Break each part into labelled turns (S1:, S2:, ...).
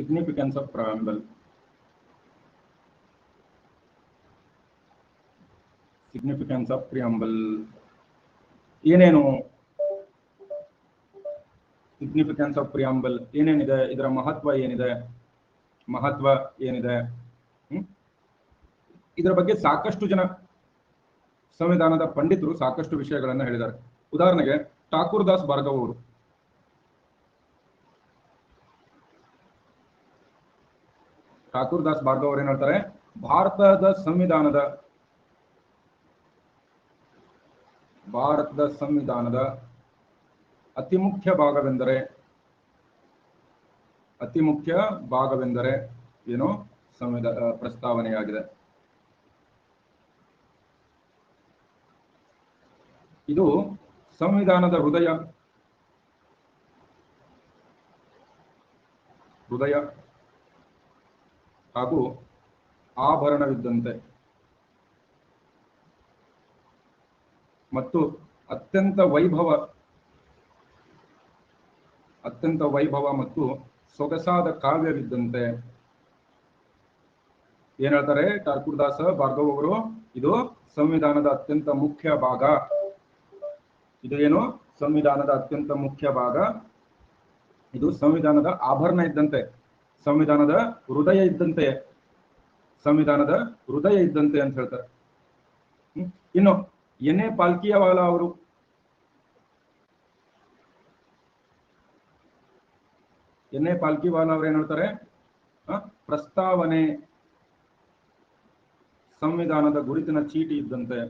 S1: Significance of preamble. Significance of preamble ಏನೇನು? Significance of preamble ಏನೇನಿದೆ, ಇದರ ಮಹತ್ವ ಏನಿದೆ, ಇದರ ಬಗ್ಗೆ ಸಾಕಷ್ಟು ಜನ ಸಂವಿಧಾನದ ಪಂಡಿತರು ಸಾಕಷ್ಟು ವಿಷಯಗಳನ್ನ ಹೇಳಿದ್ದಾರೆ. ಉದಾಹರಣೆಗೆ ಠಾಕೂರ್ ದಾಸ್ ಭಾರ್ಗವ್ ಅವರು ಏನ್ ಹೇಳ್ತಾರೆ, ಭಾರತದ ಸಂವಿಧಾನದ ಅತಿ ಮುಖ್ಯ ಭಾಗವೆಂದರೆ ಏನು? ಪ್ರಸ್ತಾವನೆಯಾಗಿದೆ. ಇದು ಸಂವಿಧಾನದ ಹೃದಯ ಹಾಗೂ ಆಭರಣವಿದ್ದಂತೆ ಮತ್ತು ಅತ್ಯಂತ ವೈಭವ ಮತ್ತು ಸೊಗಸಾದ ಕಾವ್ಯವಿದ್ದಂತೆ. ಏನ್ ಹೇಳ್ತಾರೆ ಠಾಕೂರ್ ದಾಸ್ ಭಾರ್ಗವ್ ಅವರು? ಇದು ಸಂವಿಧಾನದ ಅತ್ಯಂತ ಮುಖ್ಯ ಭಾಗ. ಇದು ಏನು? ಸಂವಿಧಾನದ ಅತ್ಯಂತ ಮುಖ್ಯ ಭಾಗ. ಇದು ಸಂವಿಧಾನದ ಆಭರಣ ಇದ್ದಂತೆ, ಸಂವಿಧಾನದ ಹೃದಯ ಇದ್ದಂತೆ ಅಂತ ಹೇಳ್ತಾರೆ. ಇನ್ನು ಎನ್ ಎ ಪಾಲ್ಕಿಯವಾಲಾ ಅವರು ಏನ್ ಹೇಳ್ತಾರೆ? ಪ್ರಸ್ತಾವನೆ ಸಂವಿಧಾನದ ಗುರುತಿನ ಚೀಟಿ ಇದ್ದಂತೆ.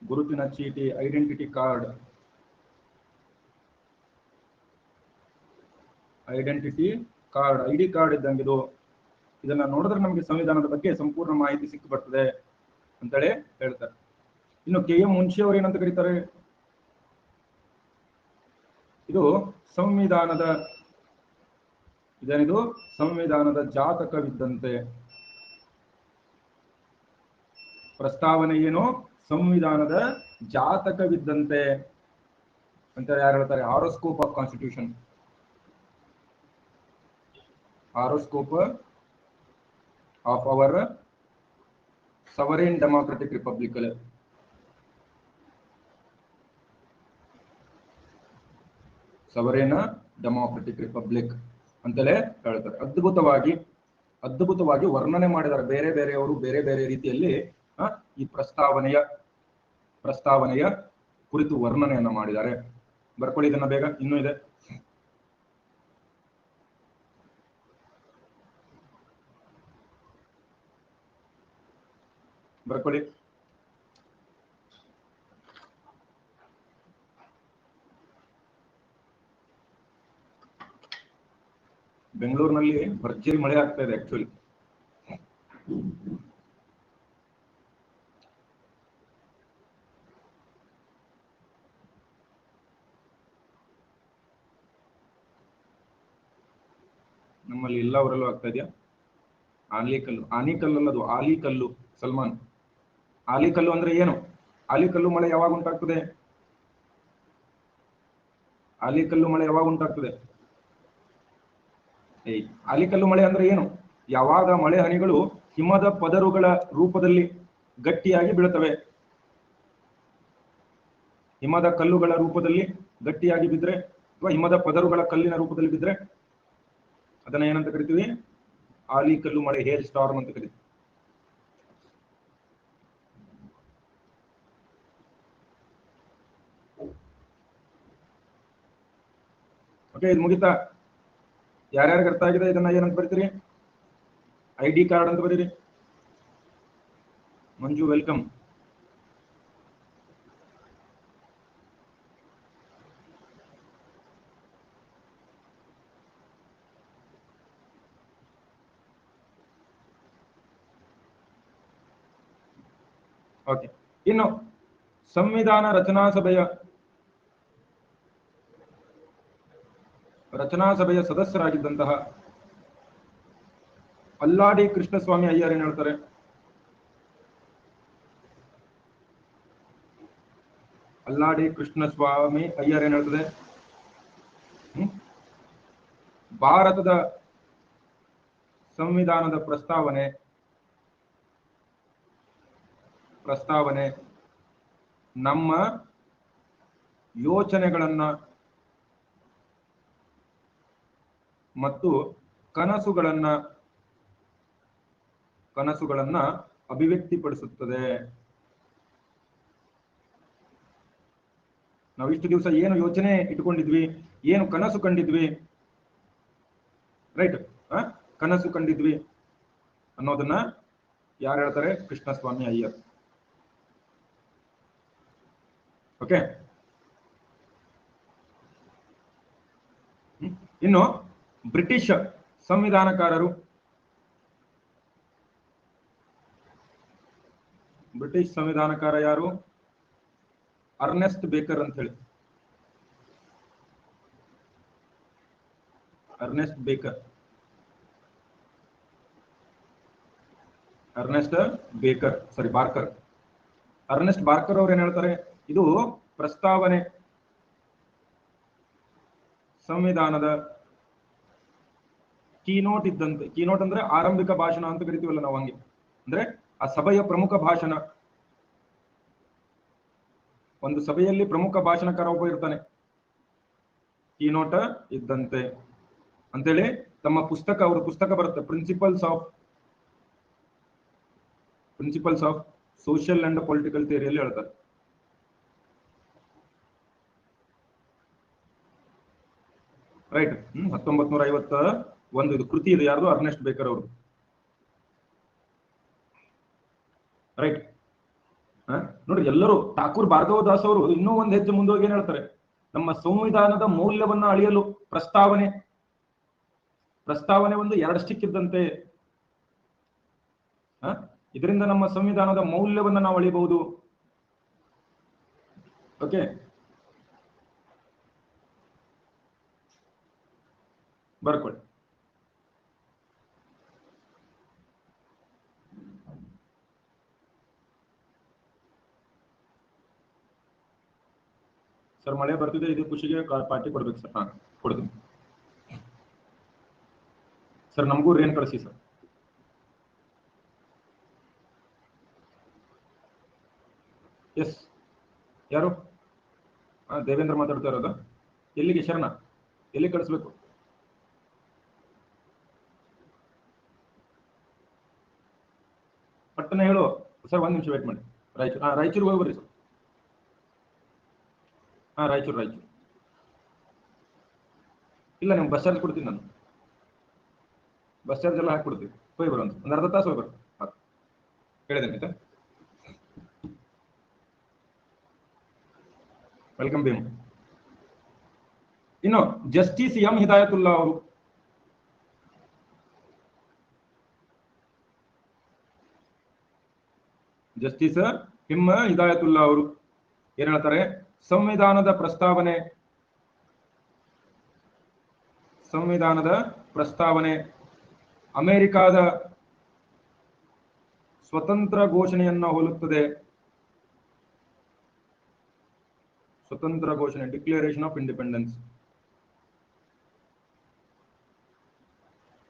S1: ಗುರುತಿನ ಚೀಟಿ, ಐಡೆಂಟಿಟಿ ಕಾರ್ಡ್ ಐಡಿ ಕಾರ್ಡ್ ಇದ್ದಂಗಿದು. ಇದನ್ನ ನೋಡಿದ್ರೆ ನಮಗೆ ಸಂವಿಧಾನದ ಬಗ್ಗೆ ಸಂಪೂರ್ಣ ಮಾಹಿತಿ ಸಿಕ್ಕು ಬರ್ತದೆ ಅಂತೇಳಿ ಹೇಳ್ತಾರೆ. ಇನ್ನು ಕೆ ಎಂ ಮುನ್ಷಿ ಅವರು ಏನಂತ ಕರೀತಾರೆ? ಇದು ಸಂವಿಧಾನದ ಜಾತಕವಿದ್ದಂತೆ. ಪ್ರಸ್ತಾವನೆ ಏನು? ಸಂವಿಧಾನದ ಜಾತಕವಿದ್ದಂತೆ ಅಂತ ಯಾರು ಹೇಳ್ತಾರೆ? Horoscope of constitution. Horoscope of our sovereign democratic republic. Sovereign democratic republic ಅಂತಲೇ ಹೇಳ್ತಾರೆ. ಅದ್ಭುತವಾಗಿ ವರ್ಣನೆ ಮಾಡಿದ್ದಾರೆ. ಬೇರೆಯವರು ಬೇರೆ ರೀತಿಯಲ್ಲಿ ಈ ಪ್ರಸ್ತಾವನೆಯ ಕುರಿತು ವರ್ಣನೆಯನ್ನ ಮಾಡಿದ್ದಾರೆ. ಬರ್ಕೊಳ್ಳಿ ಇದನ್ನ ಬೇಗ, ಇನ್ನೂ ಇದೆ. ಬರ್ಕೊಳ್ಳಿ. ಬೆಂಗಳೂರಿನಲ್ಲಿ ಭರ್ಜರಿ ಮಳೆ ಆಗ್ತಾ ಇದೆ ಆಕ್ಚುಲಿ. ನಮ್ಮಲ್ಲಿ ಎಲ್ಲ ಊರಲ್ಲೂ ಆಗ್ತಾ ಇದೆಯಾ? ಆಲಿಕಲ್ಲು ಸಲ್ಮಾನ್, ಆಲಿಕಲ್ಲು ಅಂದ್ರೆ ಏನು? ಆಲಿಕಲ್ಲು ಮಳೆ ಯಾವಾಗ ಉಂಟಾಗ್ತದೆ? ಆಲಿಕಲ್ಲು ಮಳೆ ಅಂದ್ರೆ ಏನು? ಯಾವಾಗ ಮಳೆ ಹನಿಗಳು ಹಿಮದ ಪದರುಗಳ ರೂಪದಲ್ಲಿ ಗಟ್ಟಿಯಾಗಿ ಬೀಳುತ್ತವೆ. ಹಿಮದ ಕಲ್ಲುಗಳ ರೂಪದಲ್ಲಿ ಗಟ್ಟಿಯಾಗಿ ಬಿದ್ರೆ ಅಥವಾ ಹಿಮದ ಪದರುಗಳ ಕಲ್ಲಿನ ರೂಪದಲ್ಲಿ ಬಿದ್ರೆ ಅದನ್ನ ಏನಂತ ಕರಿತೀವಿ? ಆಲಿಕಲ್ಲು ಮಳೆ, ಹೇಲ್ ಸ್ಟಾರ್ಮ್ ಅಂತ ಕರಿತೀವಿ. ಓಕೆ, ಇದು ಮುಗಿತಾ? ಯಾರ್ಯಾರಿಗೆ ಅರ್ಥ ಆಗಿದೆ ಇದನ್ನ ಏನಂತ ಬರೀತೀರಿ? ಐಡಿ ಕಾರ್ಡ್ ಅಂತ ಬರೀರಿ. ಮಂಜು ವೆಲ್ಕಮ್. ಓಕೆ, ಇನ್ನು ಸಂವಿಧಾನ ರಚನಾ ಸಭೆಯ ಸದಸ್ಯರಾಗಿದ್ದಂತಹ ಅಲ್ಲಾಡಿ ಕೃಷ್ಣಸ್ವಾಮಿ ಅಯ್ಯರ್ ಏನ್ ಹೇಳ್ತಾರೆ? ಅಲ್ಲಾಡಿ ಕೃಷ್ಣಸ್ವಾಮಿ ಅಯ್ಯರ್ ಏನ್ ಹೇಳ್ತದೆ? ಭಾರತದ ಸಂವಿಧಾನದ ಪ್ರಸ್ತಾವನೆ ನಮ್ಮ ಯೋಚನೆಗಳನ್ನ ಮತ್ತು ಕನಸುಗಳನ್ನ ಅಭಿವ್ಯಕ್ತಿಪಡಿಸುತ್ತದೆ. ನಾವು ಇಷ್ಟು ದಿವಸ ಏನು ಯೋಚನೆ ಇಟ್ಕೊಂಡಿದ್ವಿ, ಏನು ಕನಸು ಕಂಡಿದ್ವಿ, ರೈಟ್, ಕನಸು ಕಂಡಿದ್ವಿ ಅನ್ನೋದನ್ನ ಯಾರು ಹೇಳ್ತಾರೆ? ಕೃಷ್ಣಸ್ವಾಮಿ ಅಯ್ಯರ್. ಓಕೆ. ಇನ್ನು ಬ್ರಿಟಿಷ್ ಸಂವಿಧಾನಕಾರರು, ಬ್ರಿಟಿಷ್ ಸಂವಿಧಾನಕಾರ ಯಾರು? ಅರ್ನೆಸ್ಟ್ ಬೇಕರ್ ಅಂತ ಹೇಳಿ. Ernst baker Barker. Ernst Barker ಅವ್ರು ಏನ್ ಹೇಳ್ತಾರೆ? ಇದು ಪ್ರಸ್ತಾವನೆ ಸಂವಿಧಾನದ ಕೀನೋಟ್ ಇದ್ದಂತೆ. ಕೀನೋಟ್ ಅಂದ್ರೆ ಆರಂಭಿಕ ಭಾಷಣ ಅಂತ ಕರಿತೀವಲ್ಲ ನಾವು, ಹಂಗೆ ಅಂದ್ರೆ ಆ ಸಭೆಯ ಪ್ರಮುಖ ಭಾಷಣ. ಒಂದು ಸಭೆಯಲ್ಲಿ ಪ್ರಮುಖ ಭಾಷಣಕಾರ ಒಬ್ಬ ಇರ್ತಾನೆ, ಕೀನೋಟ್ ಇದ್ದಂತೆ ಅಂತೇಳಿ ತಮ್ಮ ಪುಸ್ತಕ, ಅವ್ರ ಪುಸ್ತಕ ಬರುತ್ತೆ, principles of social and political ಥಿಯರಿಯಲ್ಲಿ ಹೇಳ್ತಾರೆ. ರೈಟ್. 1951 ಇದು ಕೃತಿ ಇದೆ. ಯಾರ್ದು? ಅರ್ನೆಸ್ಟ್ ಬೇಕರ್ ಅವರು. ರೈಟ್. ನೋಡ್ರಿ, ಎಲ್ಲರೂ ಠಾಕೂರ್ ಭಾರ್ಗವದಾಸ್ ಅವರು ಇನ್ನೂ ಒಂದ್ ಹೆಜ್ಜೆ ಮುಂದೋಗಿ ಏನ್ ಹೇಳ್ತಾರೆ? ನಮ್ಮ ಸಂವಿಧಾನದ ಮೌಲ್ಯವನ್ನ ಅಳಿಯಲು ಪ್ರಸ್ತಾವನೆ ಒಂದು 2 ಸ್ಟಿಕ್ ಇದ್ದಂತೆ. ಇದರಿಂದ ನಮ್ಮ ಸಂವಿಧಾನದ ಮೌಲ್ಯವನ್ನ ನಾವು ಅಳಿಬಹುದು. ಓಕೆ. ಬರ್ಕೊಳ್ಳಿ. ಸರ್ ಮಳೆ ಬರ್ತಿದೆ, ಇದು ಖುಷಿಗೆ ಪಾರ್ಟಿ ಕೊಡ್ಬೇಕು ಸರ್. ಕೊಡ್ತೀನಿ ಸರ್. ನಮಗೂ ರೇನ್ ಕಳಿಸಿ ಸರ್. ಎಸ್, ಯಾರು? ದೇವೇಂದ್ರ ಮಾತಾಡ್ತಾ ಇರೋದು. ಎಲ್ಲಿಗೆ ಶರಣ? ಎಲ್ಲಿ ಕಳಿಸ್ಬೇಕು? ಪಟ್ಟಣ ಹೇಳು ಸರ್. 1 ನಿಮಿಷ ವೇಟ್ ಮಾಡಿ. ರಾಯಚೂರಿಗೆ ಹೋಗಿ ಬರ್ರಿ ಸರ್. ರಾಯಚೂರು ಇಲ್ಲ, ನಿಮ್ಗೆ ಬಸ್ ಚಾರ್ಜ್ ಕೊಡ್ತೀನಿ ನಾನು. ಬಸ್ ಚಾರ್ಜ್ ಎಲ್ಲ ಹಾಕ್ಕೊಡ್ತೀವಿ. ಹೋಗಿ ಬರೋ ಒಂದು ಅರ್ಧ ತಾಸು ಹೋಗಿ ಬರೋ. ಹೇಳಿದ್ದೇನೆ ಆಯ್ತಾ? ವೆಲ್ಕಮ್ ಭೀಮ್. ಇನ್ನು ಜಸ್ಟಿಸ್ ಎಂ ಹಿದಾಯತುಲ್ಲಾ ಅವರು, ಜಸ್ಟಿಸ್ ಎಂ ಹಿದಾಯತುಲ್ಲಾ ಅವರು ಏನ್ ಹೇಳ್ತಾರೆ? ಸಂವಿಧಾನದ ಪ್ರಸ್ತಾವನೆ ಅಮೆರಿಕಾದ ಸ್ವತಂತ್ರ ಘೋಷಣೆಯನ್ನ ಹೋಲುತ್ತದೆ. ಸ್ವತಂತ್ರ ಘೋಷಣೆ, ಡಿಕ್ಲರೇಷನ್ ಆಫ್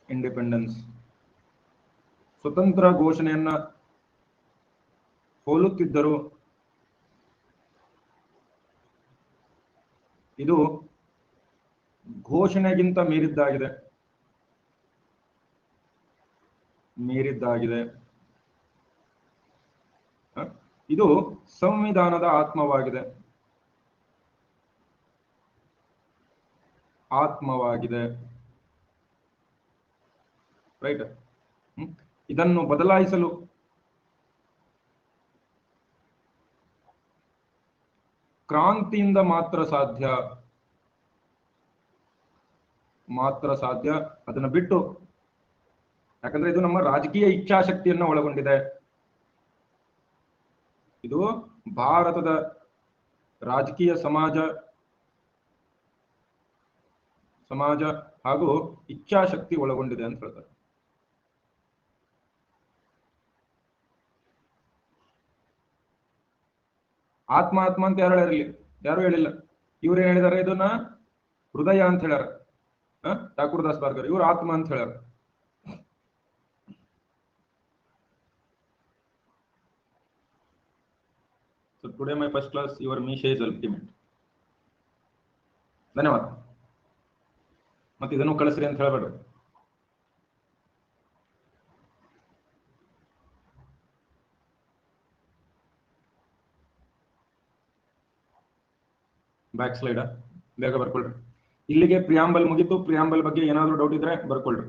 S1: ಇಂಡಿಪೆಂಡೆನ್ಸ್. ಸ್ವತಂತ್ರ ಘೋಷಣೆಯನ್ನ ಹೋಲುತ್ತಿದ್ದರು. ಇದು ಘೋಷಣೆಗಿಂತ ಮೀರಿದ್ದಾಗಿದೆ. ಇದು ಸಂವಿಧಾನದ ಆತ್ಮವಾಗಿದೆ. ರೈಟ್. ಇದನ್ನು ಬದಲಾಯಿಸಲು ಕ್ರಾಂತಿಯಿಂದ ಮಾತ್ರ ಸಾಧ್ಯ. ಅದನ್ನ ಬಿಟ್ಟು, ಯಾಕಂದ್ರೆ ಇದು ನಮ್ಮ ರಾಜಕೀಯ ಇಚ್ಛಾಶಕ್ತಿಯನ್ನ ಒಳಗೊಂಡಿದೆ. ಇದು ಭಾರತದ ರಾಜಕೀಯ ಸಮಾಜ ಹಾಗೂ ಇಚ್ಛಾಶಕ್ತಿ ಒಳಗೊಂಡಿದೆ ಅಂತ ಹೇಳ್ತಾರೆ. ಆತ್ಮ ಅಂತ ಯಾರು ಹೇಳಿಲ್ಲ. ಇವ್ರೇನ್ ಹೇಳಿದಾರೆ? ಇದನ್ನ ಹೃದಯ ಅಂತ ಹೇಳ್ಯಾರ. ಠಾಕೂರ್ ದಾಸ್ ಬಾರ್ಗರ್ ಇವ್ರು ಆತ್ಮ ಅಂತ ಹೇಳ್ಯಾರ. So today my first class, your Misha is ultimate. ಧನ್ಯವಾದ. ಮತ್ತೆ ಇದನ್ನು ಕಳಿಸ್ರಿ ಅಂತ ಹೇಳ್ಬೇಡ್ರಿ. ಬ್ಯಾಕ್ ಸ್ಲೈಡ್ ಬೇಗ ಬರ್ಕೊಳ್ರಿ. ಇಲ್ಲಿಗೆ ಪ್ರಿಯಾಂಬಲ್ ಮುಗಿತು. ಪ್ರಿಯಾಂಬಲ್ ಬಗ್ಗೆ ಏನಾದರೂ ಡೌಟ್ ಇದ್ರೆ ಬರ್ಕೊಳ್ರಿ.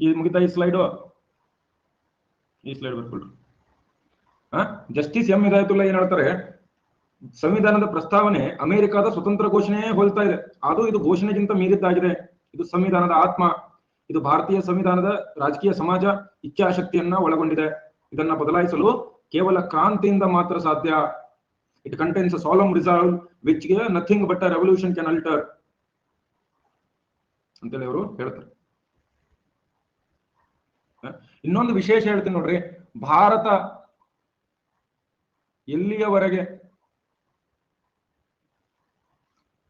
S1: ಈ ಮುಗಿತಾ ಈ ಸ್ಲೈಡ್ ಬರ್ಕೊಳ್ರಿ. ಜಸ್ಟಿಸ್ ಎಂ ಹಿದಾಯತುಲ್ಲಾ ಏನ್ ಹೇಳ್ತಾರೆ, ಸಂವಿಧಾನದ ಪ್ರಸ್ತಾವನೆ ಅಮೆರಿಕದ ಸ್ವತಂತ್ರ ಘೋಷಣೆಯೇ ಹೋಲ್ತಾ ಇದೆ. ಅದು ಇದು ಘೋಷಣೆಗಿಂತ ಮೀರಿದ್ದಾಗಿದೆ. ಇದು ಸಂವಿಧಾನದ ಆತ್ಮ. ಇದು ಭಾರತೀಯ ಸಂವಿಧಾನದ ರಾಜಕೀಯ ಸಮಾಜ ಇಚ್ಛಾಶಕ್ತಿಯನ್ನ ಒಳಗೊಂಡಿದೆ. ಇದನ್ನ ಬದಲಾಯಿಸಲು ಕೇವಲ ಕ್ರಾಂತಿಯಿಂದ ಮಾತ್ರ ಸಾಧ್ಯ. It contains a solemn resolve which nothing but a revolution can alter ಅಂತೇಳಿ ಅವರು ಹೇಳ್ತಾರೆ. ಇನ್ನೊಂದು ವಿಶೇಷ ಹೇಳ್ತೀನಿ ನೋಡ್ರಿ, ಭಾರತ ಎಲ್ಲಿಯವರೆಗೆ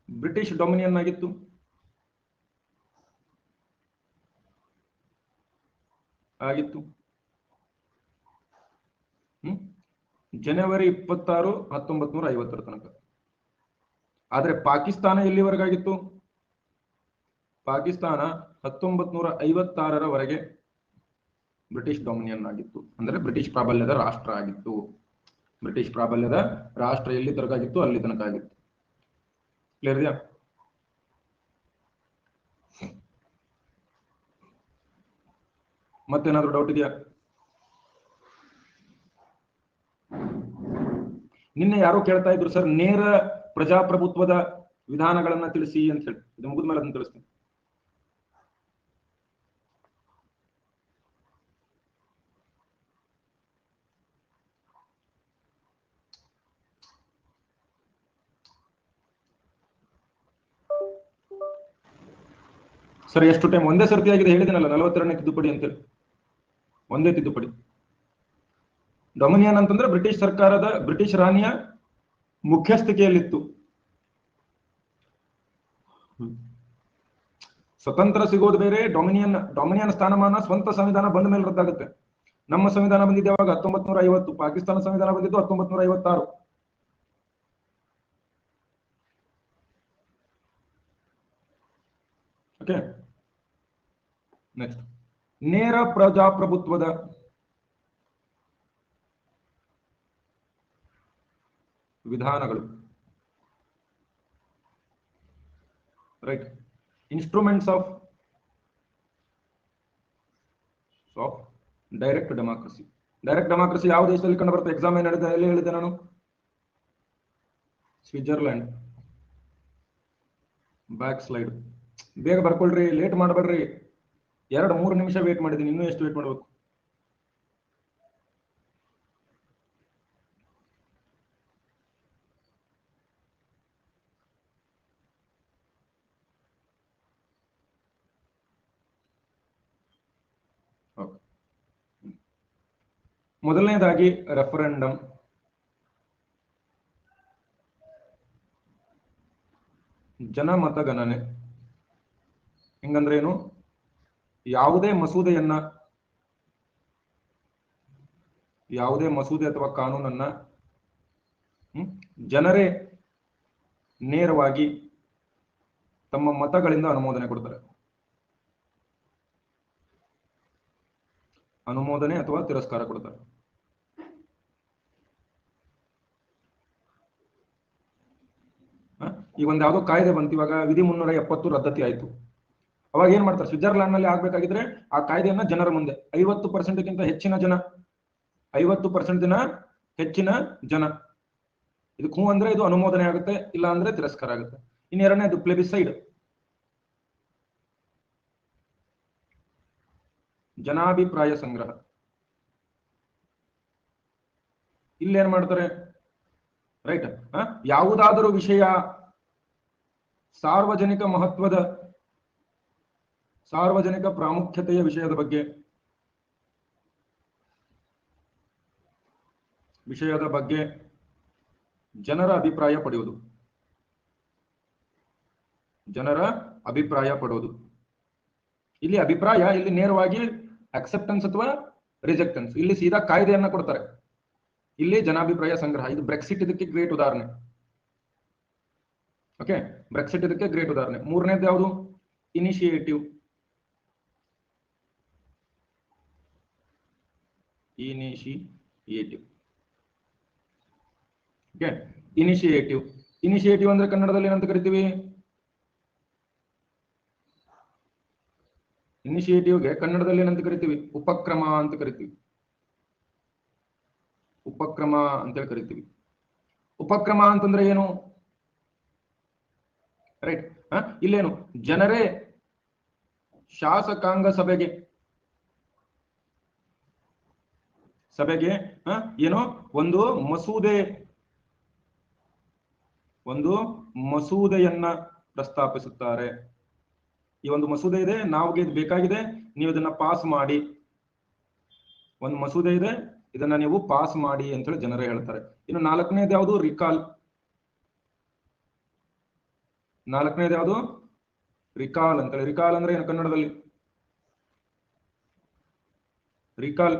S1: ಬ್ರಿಟಿಷ್ ಡೊಮಿನಿಯನ್ ಆಗಿತ್ತು, ಜನವರಿ 26, 1950 ತನಕ. ಆದ್ರೆ ಪಾಕಿಸ್ತಾನ ಎಲ್ಲಿವರೆಗಾಗಿತ್ತು? ಪಾಕಿಸ್ತಾನ 1956ರವರೆಗೆ ಬ್ರಿಟಿಷ್ ಡೊಮಿನಿಯನ್ ಆಗಿತ್ತು. ಅಂದ್ರೆ ಬ್ರಿಟಿಷ್ ಪ್ರಾಬಲ್ಯದ ರಾಷ್ಟ್ರ ಆಗಿತ್ತು. ಬ್ರಿಟಿಷ್ ಪ್ರಾಬಲ್ಯದ ರಾಷ್ಟ್ರ ಎಲ್ಲಿ ತನಕ ಆಗಿತ್ತು? ಅಲ್ಲಿ ತನಕ ಆಗಿತ್ತು. ಕ್ಲಿಯರ್ ಇದೆಯಾ? ಮತ್ತೇನಾದ್ರೂ ಡೌಟ್ ಇದೆಯಾ? ನಿನ್ನೆ ಯಾರೋ ಕೇಳ್ತಾ ಇದ್ರು, ಸರ್ ನೇರ ಪ್ರಜಾಪ್ರಭುತ್ವದ ವಿಧಾನಗಳನ್ನ ತಿಳಿಸಿ ಅಂತ ಹೇಳಿ. ಇದು ಮುಗಿದ ಮೇಲೆ ಅದನ್ನ ತಿಳಿಸ್ತೀನಿ. ಸರ್ ಎಷ್ಟು ಟೈಮ್? ಒಂದೇ ಸರ್ತಿ ಆಗಿದೆ ಹೇಳಿದನಲ್ಲ, 42ನೇ ತಿದ್ದುಪಡಿ ಅಂತೇಳಿ. ಒಂದೇ ತಿದ್ದುಪಡಿ. ಡೊಮಿನಿಯನ್ ಅಂತಂದ್ರೆ ಬ್ರಿಟಿಷ್ ಸರ್ಕಾರದ, ಬ್ರಿಟಿಷ್ ರಾಣಿಯ ಮುಖ್ಯಸ್ಥಿಕೆಯಲ್ಲಿತ್ತು. ಸ್ವತಂತ್ರ ಸಿಗೋದು ಬೇರೆ, ಡೊಮಿನಿಯನ್ ಸ್ಥಾನಮಾನ ಸ್ವಂತ ಸಂವಿಧಾನ ಬಂದ ಮೇಲೆ ರದ್ದಾಗುತ್ತೆ. ನಮ್ಮ ಸಂವಿಧಾನ ಬಂದಿದ್ದು ಯಾವಾಗ? 1950. ಪಾಕಿಸ್ತಾನ ಸಂವಿಧಾನ ಬಂದಿದ್ದು 1956. ಓಕೆ, ನೆಕ್ಸ್ಟ್ ನೇರ ಪ್ರಜಾಪ್ರಭುತ್ವದ ವಿಧಾನಗಳು. Right, instruments of direct democracy. Direct democracy ಯಾವ ದೇಶದಲ್ಲಿ ಕಂಡು ಬರುತ್ತೆ? ಎಕ್ಸಾಮ್ ಏನ್ ಹೇಳಿದೆ, ಎಲ್ಲಿ ಹೇಳಿದೆ ನಾನು? ಸ್ವಿಟ್ಜರ್ಲ್ಯಾಂಡ್. ಬ್ಯಾಕ್ ಸ್ಲೈಡ್ ಬೇಗ ಬರ್ಕೊಳ್ರಿ, ಲೇಟ್ ಮಾಡಬೇಡ್ರಿ. 2-3 ನಿಮಿಷ ವೇಟ್ ಮಾಡಿದ್ದೀನಿ, ಇನ್ನೂ ಎಷ್ಟು ವೇಟ್ ಮಾಡಬೇಕು? ಮೊದಲನೇದಾಗಿ ರೆಫರೆಂಡಮ್. ಜನಮತಗಣನೆ ಹೆಂಗಂದ್ರೆ ಏನು? ಯಾವುದೇ ಮಸೂದೆ ಅಥವಾ ಕಾನೂನನ್ನ ಜನರೇ ನೇರವಾಗಿ ತಮ್ಮ ಮತಗಳಿಂದ ಅನುಮೋದನೆ ಕೊಡ್ತಾರೆ. ಅನುಮೋದನೆ ಅಥವಾ ತಿರಸ್ಕಾರ ಕೊಡ್ತಾರೆ. ಈಗ ಒಂದ್ ಯಾವ್ದೋ ಕಾಯ್ದೆ ಬಂತು, ಇವಾಗ ವಿಧಿ 370 ರದ್ದತಿ ಆಯ್ತು. ಅವಾಗ ಏನ್ ಮಾಡ್ತಾರೆ? ಸ್ವಿಟ್ಜರ್ಲ್ಯಾಂಡ್ ನಲ್ಲಿ ಆಗ್ಬೇಕಾಗಿದ್ರೆ ಆ ಕಾಯ್ದೆಯನ್ನ ಜನರ ಮುಂದೆ 50%ಗಿಂತ ಹೆಚ್ಚಿನ ಜನ, 50% ಹೆಚ್ಚಿನ ಜನ ಇದಕ್ಕೆ ಹೂ ಅಂದ್ರೆ ಇದು ಅನುಮೋದನೆ ಆಗುತ್ತೆ, ಇಲ್ಲ ಅಂದ್ರೆ ತಿರಸ್ಕಾರ ಆಗುತ್ತೆ. ಇನ್ನೆರಡನೇದು ಪ್ಲೆಬಿಸೈಡ್, ಜನಾಭಿಪ್ರಾಯ ಸಂಗ್ರಹ. ಇಲ್ಲೇನ್ ಮಾಡ್ತಾರೆ? ರೈಟ್, ಯಾವುದಾದರೂ ವಿಷಯ ಸಾರ್ವಜನಿಕ ಪ್ರಾಮುಖ್ಯತೆಯ ವಿಷಯದ ಬಗ್ಗೆ ವಿಷಯದ ಬಗ್ಗೆ ಜನರ ಅಭಿಪ್ರಾಯ ಪಡೆಯುವುದು. ಜನರ ಅಭಿಪ್ರಾಯ ಪಡೋದು. ಇಲ್ಲಿ ಅಭಿಪ್ರಾಯ, ಇಲ್ಲಿ ನೇರವಾಗಿ ಅಕ್ಸೆಪ್ಟೆನ್ಸ್ ಅಥವಾ ರಿಜೆಕ್ಟೆನ್ಸ್. ಇಲ್ಲಿ ಸೀದಾ ಕಾಯ್ದೆಯನ್ನ ಕೊಡ್ತಾರೆ. ಇಲ್ಲಿ ಜನಾಭಿಪ್ರಾಯ ಸಂಗ್ರಹ. ಇದು ಬ್ರೆಕ್ಸಿಟ್ ಇದಕ್ಕೆ ಗ್ರೇಟ್ ಉದಾಹರಣೆ. ಓಕೆ, ಬ್ರೆಕ್ಸಿಟ್ ಇದಕ್ಕೆ ಗ್ರೇಟ್ ಉದಾಹರಣೆ. ಮೂರನೇದು ಯಾವುದು? Initiative. Initiative. Okay, initiative. Initiative ಅಂದ್ರೆ ಕನ್ನಡದಲ್ಲಿ ಏನಂತ ಕರಿತೀವಿ? ಇನಿಷಿಯೇಟಿವ್ಗೆ ಕನ್ನಡದಲ್ಲಿ ಏನಂತ ಕರಿತೀವಿ? ಉಪಕ್ರಮ ಅಂತ ಕರಿತೀವಿ. ಉಪಕ್ರಮ ಅಂತೇಳಿ ಕರಿತೀವಿ. ಉಪಕ್ರಮ ಅಂತಂದ್ರೆ ಏನು? ರೈಟ್. ಇಲ್ಲೇನು? ಜನರೇ ಶಾಸಕಾಂಗ ಸಭೆಗೆ ಏನು ಒಂದು ಮಸೂದೆಯನ್ನ ಪ್ರಸ್ತಾಪಿಸುತ್ತಾರೆ. ಈ ಒಂದು ಮಸೂದೆ ಇದೆ, ನಾವ್ಗೆ ಇದು ಬೇಕಾಗಿದೆ, ನೀವು ಇದನ್ನ ಪಾಸ್ ಮಾಡಿ. ಒಂದು ಮಸೂದೆ ಇದೆ, ಇದನ್ನ ನೀವು ಪಾಸ್ ಮಾಡಿ ಅಂತ ಹೇಳಿ ಜನರೇ ಹೇಳ್ತಾರೆ. ಇನ್ನು ನಾಲ್ಕನೇದು ಯಾವುದು? ರಿಕಾಲ್. ನಾಲ್ಕನೇದು ಯಾವುದು? ರಿಕಾಲ್ ಅಂತೇಳಿ. ರಿಕಾಲ್ ಅಂದ್ರೆ ಏನು ಕನ್ನಡದಲ್ಲಿ? ರಿಕಾಲ್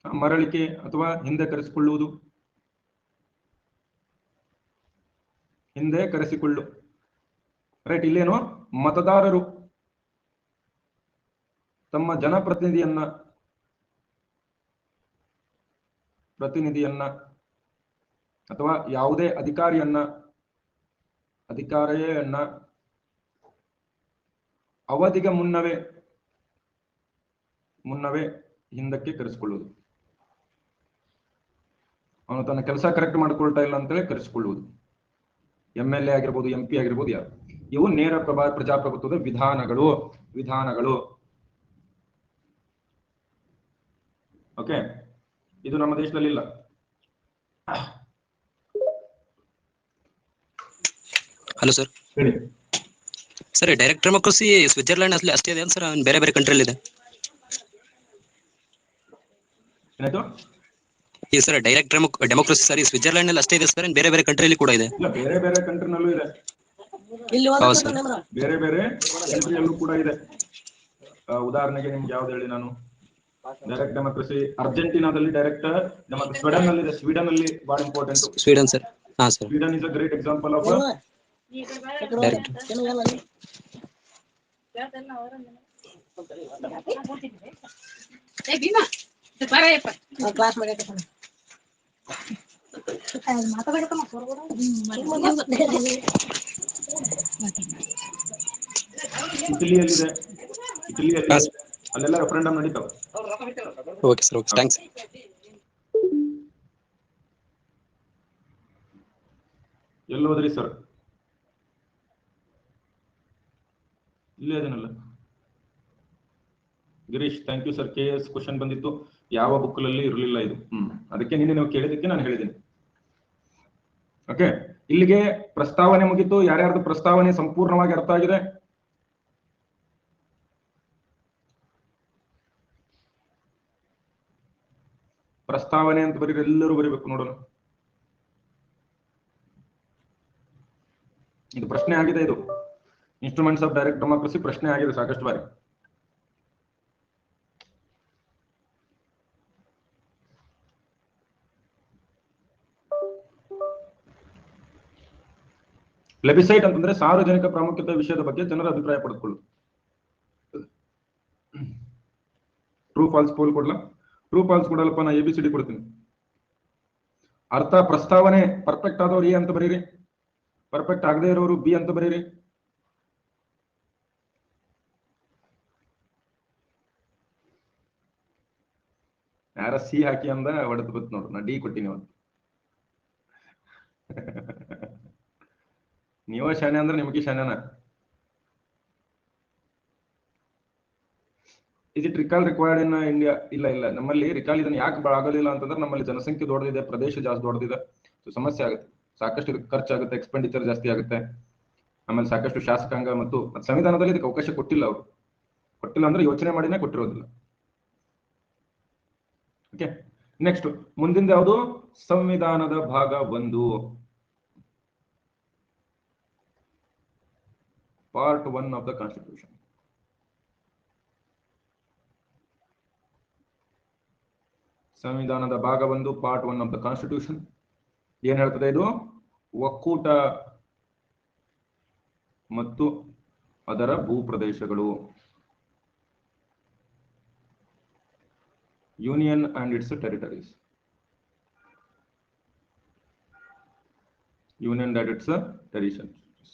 S1: ಮರಳಿಕೆ ಅಥವಾ ಹಿಂದೆ ಕರೆಸಿಕೊಳ್ಳುವುದು. ಹಿಂದೆ ಕರೆಸಿಕೊಳ್ಳು. ರೈಟ್. ಇಲ್ಲೇನು? ಮತದಾರರು ತಮ್ಮ ಜನಪ್ರತಿನಿಧಿಯನ್ನ ಅಥವಾ ಯಾವುದೇ ಅಧಿಕಾರಿಯನ್ನ ಅವಧಿಗೆ ಮುನ್ನವೇ ಹಿಂದಕ್ಕೆ ಕರೆಸಿಕೊಳ್ಳುವುದು. ಅವನು ತನ್ನ ಕೆಲಸ ಕರೆಕ್ಟ್ ಮಾಡ್ಕೊಳ್ತಾ ಇಲ್ಲ ಅಂತೇಳಿ ಕರೆಸಿಕೊಳ್ಳುವುದು. MLA ಆಗಿರ್ಬೋದು, MP ಆಗಿರ್ಬೋದು, ಯಾರು. ಇವು ನೇರ ಪ್ರಜಾಪ್ರಭುತ್ವದ ವಿಧಾನಗಳು. ಓಕೆ, ಇದು ನಮ್ಮ ದೇಶದಲ್ಲಿ ಇಲ್ಲ.
S2: Hello sir.
S1: ಹೇಳಿ
S2: ಸರ್, ಡೈರೆಕ್ಟ್ ಡೆಮೋಕ್ರಸಿ ಸ್ವಿಟ್ಜರ್ಲೆಂಡ್ ಅಲ್ಲಿ ಅಷ್ಟೇ ಇದೆ ಸರ್? ಬೇರೆ ಬೇರೆ ಕಂಟ್ರಿಯಲ್ಲಿ ಇದೆ?
S1: ಏನಾಯ್ತು?
S2: ಈ sir direct democracy sir Switzerland ಅಲ್ಲಿ ಅಷ್ಟೇ ಇದೆ ಸರ್? ಬೇರೆ ಬೇರೆ ಕಂಟ್ರಿಯಲ್ಲಿ ಕೂಡ ಇದೆ?
S1: ಇಲ್ಲ, ಬೇರೆ ಬೇರೆ ಕಂಟ್ರಿನಲ್ಲೂ ಇದೆ.
S2: ಹೌದು ಸರ್,
S1: ಬೇರೆ ಬೇರೆ ಕಂಟ್ರಿಯಲ್ಲೂ ಕೂಡ ಇದೆ. ಉದಾಹರಣೆಗೆ ನಿಮ್ಗೆ ಯಾವ್ದು ಹೇಳಿ ನಾನು? ಡೈರೆಕ್ಟ್ ಡೆಮೋಕ್ರಸಿ ಅರ್ಜೆಂಟೀನಾದಲ್ಲಿ ಡೈರೆಕ್ಟ್ ಡೆಮೋಕ್ರಸಿ. ಸ್ವೀಡನ್ ಅಲ್ಲಿ ಇದೆ. ಸ್ವೀಡನ್ ಅಲ್ಲಿ ಬಹಳ ಇಂಪಾರ್ಟೆಂಟ್.
S2: Sweden sir. ಹಾ sir.
S1: Sweden is a great example of
S2: direct.
S1: ಇಟಲಿಯಲ್ಲಿದೆ. ಅಲ್ಲೆಲ್ಲ ರೆಫರೆಂಡಮ್ ನಡೀತಾವ.
S2: Okay sir, okay, thanks.
S1: ಎಲ್ಲೋದ್ರಿ ಸರ್? ಇಲ್ಲೇ ಅದನ್ನಲ್ಲ. Girish, thank you sir. KS question ಬಂದಿತ್ತು, ಯಾವ ಬುಕ್ಗಳಲ್ಲಿ ಇರಲಿಲ್ಲ ಇದು. ಅದಕ್ಕೆ ನಿನ್ನೆ ನೀವು ಕೇಳಿದಕ್ಕೆ ನಾನು ಹೇಳಿದ್ದೀನಿ. ಓಕೆ, ಇಲ್ಲಿಗೆ ಪ್ರಸ್ತಾವನೆ ಮುಗಿತು. ಯಾರ್ಯಾರ್ದು ಪ್ರಸ್ತಾವನೆ ಸಂಪೂರ್ಣವಾಗಿ ಅರ್ಥ ಆಗಿದೆ? ಪ್ರಸ್ತಾವನೆ ಅಂತ ಬರೀರಿ, ಎಲ್ಲರೂ ಬರೀಬೇಕು ನೋಡೋಣ. ಇದು ಪ್ರಶ್ನೆ ಆಗಿದೆ. ಇದು ಇನ್ಸ್ಟ್ರೂಮೆಂಟ್ಸ್ ಆಫ್ ಡೈರೆಕ್ಟ್ ಡೆಮೋಕ್ರಸಿ ಪ್ರಶ್ನೆ ಆಗಿದೆ ಸಾಕಷ್ಟು ಬಾರಿ. ಪ್ಲೆಬಿಸೈಟ್ ಅಂತಂದ್ರೆ ಸಾರ್ವಜನಿಕ ಪ್ರಾಮುಖ್ಯತೆ ವಿಷಯದ ಬಗ್ಗೆ ಜನರ ಅಭಿಪ್ರಾಯ ಪಡೆದುಕೊಳ್ಳುವುದು. ಟ್ರೂ ಫಾಲ್ಸ್ ಪೋಲ್ ಕೊಡ್ಲಾ? ಟ್ರೂ ಫಾಲ್ಸ್ ಕೊಡಲ್ಲಪ್ಪ, ನಾ ABCD ಕೊಡ್ತೀನಿ. ಅರ್ಥ: ಪ್ರಸ್ತಾವನೆ ಪರ್ಫೆಕ್ಟ್ ಆದವ್ರು A ಅಂತ ಬರೀರಿ, ಪರ್ಫೆಕ್ಟ್ ಆಗದೆ ಇರೋರು B ಅಂತ ಬರೀರಿ. ಯಾರ C ಹಾಕಿ ಅಂದ ಹೊಡೆದು ಬತ್ ನೋಡ್ರಿ, ನಾ D ಕೊಟ್ಟಿನಿ ಅವತ್ತು. ನೀವ ಶಾನೆ ಅಂದ್ರೆ ನಿಮಗೆ ಶಾನೆನ. Is it recall required in India? ಇಲ್ಲ, ನಮ್ಮಲ್ಲಿ ರಿಕಾಲ್ ಇದನ್ನ ಯಾಕೆ ಆಗೋದಿಲ್ಲ ಅಂತಂದ್ರೆ ನಮ್ಮಲ್ಲಿ ಜನಸಂಖ್ಯೆ ದೊಡ್ಡದಿದೆ, ಪ್ರದೇಶ ಜಾಸ್ತಿ ದೊಡ್ಡದಿದೆ, ಸಮಸ್ಯೆ ಆಗುತ್ತೆ. ಸಾಕಷ್ಟು ಇದಕ್ಕೆ ಖರ್ಚಾಗುತ್ತೆ, ಎಕ್ಸ್ಪೆಂಡಿಚರ್ ಜಾಸ್ತಿ ಆಗುತ್ತೆ. ಆಮೇಲೆ ಸಾಕಷ್ಟು ಶಾಸಕಾಂಗ ಮತ್ತು ಸಂವಿಧಾನದಲ್ಲಿ ಇದಕ್ಕೆ ಅವಕಾಶ ಕೊಟ್ಟಿಲ್ಲ. ಅವರು ಕೊಟ್ಟಿಲ್ಲ ಅಂದ್ರೆ ಯೋಚನೆ ಮಾಡಿನೇ ಕೊಟ್ಟಿರೋದಿಲ್ಲ. ಓಕೆ, ನೆಕ್ಸ್ಟ್ ಮುಂದಿನ ಯಾವುದು? ಸಂವಿಧಾನದ ಭಾಗ 1, ಪಾರ್ಟ್ 1 ಆಫ್ ದ ಕಾನ್ಸ್ಟಿಟ್ಯೂಷನ್. ಸಂವಿಧಾನದ ಭಾಗ 1 ಪಾರ್ಟ್ 1 ಆಫ್ ದ ಕಾನ್ಸ್ಟಿಟ್ಯೂಷನ್ ಏನ್ ಹೇಳ್ತದೆ? ಇದು ಒಕ್ಕೂಟ ಮತ್ತು ಅದರ ಭೂಪ್ರದೇಶಗಳು, union and its territories, union and its territories.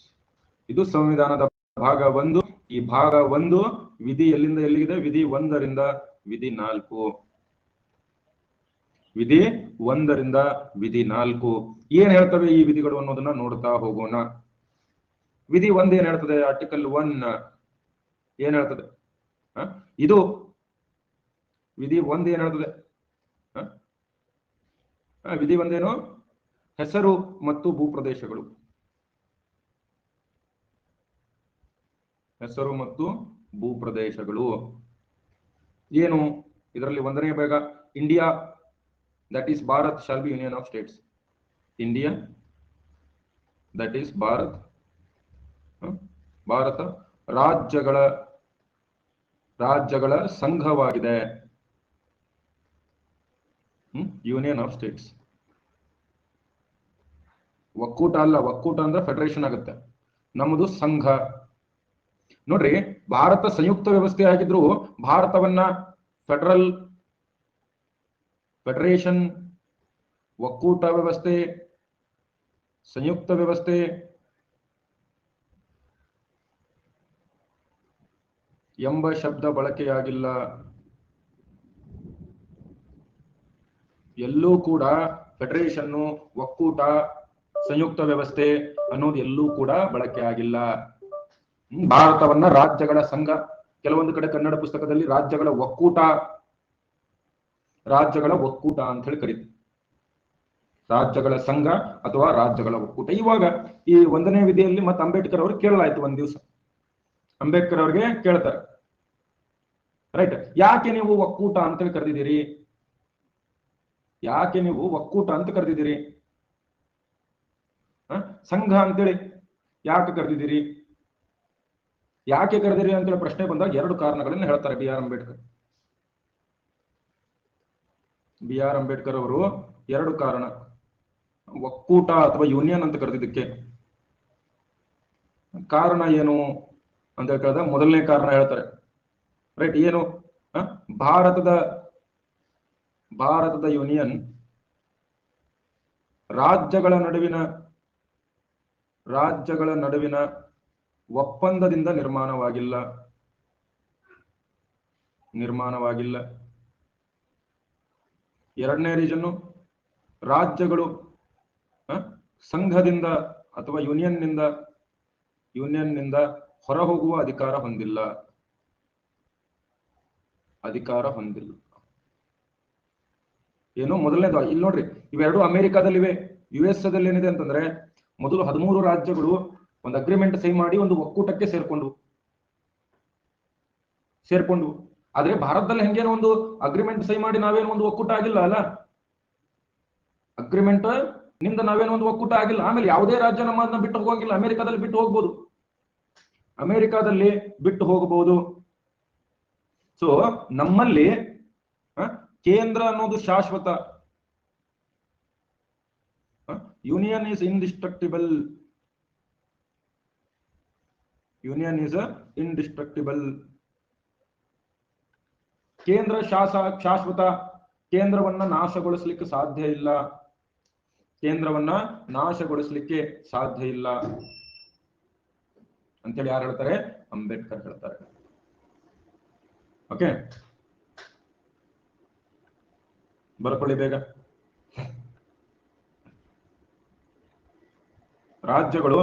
S1: ಇದು ಸಂವಿಧಾನದ ಭಾಗ 1. ಈ ಭಾಗ 1 ವಿಧಿ ಎಲ್ಲಿಂದ ಎಲ್ಲಿಗಿದೆ? ವಿಧಿ 1ರಿಂದ ವಿಧಿ 4. ವಿಧಿ 1ರಿಂದ ವಿಧಿ 4 ಏನ್ ಹೇಳ್ತವೆ ಈ ವಿಧಿಗಳು ಅನ್ನೋದನ್ನ ನೋಡ್ತಾ ಹೋಗೋಣ. ವಿಧಿ 1 ಏನ್ ಹೇಳ್ತದೆ? ಆರ್ಟಿಕಲ್ 1 ಏನ್ ಹೇಳ್ತದೆ? ಇದು ವಿಧಿ 1 ಏನ್ ಹೇಳ್ತದೆ? ವಿಧಿ 1 ಏನು? ಹೆಸರು ಮತ್ತು ಭೂಪ್ರದೇಶಗಳು. ಹೆಸರು ಮತ್ತು ಭೂಪ್ರದೇಶಗಳು ಏನು? ಇದರಲ್ಲಿ 1ನೇ ಭಾಗ India, that is Bharat shall be union of states. India, that is Bharat, Bharat ರಾಜ್ಯಗಳ ಸಂಘವಾಗಿದೆ, ಯೂನಿಯನ್ ಆಫ್ ಸ್ಟೇಟ್ಸ್. ಒಕ್ಕೂಟ ಅಲ್ಲ, ಒಕ್ಕೂಟ ಅಂದ್ರೆ ಫೆಡರೇಷನ್ ಆಗುತ್ತೆ. ನಮ್ಮದು ಸಂಘ. ನೋಡ್ರಿ, ಭಾರತ ಸಂಯುಕ್ತ ವ್ಯವಸ್ಥೆ ಆಗಿದ್ರು ಭಾರತವನ್ನ ಫೆಡರೇಷನ್, ಒಕ್ಕೂಟ ವ್ಯವಸ್ಥೆ, ಸಂಯುಕ್ತ ವ್ಯವಸ್ಥೆ ಎಂಬ ಶಬ್ದ ಬಳಕೆಯಾಗಿಲ್ಲ. ಎಲ್ಲೂ ಕೂಡ ಫೆಡರೇಷನ್ನು, ಒಕ್ಕೂಟ, ಸಂಯುಕ್ತ ವ್ಯವಸ್ಥೆ ಅನ್ನೋದು ಎಲ್ಲೂ ಕೂಡ ಬಳಕೆ ಆಗಿಲ್ಲ. ಭಾರತವನ್ನ ರಾಜ್ಯಗಳ ಸಂಘ, ಕೆಲವೊಂದು ಕಡೆ ಕನ್ನಡ ಪುಸ್ತಕದಲ್ಲಿ ರಾಜ್ಯಗಳ ಒಕ್ಕೂಟ ಅಂತ ಹೇಳಿ ಕರೀತಾರೆ. ರಾಜ್ಯಗಳ ಸಂಘ ಅಥವಾ ರಾಜ್ಯಗಳ ಒಕ್ಕೂಟ. ಇವಾಗ ಈ 1ನೇ ವಿಧಿಯಲ್ಲಿ ಮತ್ತೆ ಅಂಬೇಡ್ಕರ್ ಅವ್ರಿಗೆ ಕೇಳಲಾಯ್ತು. ಒಂದ್ ದಿವಸ ಅಂಬೇಡ್ಕರ್ ಅವ್ರಿಗೆ ಕೇಳ್ತಾರೆ, ರೈಟ್, ಯಾಕೆ ನೀವು ಒಕ್ಕೂಟ ಅಂತೇಳಿ ಕರೆದಿದ್ದೀರಿ? ಯಾಕೆ ನೀವು ಒಕ್ಕೂಟ ಅಂತ ಕರೆದಿದ್ದೀರಿ? ಸಂಘ ಅಂತೇಳಿ ಯಾಕೆ ಕರೆದಿದ್ದೀರಿ? ಯಾಕೆ ಕರೆದಿರಿ ಅಂತೇಳಿ ಪ್ರಶ್ನೆ ಬಂದಾಗ 2 ಕಾರಣಗಳನ್ನ ಹೇಳ್ತಾರೆ ಬಿ ಆರ್ ಅಂಬೇಡ್ಕರ್ ಅವರು. 2 ಕಾರಣ ಒಕ್ಕೂಟ ಅಥವಾ ಯೂನಿಯನ್ ಅಂತ ಕರೆದಿದ್ದಕ್ಕೆ. ಕಾರಣ ಏನು ಅಂತ ಕೇಳಿದಾಗ 1ನೇ ಕಾರಣ ಹೇಳ್ತಾರೆ, ರೈಟ್, ಏನು? ಭಾರತದ ಯೂನಿಯನ್ ರಾಜ್ಯಗಳ ನಡುವಿನ ಒಪ್ಪಂದದಿಂದ ನಿರ್ಮಾಣವಾಗಿಲ್ಲ. 2ನೇ ರೀಸನ್, ರಾಜ್ಯಗಳು ಸಂಘದಿಂದ ಅಥವಾ ಯೂನಿಯನ್ನಿಂದ ಹೊರಹೋಗುವ ಅಧಿಕಾರ ಹೊಂದಿಲ್ಲ. ಏನು? ಮೊದಲನೇದು ಇಲ್ಲಿ ನೋಡ್ರಿ, ಇವೆರಡು ಅಮೆರಿಕಾದಲ್ಲಿವೆ. US ದಲ್ಲಿ ಏನಿದೆ ಅಂತಂದ್ರೆ, ಮೊದಲು 13 ರಾಜ್ಯಗಳು ಒಂದು ಅಗ್ರಿಮೆಂಟ್ ಸಹಿ ಮಾಡಿ ಒಂದು ಒಕ್ಕೂಟಕ್ಕೆ ಸೇರ್ಕೊಂಡು ಆದ್ರೆ ಭಾರತದಲ್ಲಿ ಹೆಂಗೇನೋ ಒಂದು ಅಗ್ರಿಮೆಂಟ್ ಸಹಿ ಮಾಡಿ ನಾವೇನು ಒಂದು ಒಕ್ಕೂಟ ಆಗಿಲ್ಲ ಅಲ್ಲ. ಅಗ್ರಿಮೆಂಟ್ ನಿಂದ ನಾವೇನು ಒಂದು ಒಕ್ಕೂಟ ಆಗಿಲ್ಲ. ಆಮೇಲೆ ಯಾವುದೇ ರಾಜ್ಯ ನಮ್ಮನ್ನ ಬಿಟ್ಟು ಹೋಗಂಗಿಲ್ಲ. ಅಮೆರಿಕಾದಲ್ಲಿ ಬಿಟ್ಟು ಹೋಗಬಹುದು. ಸೊ ನಮ್ಮಲ್ಲಿ ಕೇಂದ್ರ ಅನ್ನೋದು ಶಾಶ್ವತ. Union is indestructible. ಕೇಂದ್ರ ಶಾಶ್ವತ. ಕೇಂದ್ರವನ್ನ ನಾಶಗೊಳಿಸಲಿಕ್ಕೆ ಸಾಧ್ಯ ಇಲ್ಲ ಅಂತೇಳಿ ಯಾರು ಹೇಳ್ತಾರೆ? ಅಂಬೇಡ್ಕರ್ ಹೇಳ್ತಾರೆ. ಓಕೆ, ಬರ್ಕೊಳ್ಳಿ ಬೇಗ. ರಾಜ್ಯಗಳು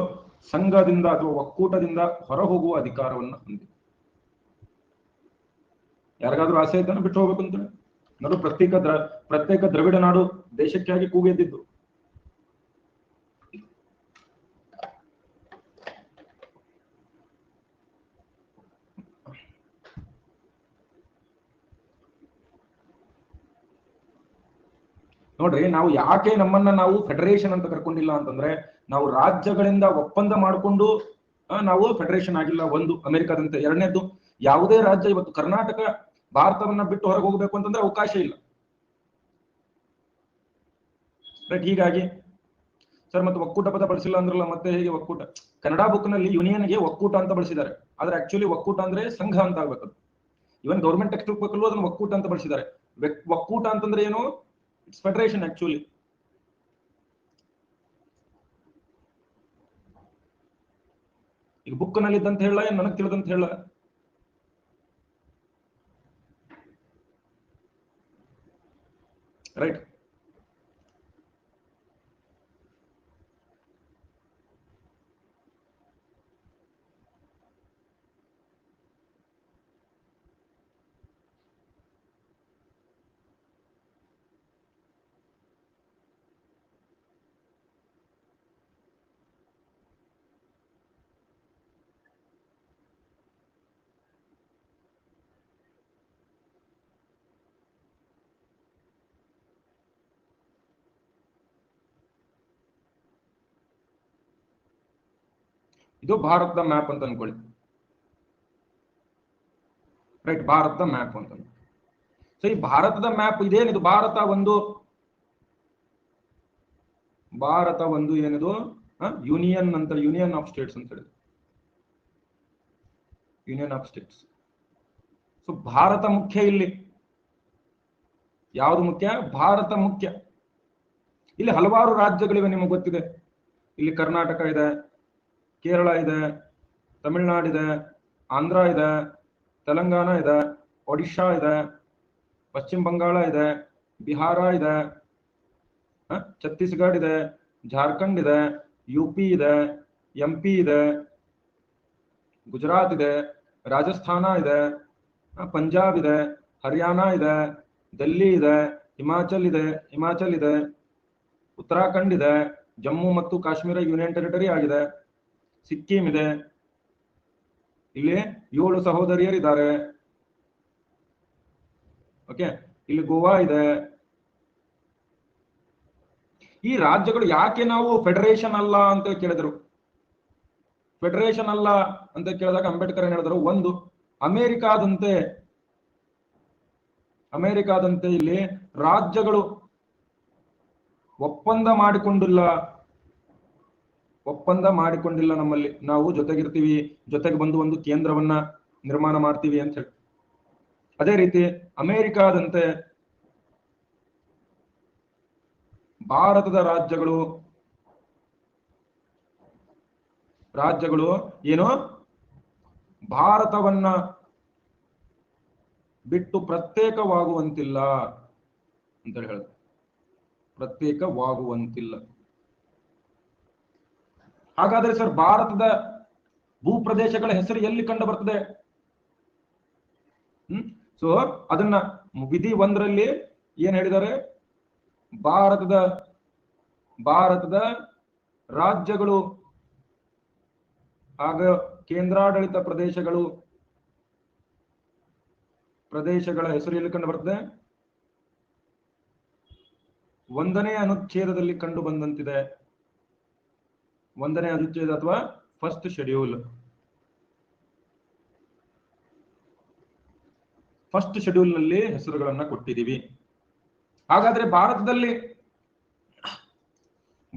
S1: ಸಂಘದಿಂದ ಅಥವಾ ಒಕ್ಕೂಟದಿಂದ ಹೊರಹೋಗುವ ಅಧಿಕಾರವನ್ನು ಹೊಂದಿದೆ. ಯಾರಿಗಾದ್ರೂ ಆಸೆ ಇದ್ದಾನೆ ಬಿಟ್ಟು ಹೋಗ್ಬೇಕು ಅಂತ ನೋಡು. ಪ್ರತ್ಯೇಕ ದ್ರವಿಡ ನಾಡು ದೇಶಕ್ಕಾಗಿ ಕೂಗೆದ್ದಿದ್ದು. ನೋಡ್ರಿ, ನಾವು ಯಾಕೆ ನಮ್ಮನ್ನ ನಾವು ಫೆಡರೇಷನ್ ಅಂತ ಕರ್ಕೊಂಡಿಲ್ಲ ಅಂತಂದ್ರೆ, ನಾವು ರಾಜ್ಯಗಳಿಂದ ಒಪ್ಪಂದ ಮಾಡಿಕೊಂಡು ನಾವು ಫೆಡರೇಷನ್ ಆಗಿಲ್ಲ. ಒಂದು, ಅಮೆರಿಕಾದಂತೆ. ಎರಡನೇದ್ದು, ಯಾವುದೇ ರಾಜ್ಯ ಇವತ್ತು ಕರ್ನಾಟಕ ಭಾರತವನ್ನ ಬಿಟ್ಟು ಹೊರಗೆ ಹೋಗ್ಬೇಕು ಅಂತಂದ್ರೆ ಅವಕಾಶ ಇಲ್ಲ. ರೈಟ್. ಹೀಗಾಗಿ ಸರ್ ಮತ್ತೆ ಒಕ್ಕೂಟ ಪದ ಬಳಸಿಲ್ಲ ಅಂದ್ರಲ್ಲ, ಮತ್ತೆ ಹೇಗೆ ಒಕ್ಕೂಟ? ಕನ್ನಡ ಬುಕ್ ನಲ್ಲಿ ಯೂನಿಯನ್ಗೆ ಒಕ್ಕೂಟ ಅಂತ ಬಳಸಿದ್ದಾರೆ, ಆದ್ರೆ ಆಕ್ಚುಲಿ ಒಕ್ಕೂಟ ಅಂದ್ರೆ ಸಂಘ ಅಂತ ಆಗ್ಬೇಕು. ಇವನ್ ಗೌರ್ಮೆಂಟ್ ಟೆಕ್ಸ್ಟ್ ಬುಕ್ ಬೇಕಲ್ಲೂ ಅದನ್ನ ಒಕ್ಕೂಟ ಅಂತ ಬಳಸಿದ್ದಾರೆ. ಒಕ್ಕೂಟ ಅಂತಂದ್ರೆ ಏನು? It's federation actually. ಈಗ ಬುಕ್ ನಲ್ಲಿ ಇದ್ದಂತ ಹೇಳ, ಏನ್ ನನಗ್ ತಿಳಿದಂತ ಹೇಳ? ರೈಟ್. ಇದು ಭಾರತದ ಮ್ಯಾಪ್ ಅಂತ ಅನ್ಕೊಳ್ಳಿ. ರೈಟ್, ಭಾರತದ ಮ್ಯಾಪ್ ಅಂತ. ಸೊ ಈ ಭಾರತದ ಮ್ಯಾಪ್ ಇದೇನಿದು? ಭಾರತ ಒಂದು ಏನಿದು ಯೂನಿಯನ್ ಅಂತ, ಯೂನಿಯನ್ ಆಫ್ ಸ್ಟೇಟ್ಸ್ ಅಂತ ಹೇಳಿದ್ರು. Union of States. So Bharat ಮುಖ್ಯ ಇಲ್ಲಿ. ಯಾವುದು ಮುಖ್ಯ? ಭಾರತ ಮುಖ್ಯ. ಇಲ್ಲಿ ಹಲವಾರು ರಾಜ್ಯಗಳಿವೆ, ನಿಮಗೆ ಗೊತ್ತಿದೆ. ಇಲ್ಲಿ ಕರ್ನಾಟಕ ಇದೆ, ಕೇರಳ ಇದೆ, ತಮಿಳುನಾಡಿದೆ, ಆಂಧ್ರ ಇದೆ, ತೆಲಂಗಾಣ ಇದೆ, ಒಡಿಶಾ ಇದೆ, ಪಶ್ಚಿಮ ಬಂಗಾಳ ಇದೆ, ಬಿಹಾರ ಇದೆ, ಛತ್ತೀಸ್ಗಢ ಇದೆ, ಜಾರ್ಖಂಡ್ ಇದೆ, ಯುಪಿ ಇದೆ, ಎಂಪಿ ಇದೆ, ಗುಜರಾತ್ ಇದೆ, ರಾಜಸ್ಥಾನ ಇದೆ, ಪಂಜಾಬ್ ಇದೆ, ಹರಿಯಾಣ ಇದೆ, ದಿಲ್ಲಿ ಇದೆ, ಹಿಮಾಚಲ್ ಇದೆ, ಉತ್ತರಾಖಂಡ್ ಇದೆ, ಜಮ್ಮು ಮತ್ತು ಕಾಶ್ಮೀರ ಯೂನಿಯನ್ ಟೆರಿಟರಿ ಆಗಿದೆ, ಸಿಕ್ಕಿಂ ಇದೆ. ಇಲ್ಲಿ 7 ಸಹೋದರಿಯರಿದ್ದಾರೆ. ಓಕೆ, ಇಲ್ಲಿ ಗೋವಾ ಇದೆ. ಈ ರಾಜ್ಯಗಳು ಯಾಕೆ ನಾವು ಫೆಡರೇಷನ್ ಅಲ್ಲ ಅಂತ ಕೇಳಿದ್ರು? ಫೆಡರೇಷನ್ ಅಲ್ಲ ಅಂತ ಕೇಳಿದಾಗ ಅಂಬೇಡ್ಕರ್ ಏನ್ ಹೇಳಿದ್ರು? ಒಂದು, ಅಮೆರಿಕಾದಂತೆ ಇಲ್ಲಿ ರಾಜ್ಯಗಳು ಒಪ್ಪಂದ ಮಾಡಿಕೊಂಡಿಲ್ಲ ನಮ್ಮಲ್ಲಿ. ನಾವು ಜೊತೆಗಿರ್ತೀವಿ, ಜೊತೆಗೆ ಬಂದು ಒಂದು ಕೇಂದ್ರವನ್ನ ನಿರ್ಮಾಣ ಮಾಡ್ತೀವಿ ಅಂತ ಹೇಳಿ. ಅದೇ ರೀತಿ ಅಮೆರಿಕಾದಂತೆ ಭಾರತದ ರಾಜ್ಯಗಳು ಏನು ಭಾರತವನ್ನ ಬಿಟ್ಟು ಪ್ರತ್ಯೇಕವಾಗುವಂತಿಲ್ಲ ಅಂತ ಹೇಳಿದ್ರು. ಪ್ರತ್ಯೇಕವಾಗುವಂತಿಲ್ಲ. ಹಾಗಾದ್ರೆ ಸರ್, ಭಾರತದ ಭೂಪ್ರದೇಶಗಳ ಹೆಸರು ಎಲ್ಲಿ ಕಂಡು ಬರ್ತದೆ? ಸೊ ಅದನ್ನ ವಿಧಿ 1ರಲ್ಲಿ ಏನ್ ಹೇಳಿದ್ದಾರೆ? ಭಾರತದ ರಾಜ್ಯಗಳು ಆಗ ಕೇಂದ್ರಾಡಳಿತ ಪ್ರದೇಶಗಳ ಹೆಸರು ಎಲ್ಲಿ ಕಂಡು ಬರ್ತದೆ? 1ನೇ ಅನುಚ್ಛೇದದಲ್ಲಿ ಕಂಡು ಬಂದಂತಿದೆ. 1ನೇ ಅನುಚ್ಛೇದ ಅಥವಾ ಫಸ್ಟ್ ಶೆಡ್ಯೂಲ್. ಫಸ್ಟ್ ಶೆಡ್ಯೂಲ್ ನಲ್ಲಿ ಹೆಸರುಗಳನ್ನ ಕೊಟ್ಟಿದ್ದೀವಿ. ಹಾಗಾದ್ರೆ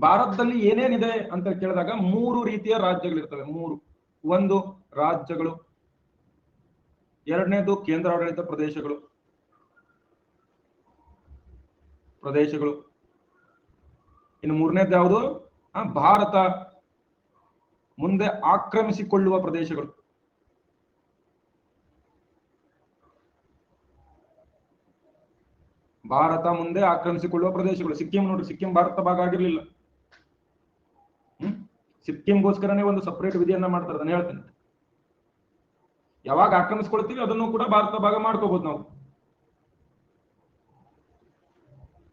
S1: ಭಾರತದಲ್ಲಿ ಏನೇನಿದೆ ಅಂತ ಕೇಳಿದಾಗ 3 ರೀತಿಯ ರಾಜ್ಯಗಳಿರ್ತವೆ. 3. ಒಂದು, ರಾಜ್ಯಗಳು. ಎರಡನೇದು ಕೇಂದ್ರಾಡಳಿತ ಪ್ರದೇಶಗಳು. ಇನ್ನು 3ನೇದು ಯಾವುದು? ಭಾರತ ಮುಂದೆ ಆಕ್ರಮಿಸಿಕೊಳ್ಳುವ ಪ್ರದೇಶಗಳು. ಭಾರತ ಮುಂದೆ ಆಕ್ರಮಿಸಿಕೊಳ್ಳುವ ಪ್ರದೇಶಗಳು. ಸಿಕ್ಕಿಂ ನೋಡಿ, ಸಿಕ್ಕಿಂ ಭಾರತ ಭಾಗ ಆಗಿರ್ಲಿಲ್ಲ. ಸಿಕ್ಕಿಂಗೋಸ್ಕರನೇ ಒಂದು ಸಪರೇಟ್ ವಿಧಿಯನ್ನ ಮಾಡ್ತಾರೆ. ಅದನ್ನ ಹೇಳ್ತೇನೆ. ಯಾವಾಗ ಆಕ್ರಮಿಸ್ಕೊಳ್ತೀವಿ ಅದನ್ನು ಕೂಡ ಭಾರತ ಭಾಗ ಮಾಡ್ಕೋಬಹುದು ನಾವು.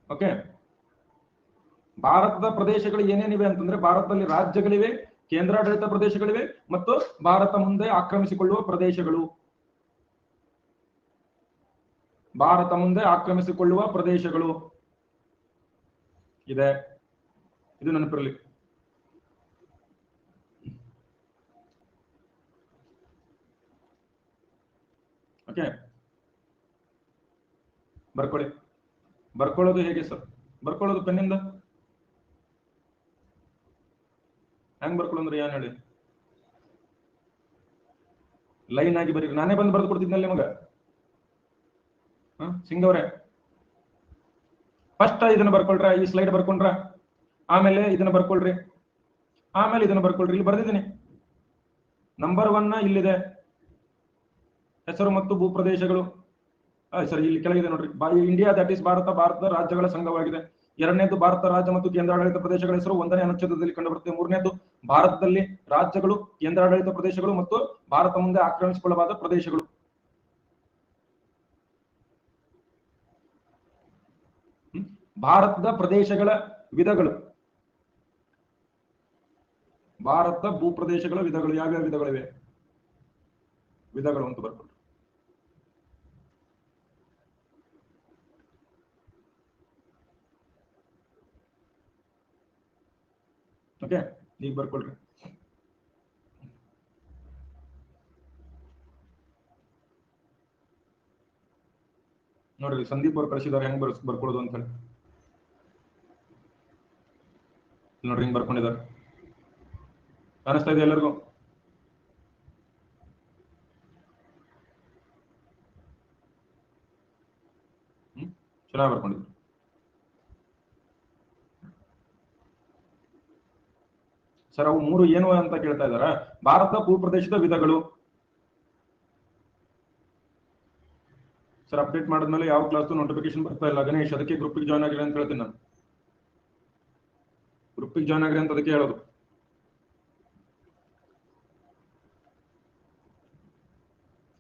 S1: ಓಕೆ, ಭಾರತದ ಪ್ರದೇಶಗಳು ಏನೇನಿವೆ ಅಂತಂದ್ರೆ, ಭಾರತದಲ್ಲಿ ರಾಜ್ಯಗಳಿವೆ, ಕೇಂದ್ರಾಡಳಿತ ಪ್ರದೇಶಗಳಿವೆ ಮತ್ತು ಭಾರತ ಮುಂದೆ ಆಕ್ರಮಿಸಿಕೊಳ್ಳುವ ಪ್ರದೇಶಗಳು. ಭಾರತ ಮುಂದೆ ಆಕ್ರಮಿಸಿಕೊಳ್ಳುವ ಪ್ರದೇಶಗಳು. ಇದೆ, ಇದು ನೆನಪಿರಲಿ. ಓಕೆ, ಬರ್ಕೊಳ್ಳಿ. ಬರ್ಕೊಳ್ಳೋದು ಹೇಗೆ ಸರ್? ಬರ್ಕೊಳ್ಳೋದು ಪೆನ್ನಿಂದ ಹೆಂಗ್ ಬರ್ಕೊಳ್ಳೋಂದ್ರೆ ಏನ್ ಹೇಳಿ? ಲೈನ್ ಆಗಿ ಬರೀ. ನಾನೇ ಬಂದು ಬರೆದು ಕೊಡ್ತಿದ್ನಲ್ಲಿ ನಿಮಗ. ಸಿಂಗ್ ಅವರೇ, ಫಸ್ಟ್ ಇದನ್ನ ಬರ್ಕೊಳ್ರ, ಈ ಸ್ಲೈಡ್ ಬರ್ಕೊಂಡ್ರ, ಆಮೇಲೆ ಇದನ್ನ ಬರ್ಕೊಳ್ರಿ, ಆಮೇಲೆ ಇದನ್ನ ಬರ್ಕೊಳ್ರಿ. ಇಲ್ಲಿ ಬರ್ದಿದ್ದೀನಿ. ನಂಬರ್ 1 ಇಲ್ಲಿದೆ, ಹೆಸರು ಮತ್ತು ಭೂಪ್ರದೇಶಗಳು. ಸರಿ, ಇಲ್ಲಿ ಕೆಳಗಿದೆ ನೋಡ್ರಿ. ಇಂಡಿಯಾ ದಟ್ ಈಸ್ ಭಾರತ, ಭಾರತದ ರಾಜ್ಯಗಳ ಸಂಘವಾಗಿದೆ. ಎರಡನೇದು ಭಾರತ ರಾಜ್ಯ ಮತ್ತು ಕೇಂದ್ರಾಡಳಿತ ಪ್ರದೇಶಗಳ ಹೆಸರು 1ನೇ ಅನುಚ್ಛೇದದಲ್ಲಿ ಕಂಡುಬರುತ್ತೆ. ಮೂರನೇದು ಭಾರತದಲ್ಲಿ ರಾಜ್ಯಗಳು, ಕೇಂದ್ರಾಡಳಿತ ಪ್ರದೇಶಗಳು ಮತ್ತು ಭಾರತ ಮುಂದೆ ಆಕ್ರಮಿಸಿಕೊಳ್ಳಬಹುದಾದ ಪ್ರದೇಶಗಳು. ಭಾರತದ ಪ್ರದೇಶಗಳ ವಿಧಗಳು, ಭಾರತ ಭೂಪ್ರದೇಶಗಳ ವಿಧಗಳು. ಯಾವ್ಯಾವ ವಿಧಗಳಿವೆ? ವಿಧಗಳು ಅಂತ ಬರ್ಕೊಳ್ಳಿ. ಓಕೆ, ಈಗ ಬರ್ಕೊಳ್ರಿ. ನೋಡ್ರಿ, ಸಂದೀಪ್ ಅವ್ರು ಕಳಿಸಿದಾರೆ ಹೆಂಗ್ ಬರ್ಕೊಳ್ಳೋದು ಅಂತ ಹೇಳಿ. ನೋಡ್ರಿ, ಹಿಂಗ್ ಬರ್ಕೊಂಡಿದ್ದಾರೆ. ಕಾಣಿಸ್ತಾ ಇದೆ ಎಲ್ಲರಿಗೂ? ಚೆನ್ನಾಗಿ ಬರ್ಕೊಂಡಿದ್ರು. ಸರ್, ಅವು 3 ಏನು ಅಂತ ಕೇಳ್ತಾ ಇದಾರ. ಭಾರತ ಭೂಪ್ರದೇಶದ ವಿಧಗಳು. ಸರ್, ಅಪ್ಡೇಟ್ ಮಾಡಿದ್ಮೇಲೆ ಯಾವ ಕ್ಲಾಸ್ ನೋಟಿಫಿಕೇಶನ್ ಬರ್ತಾ ಇಲ್ಲ ಗಣೇಶ್, ಅದಕ್ಕೆ ಗ್ರೂಪಿಗೆ ಜಾಯ್ನ್ ಆಗಿರಿ ಅಂತ ಹೇಳ್ತೀನಿ ನಾನು. ಗ್ರೂಪಿಗೆ ಜಾಯ್ನ್ ಆಗಿರಿ ಅಂತ ಅದಕ್ಕೆ ಹೇಳೋದು.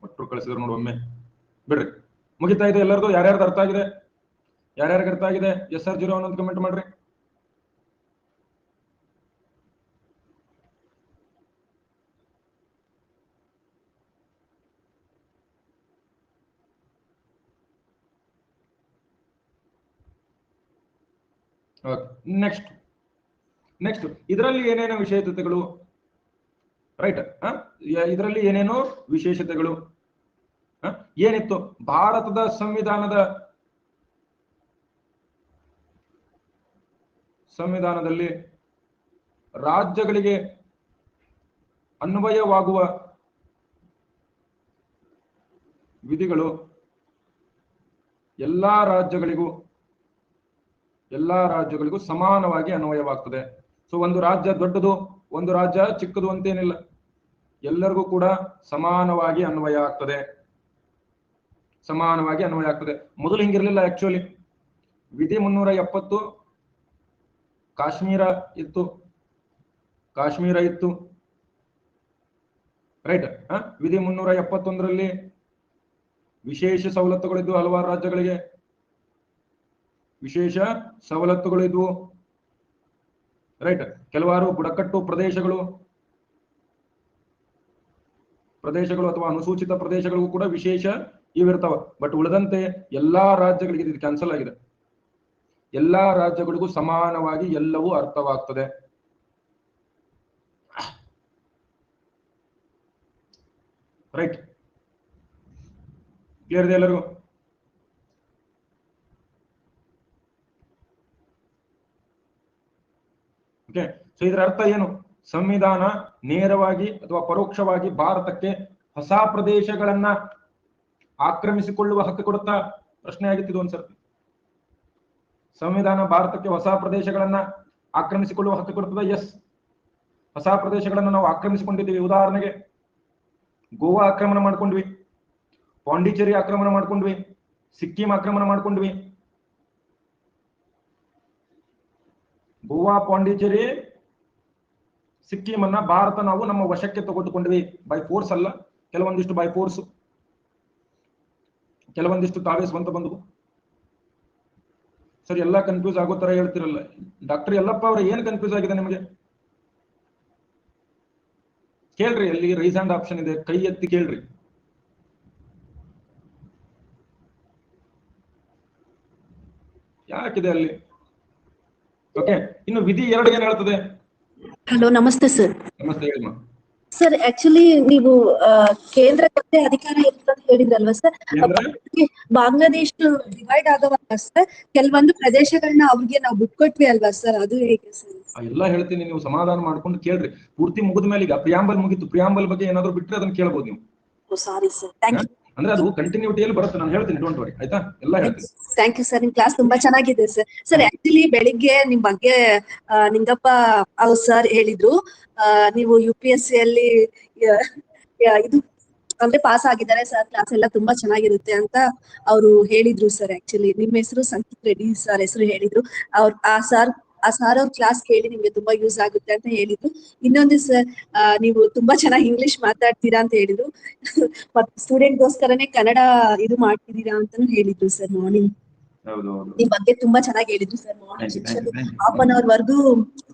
S1: ಒಟ್ಟರು ಕಳಿಸಿದ್ರು ನೋಡು, ಒಮ್ಮೆ ಬಿಡ್ರಿ. ಮುಗಿತಾ ಇದೆ ಎಲ್ಲರಿಗೂ? ಯಾರ್ಯಾರ್ದು ಅರ್ಥ ಆಗಿದೆ? ಯಾರ್ಯಾರಿಗೆ ಅರ್ಥ ಆಗಿದೆ? SR0 ಅನ್ನೋದು ಕಮೆಂಟ್ ಮಾಡ್ರಿ. ನೆಕ್ಸ್ಟ್ ಇದರಲ್ಲಿ ಏನೇನು ವಿಶೇಷತೆಗಳು? ರೈಟ್, ಇದರಲ್ಲಿ ಏನೇನು ವಿಶೇಷತೆಗಳು ಏನಿತ್ತು? ಭಾರತದ ಸಂವಿಧಾನದಲ್ಲಿ ರಾಜ್ಯಗಳಿಗೆ ಅನ್ವಯವಾಗುವ ವಿಧಿಗಳು ಎಲ್ಲಾ ರಾಜ್ಯಗಳಿಗೂ ಸಮಾನವಾಗಿ ಅನ್ವಯವಾಗ್ತದೆ. ಸೊ ಒಂದು ರಾಜ್ಯ ದೊಡ್ಡದು, ಒಂದು ರಾಜ್ಯ ಚಿಕ್ಕದು ಅಂತೇನಿಲ್ಲ, ಎಲ್ಲರಿಗೂ ಕೂಡ ಸಮಾನವಾಗಿ ಅನ್ವಯ ಆಗ್ತದೆ. ಮೊದಲು ಹಿಂಗಿರ್ಲಿಲ್ಲ. ಆಕ್ಚುಲಿ ವಿಧಿ 370 ಕಾಶ್ಮೀರ ಇತ್ತು. ರೈಟ್, ವಿಧಿ 371ರಲ್ಲಿ ವಿಶೇಷ ಸವಲತ್ತುಗಳಿದ್ವು. ಹಲವಾರು ರಾಜ್ಯಗಳಿಗೆ ವಿಶೇಷ ಸವಲತ್ತುಗಳಿದ್ವು. ರೈಟ್, ಕೆಲವಾರು ಬುಡಕಟ್ಟು ಪ್ರದೇಶಗಳು ಅಥವಾ ಅನುಸೂಚಿತ ಪ್ರದೇಶಗಳಿಗೂ ಕೂಡ ವಿಶೇಷ ಇವಿರ್ತಾವ. ಬಟ್ ಉಳಿದಂತೆ ಎಲ್ಲಾ ರಾಜ್ಯಗಳಿಗೆ ಇದು ಕ್ಯಾನ್ಸಲ್ ಆಗಿದೆ. ಎಲ್ಲಾ ರಾಜ್ಯಗಳಿಗೂ ಸಮಾನವಾಗಿ ಎಲ್ಲವೂ ಅರ್ಥವಾಗ್ತದೆ. ರೈಟ್, ಕ್ಲಿಯರ್ ಇದೆ ಎಲ್ಲರಿಗೂ? ಓಕೆ, ಸೊ ಇದರ ಅರ್ಥ ಏನು? ಸಂವಿಧಾನ ನೇರವಾಗಿ ಅಥವಾ ಪರೋಕ್ಷವಾಗಿ ಭಾರತಕ್ಕೆ ಹೊಸ ಪ್ರದೇಶಗಳನ್ನ ಆಕ್ರಮಿಸಿಕೊಳ್ಳುವ ಹಕ್ಕು ಕೊಡುತ್ತಾ? ಪ್ರಶ್ನೆ ಆಗಿತ್ತು ಒಂದ್ಸರ್ತಿ. ಸಂವಿಧಾನ ಭಾರತಕ್ಕೆ ಹೊಸ ಪ್ರದೇಶಗಳನ್ನ ಆಕ್ರಮಿಸಿಕೊಳ್ಳುವ ಹಕ್ಕು ಕೊಡುತ್ತದೆ. ಎಸ್, ಹೊಸ ಪ್ರದೇಶಗಳನ್ನು ನಾವು ಆಕ್ರಮಿಸಿಕೊಂಡಿದ್ದೀವಿ. ಉದಾಹರಣೆಗೆ ಗೋವಾ ಆಕ್ರಮಣ ಮಾಡ್ಕೊಂಡ್ವಿ, ಪಾಂಡಿಚೇರಿ ಆಕ್ರಮಣ ಮಾಡ್ಕೊಂಡ್ವಿ, ಸಿಕ್ಕಿಂ ಆಕ್ರಮಣ ಮಾಡ್ಕೊಂಡ್ವಿ. ಗೋವಾ, ಪಾಂಡಿಚೇರಿ, ಸಿಕ್ಕಿಂ ಅನ್ನ ಭಾರತ ನಾವು ನಮ್ಮ ವಶಕ್ಕೆ ತೆಗೆದುಕೊಂಡ್ವಿ. ಬೈ ಫೋರ್ಸ್ ಅಲ್ಲ, ಕೆಲವೊಂದಿಷ್ಟು ಬೈ ಫೋರ್ಸ್, ಕೆಲವೊಂದಿಷ್ಟು ತಾವೇ ಸ್ವಂತ ಬಂದವು. ಸರಿ, ಎಲ್ಲ ಕನ್ಫ್ಯೂಸ್ ಆಗೋ ತರ ಹೇಳ್ತಿರಲ್ಲ. ಡಾಕ್ಟರ್ ಯಲ್ಲಪ್ಪ ಅವ್ರ ಏನ್ ಕನ್ಫ್ಯೂಸ್ ಆಗಿದೆ ನಿಮಗೆ? ಕೇಳ್ರಿ, ಅಲ್ಲಿ ರೈಸ್ ಹ್ಯಾಂಡ್ ಆಪ್ಷನ್ ಇದೆ, ಕೈ ಎತ್ತಿ ಕೇಳ್ರಿ. ಯಾಕಿದೆ ಅಲ್ಲಿ? ಓಕೆ, ಇನ್ನು ವಿಧಿ 2 ಏನ್ ಹೇಳ್ತದೆ?
S3: ಹಲೋ, ನಮಸ್ತೆ ಸರ್.
S1: ನಮಸ್ತೆ, ಹೇಳಿ.
S3: ಸರ್, ಆಕ್ಚುಲಿ ನೀವು ಕೇಂದ್ರಕ್ಕೆ ಅಧಿಕಾರ ಇರ್ತದೆ ಹೇಳಿದ್ರಲ್ವಾ ಸರ್? ಬಾಂಗ್ಲಾದೇಶ ಡಿವೈಡ್ ಆಗವಾಗ ಸರ್ ಕೆಲವೊಂದು ಪ್ರದೇಶಗಳನ್ನ ಅವ್ರಿಗೆ ನಾವು ಬಿಟ್ಕೊಟ್ವಿ ಅಲ್ವಾ ಸರ್? ಅದು ಹೇಗೆ ಸರ್?
S1: ಎಲ್ಲ ಹೇಳ್ತೀನಿ, ನೀವು ಸಮಾಧಾನ ಮಾಡ್ಕೊಂಡು ಕೇಳ್ರಿ. ಪೂರ್ತಿ ಮುಗಿದ ಮೇಲೆ ಈಗ ಪ್ರಿಯಾಂಬಲ್ ಮುಗಿತು. ಪ್ರಿಯಾಂಬಲ್ ಬಗ್ಗೆ ಏನಾದ್ರು ಬಿಟ್ರೆ ಅದನ್ನ ಕೇಳಬಹುದು ನೀವು.
S3: Sorry sir, thank you.
S1: ಅಂದ್ರೆ ಅದು ಕಂಟಿನ್ಯೂಟಿಯಲ್ಲಿ ಬರುತ್ತೆ, ನಾನು ಹೇಳ್ತೀನಿ, ಡೋಂಟ್ ವರಿ, ಆಯ್ತಾ? ಎಲ್ಲ ಹೇಳ್ತೀನಿ.
S3: ಥ್ಯಾಂಕ್ ಯು ಸರ್, ನಿಮ್ ಕ್ಲಾಸ್ ತುಂಬಾ ಚೆನ್ನಾಗಿದೆ ಸರ್. ಸರ್, ಆಕ್ಚುಲಿ ಬೆಳಿಗ್ಗೆ ನಿಮ್ ಬಗ್ಗೆ ನಿಂಗಪ್ಪ ಅವ್ರು ಸರ್ ಹೇಳಿದ್ರು, ನೀವು UPSC ಅಲ್ಲಿ ಇದು ಅಂದ್ರೆ ಪಾಸ್ ಆಗಿದ್ದಾರೆ ಸರ್, ಕ್ಲಾಸ್ ಎಲ್ಲ ತುಂಬಾ ಚೆನ್ನಾಗಿರುತ್ತೆ ಅಂತ ಅವರು ಹೇಳಿದ್ರು ಸರ್. ಆಕ್ಚುಲಿ ನಿಮ್ಮ ಹೆಸರು ಸಂಕೀತ್ ರೆಡ್ಡಿ ಸರ್ ಹೆಸರು ಹೇಳಿದ್ರು. ಆ ಸಾರ್ ಅವ್ರ ಕ್ಲಾಸ್ ಕೇಳಿ ನಿಮ್ಗೆ ತುಂಬಾ ಯೂಸ್ ಆಗುತ್ತೆ ಅಂತ ಹೇಳಿದ್ರು. ಇನ್ನೊಂದು ಸರ್, ನೀವು ತುಂಬಾ ಚೆನ್ನಾಗಿ ಇಂಗ್ಲಿಷ್ ಮಾತಾಡ್ತೀರಾ ಅಂತ ಹೇಳಿದ್ರು. ಮತ್ತೆ ಸ್ಟೂಡೆಂಟ್ಗೋಸ್ಕರನೇ ಕನ್ನಡ ಇದು ಮಾಡ್ತಿದ್ದೀರಾ ಅಂತಾನು ಹೇಳಿದ್ರು ಸರ್. ಮಾರ್ನಿಂಗ್ ನಿಮ್ ಬಗ್ಗೆ ತುಂಬಾ ಚೆನ್ನಾಗಿ ಹೇಳಿದ್ರು sir. Morning half an hour ವರ್ಗೂ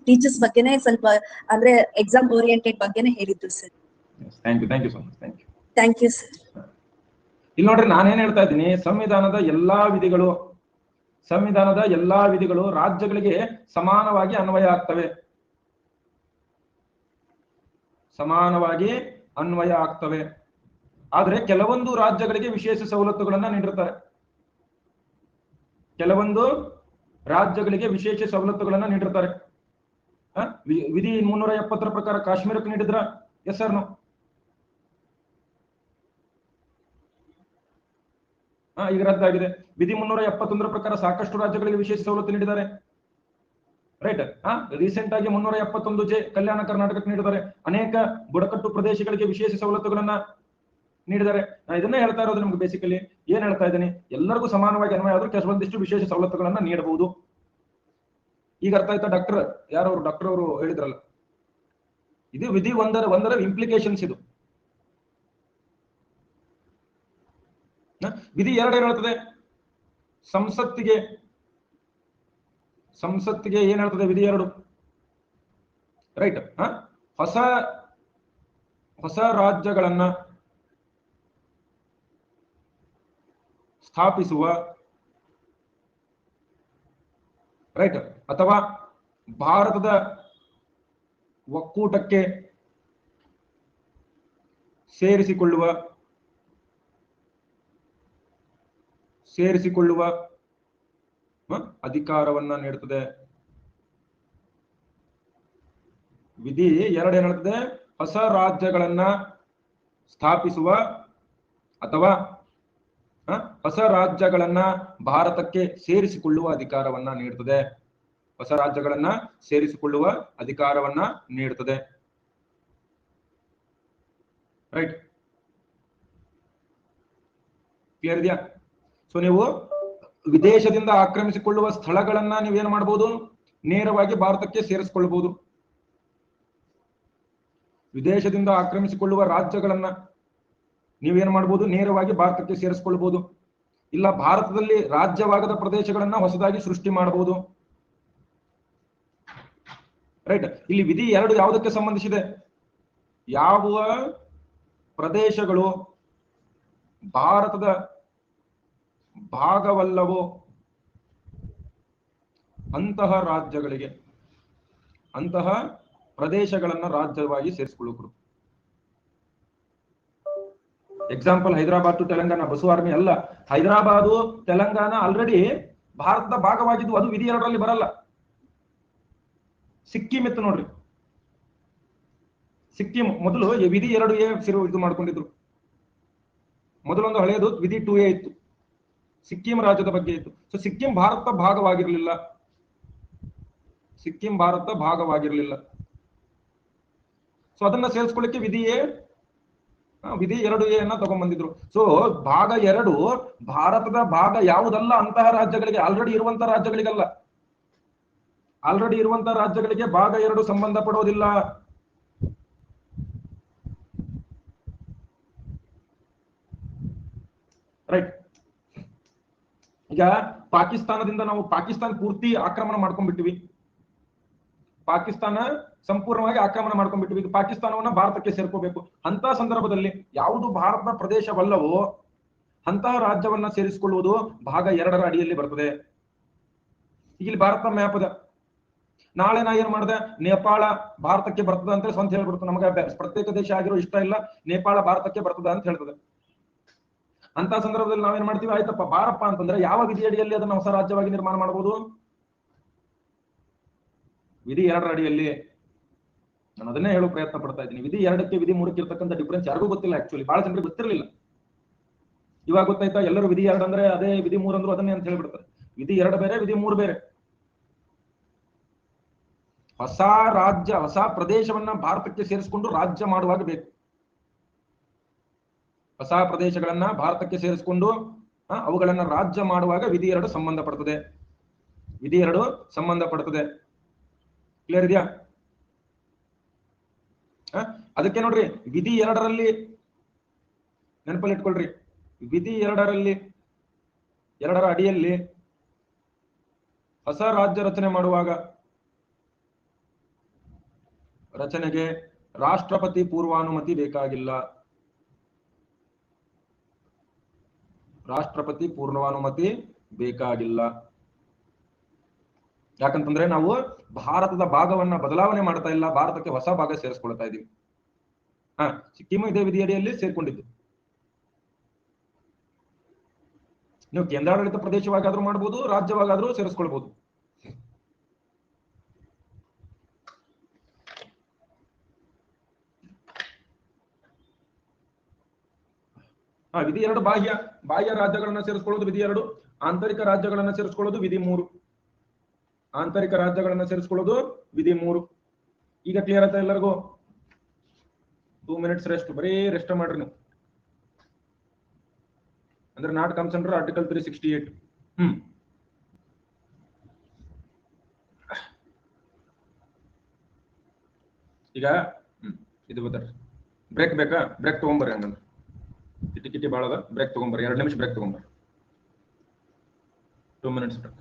S3: ಟೀಚರ್ಸ್ ಬಗ್ಗೆನೆ ಸ್ವಲ್ಪ ಅಂದ್ರೆ ಎಕ್ಸಾಮ್ ಓರಿಯೆಂಟೆಡ್ ಬಗ್ಗೆನೆ ಹೇಳಿದ್ರು sir.
S1: Thank you so much.
S3: Thank you sir.
S1: ಇಲ್ಲಿ ನೋಡ್ರಿ, ನಾನೇನ್ ಹೇಳ್ತಾ ಇದ್ದೀನಿ, ಸಂವಿಧಾನದ ಎಲ್ಲಾ ವಿಧಿಗಳು ರಾಜ್ಯಗಳಿಗೆ ಸಮಾನವಾಗಿ ಅನ್ವಯ ಆಗ್ತವೆ. ಆದ್ರೆ ಕೆಲವೊಂದು ರಾಜ್ಯಗಳಿಗೆ ವಿಶೇಷ ಸವಲತ್ತುಗಳನ್ನ ನೀಡಿರ್ತಾರೆ. ವಿಧಿ 370 ಪ್ರಕಾರ ಕಾಶ್ಮೀರಕ್ಕೆ ನೀಡಿದ್ರ? Yes sir, no? ಈಗ ರದ್ದಾಗಿದೆ. ವಿಧಿ 371 ಪ್ರಕಾರ ಸಾಕಷ್ಟು ರಾಜ್ಯಗಳಿಗೆ ವಿಶೇಷ ಸವಲತ್ತು ನೀಡಿದ್ದಾರೆ, ರೈಟ್? ರೀಸೆಂಟ್ ಆಗಿ 371J ಕಲ್ಯಾಣ ಕರ್ನಾಟಕಕ್ಕೆ ನೀಡಿದ್ದಾರೆ. ಅನೇಕ ಬುಡಕಟ್ಟು ಪ್ರದೇಶಗಳಿಗೆ ವಿಶೇಷ ಸವಲತ್ತುಗಳನ್ನ ನೀಡಿದ್ದಾರೆ. ಇದನ್ನೇ ಹೇಳ್ತಾ ಇರೋದು ನಿಮ್ಗೆ. ಬೇಸಿಕಲಿ ಏನ್ ಹೇಳ್ತಾ ಇದ್ದೀನಿ, ಎಲ್ಲರಿಗೂ ಸಮಾನವಾಗಿ ಅನ್ವಯ ಆದ್ರೂ ಕೆಲವೊಂದಿಷ್ಟು ವಿಶೇಷ ಸವಲತ್ತುಗಳನ್ನ ನೀಡಬಹುದು. ಈಗ ಅರ್ಥ ಆಯ್ತಾ? ಡಾಕ್ಟರ್ ಅವರು ಹೇಳಿದ್ರಲ್ಲ, ಇದು ವಿಧಿ ಒಂದರ ಇಂಪ್ಲಿಕೇಶನ್ಸ್. ಇದು ವಿಧಿ 2 ಏನ್ ಹೇಳ್ತದೆ? ಸಂಸತ್ತಿಗೆ ಏನ್ ಹೇಳ್ತದೆ ವಿಧಿ 2? ರೈಟ್. ಹೊಸ ರಾಜ್ಯಗಳನ್ನ ಸ್ಥಾಪಿಸುವ, ರೈಟ್, ಅಥವಾ ಭಾರತದ ಒಕ್ಕೂಟಕ್ಕೆ ಸೇರಿಸಿಕೊಳ್ಳುವ ಅಧಿಕಾರವನ್ನ ನೀಡುತ್ತದೆ. ವಿಧಿ 2 ಏನ್ ಹೇಳ್ತದೆ? ಹೊಸ ರಾಜ್ಯಗಳನ್ನ ಸ್ಥಾಪಿಸುವ ಅಥವಾ ಹೊಸ ರಾಜ್ಯಗಳನ್ನ ಭಾರತಕ್ಕೆ ಸೇರಿಸಿಕೊಳ್ಳುವ ಅಧಿಕಾರವನ್ನ ನೀಡುತ್ತದೆ. ರೈಟ್, ಕ್ಲಿಯರ್ ಇದೆಯಾ? ಸೊ ನೀವು ವಿದೇಶದಿಂದ ಆಕ್ರಮಿಸಿಕೊಳ್ಳುವ ಸ್ಥಳಗಳನ್ನ ನೀವೇನ್ ಮಾಡಬಹುದು? ನೇರವಾಗಿ ಭಾರತಕ್ಕೆ ಸೇರಿಸಿಕೊಳ್ಳಬಹುದು. ವಿದೇಶದಿಂದ ಆಕ್ರಮಿಸಿಕೊಳ್ಳುವ ರಾಜ್ಯಗಳನ್ನ ನೀವೇನ್ ಮಾಡಬಹುದು? ನೇರವಾಗಿ ಭಾರತಕ್ಕೆ ಸೇರಿಸಿಕೊಳ್ಳಬಹುದು. ಇಲ್ಲ ಭಾರತದಲ್ಲಿ ರಾಜ್ಯವಾಗದ ಪ್ರದೇಶಗಳನ್ನ ಹೊಸದಾಗಿ ಸೃಷ್ಟಿ ಮಾಡಬಹುದು. ರೈಟ್. ಇಲ್ಲಿ ವಿಧಿ 2 ಯಾವುದಕ್ಕೆ ಸಂಬಂಧಿಸಿದೆ? ಯಾವ ಪ್ರದೇಶಗಳು ಭಾರತದ ಭಾಗವಲ್ಲವೋ ಅಂತಹ ಪ್ರದೇಶಗಳನ್ನ ರಾಜ್ಯವಾಗಿ ಸೇರಿಸಿಕೊಳ್ಳುವುದು. ಎಕ್ಸಾಂಪಲ್, ಹೈದರಾಬಾದ್ ಟು ತೆಲಂಗಾಣ ಬಸು ಆರ್ಮಿ ಅಲ್ಲ. ಹೈದರಾಬಾದು ತೆಲಂಗಾಣ ಆಲ್ರೆಡಿ ಭಾರತದ ಭಾಗವಾಗಿದ್ದು, ಅದು ವಿಧಿ 2ರಲ್ಲಿ ಬರಲ್ಲ. ಸಿಕ್ಕಿಂ ಇತ್ತು ನೋಡ್ರಿ, ಸಿಕ್ಕಿಂ ಮೊದಲು ವಿಧಿ 2A ಇದು ಮಾಡ್ಕೊಂಡಿದ್ರು. ಮೊದಲೊಂದು ಹಳೆಯದು ವಿಧಿ 2A ಇತ್ತು, ಸಿಕ್ಕಿಂ ರಾಜ್ಯದ ಬಗ್ಗೆ ಇತ್ತು. ಸೊ ಸಿಕ್ಕಿಂ ಭಾರತ ಭಾಗವಾಗಿರ್ಲಿಲ್ಲ. ಸೊ ಅದನ್ನ ಸೇರಿಸ್ಕೊಳ್ಳಿಕ್ಕೆ ವಿಧಿ 2A ಅನ್ನ ತಗೊಂಡ್ಬಂದಿದ್ರು. ಸೊ ಭಾಗ 2 ಭಾರತದ ಭಾಗ ಯಾವುದಲ್ಲ ಅಂತಹ ರಾಜ್ಯಗಳಿಗೆ, ಆಲ್ರೆಡಿ ಇರುವಂತಹ ರಾಜ್ಯಗಳಿಗಲ್ಲ. ಆಲ್ರೆಡಿ ಇರುವಂತಹ ರಾಜ್ಯಗಳಿಗೆ ಭಾಗ 2 ಸಂಬಂಧ ಪಡೋದಿಲ್ಲ. ರೈಟ್. ಈಗ ಪಾಕಿಸ್ತಾನದಿಂದ ನಾವು ಪಾಕಿಸ್ತಾನ ಪೂರ್ತಿ ಆಕ್ರಮಣ ಮಾಡ್ಕೊಂಡ್ಬಿಟ್ಟಿವಿ. ಪಾಕಿಸ್ತಾನ ಸಂಪೂರ್ಣವಾಗಿ ಆಕ್ರಮಣ ಮಾಡ್ಕೊಂಡ್ಬಿಟ್ಟಿವಿ. ಇದು ಪಾಕಿಸ್ತಾನವನ್ನ ಭಾರತಕ್ಕೆ ಸೇರ್ಕೋಬೇಕು. ಅಂತ ಸಂದರ್ಭದಲ್ಲಿ ಯಾವುದು ಭಾರತದ ಪ್ರದೇಶವಲ್ಲವೋ ಅಂತಹ ರಾಜ್ಯವನ್ನ ಸೇರಿಸಿಕೊಳ್ಳುವುದು ಭಾಗ 2ರ ಅಡಿಯಲ್ಲಿ ಬರ್ತದೆ. ಈಗ ಇಲ್ಲಿ ಭಾರತ ಮ್ಯಾಪ್ ಅದ, ನಾಳೆ ನಾ ಏನ್ ಮಾಡಿದೆ, ನೇಪಾಳ ಭಾರತಕ್ಕೆ ಬರ್ತದ ಅಂತ ಸ್ವಂತ ಹೇಳ್ಬಿಡ್ತು. ನಮಗೆ ಪ್ರತ್ಯೇಕ ದೇಶ ಆಗಿರೋ ಇಷ್ಟ ಇಲ್ಲ, ನೇಪಾಳ ಭಾರತಕ್ಕೆ ಬರ್ತದ ಅಂತ ಹೇಳ್ತದೆ. ಅಂತ ಸಂದರ್ಭದಲ್ಲಿ ನಾವೇನ್ ಮಾಡ್ತೀವಿ, ಆಯ್ತಪ್ಪ ಬಾರಪ್ಪ ಅಂತಂದ್ರೆ ಯಾವ ವಿಧಿಯಡಿಯಲ್ಲಿ ಅದನ್ನ ಹೊಸ ರಾಜ್ಯವಾಗಿ ನಿರ್ಮಾಣ ಮಾಡಬಹುದು? ವಿಧಿ 2ರ ಅಡಿಯಲ್ಲಿ. ನಾನು ಅದನ್ನೇ ಹೇಳೋ ಪ್ರಯತ್ನ ಪಡ್ತಾ ಇದ್ದೀನಿ. ವಿಧಿ 2ಕ್ಕೆ ವಿಧಿ 3ಕ್ಕೆ ಇರ್ತಕ್ಕಂಥ ಡಿಫ್ರೆನ್ಸ್ ಯಾರಿಗೂ ಗೊತ್ತಿಲ್ಲ. ಆಕ್ಚುಲಿ ಬಹಳ ಜನರಿಗೆ ಗೊತ್ತಿರಲಿಲ್ಲ. ಇವಾಗ ಗೊತ್ತಾಯ್ತಾ? ಎಲ್ಲರೂ ವಿಧಿ 2 ಅಂದ್ರೆ ಅದೇ, ವಿಧಿ 3 ಅಂದ್ರು ಅದನ್ನೇ ಅಂತ ಹೇಳ್ಬಿಡ್ತಾರೆ. ವಿಧಿ 2 ಬೇರೆ, ವಿಧಿ 3 ಬೇರೆ. ಹೊಸ ರಾಜ್ಯ, ಹೊಸ ಪ್ರದೇಶವನ್ನ ಭಾರತಕ್ಕೆ ಸೇರಿಸಿಕೊಂಡು ರಾಜ್ಯ ಮಾಡುವಾಗ ಬೇಕು. ಹೊಸ ಪ್ರದೇಶಗಳನ್ನ ಭಾರತಕ್ಕೆ ಸೇರಿಸಿಕೊಂಡು ಅವುಗಳನ್ನ ರಾಜ್ಯ ಮಾಡುವಾಗ ವಿಧಿ 2 ಸಂಬಂಧಪಡ್ತದೆ. ವಿಧಿ 2 ಸಂಬಂಧಪಡ್ತದೆ. ಕ್ಲಿಯರ್ ಇದೆಯಾ? ಅದಕ್ಕೆ ನೋಡ್ರಿ, ವಿಧಿ 2ರಲ್ಲಿ ನೆನಪಲ್ಲಿ ಇಟ್ಕೊಳ್ರಿ, ವಿಧಿ 2ರಲ್ಲಿ 2ರ ಅಡಿಯಲ್ಲಿ ಹೊಸ ರಾಜ್ಯ ರಚನೆ ಮಾಡುವಾಗ ರಚನೆಗೆ ರಾಷ್ಟ್ರಪತಿ ಪೂರ್ವಾನುಮತಿ ಬೇಕಾಗಿಲ್ಲ. ರಾಷ್ಟ್ರಪತಿ ಪೂರ್ವಾನುಮತಿ ಬೇಕಾಗಿಲ್ಲ. ಯಾಕಂತಂದ್ರೆ ನಾವು ಭಾರತದ ಭಾಗವನ್ನ ಬದಲಾವಣೆ ಮಾಡ್ತಾ ಇಲ್ಲ, ಭಾರತಕ್ಕೆ ಹೊಸ ಭಾಗ ಸೇರಿಸ್ಕೊಳ್ತಾ ಇದೀವಿ. ಸಿಕ್ಕಿಂ ಇದೇ ವಿಧಿಯಡಿಯಲ್ಲಿ ಸೇರ್ಕೊಂಡಿದ್ದು. ನೀವು ಕೇಂದ್ರಾಡಳಿತ ಪ್ರದೇಶವಾಗಾದ್ರೂ ಮಾಡಬಹುದು, ರಾಜ್ಯವಾಗಾದ್ರೂ ಸೇರಿಸ್ಕೊಳ್ಬಹುದು. ವಿಧಿ 2 ಬಾಹ್ಯ ರಾಜ್ಯಗಳನ್ನ ಸೇರಿಸ್ಕೊಳ್ಳೋದು ವಿಧಿ 2, ಆಂತರಿಕ ರಾಜ್ಯಗಳನ್ನ ಸೇರಿಸ್ಕೊಳ್ಳೋದು ವಿಧಿ 3. ಆಂತರಿಕ ರಾಜ್ಯಗಳನ್ನ ಸೇರಿಸ್ಕೊಳ್ಳೋದು ವಿಧಿ 3. ಈಗ ಕ್ಲಿಯರ್ ಆಯ್ತಾ ಎಲ್ಲರಿಗೂ? 2 ಮಿನಿಟ್ಸ್ ರೆಸ್ಟ್, ಬರೀ ರೆಸ್ಟ್ ಮಾಡ್ರಿ ನೀವು. ಅಂದ್ರೆ ನಾಟ್ ಕಮ್ಸ್ ಅಂಡರ್ ಆರ್ಟಿಕಲ್ 368. ಈಗ ಇದು ಬರ್ತಾರೆ. ಬ್ರೇಕ್ ಬೇಕಾ? ಬ್ರೇಕ್ ತಗೊಂಬರ್ರಿ. ಹಂಗಂದ್ರೆ ಕಿಟಿ ಬಾಳ ಅದ, ಬ್ರೇಕ್ ತಗೊಂಬರ್ರಿ. 2 ನಿಮಿಷ ಬ್ರೇಕ್ ತಗೊಂಬರ್ರಿ. 2 minutes break.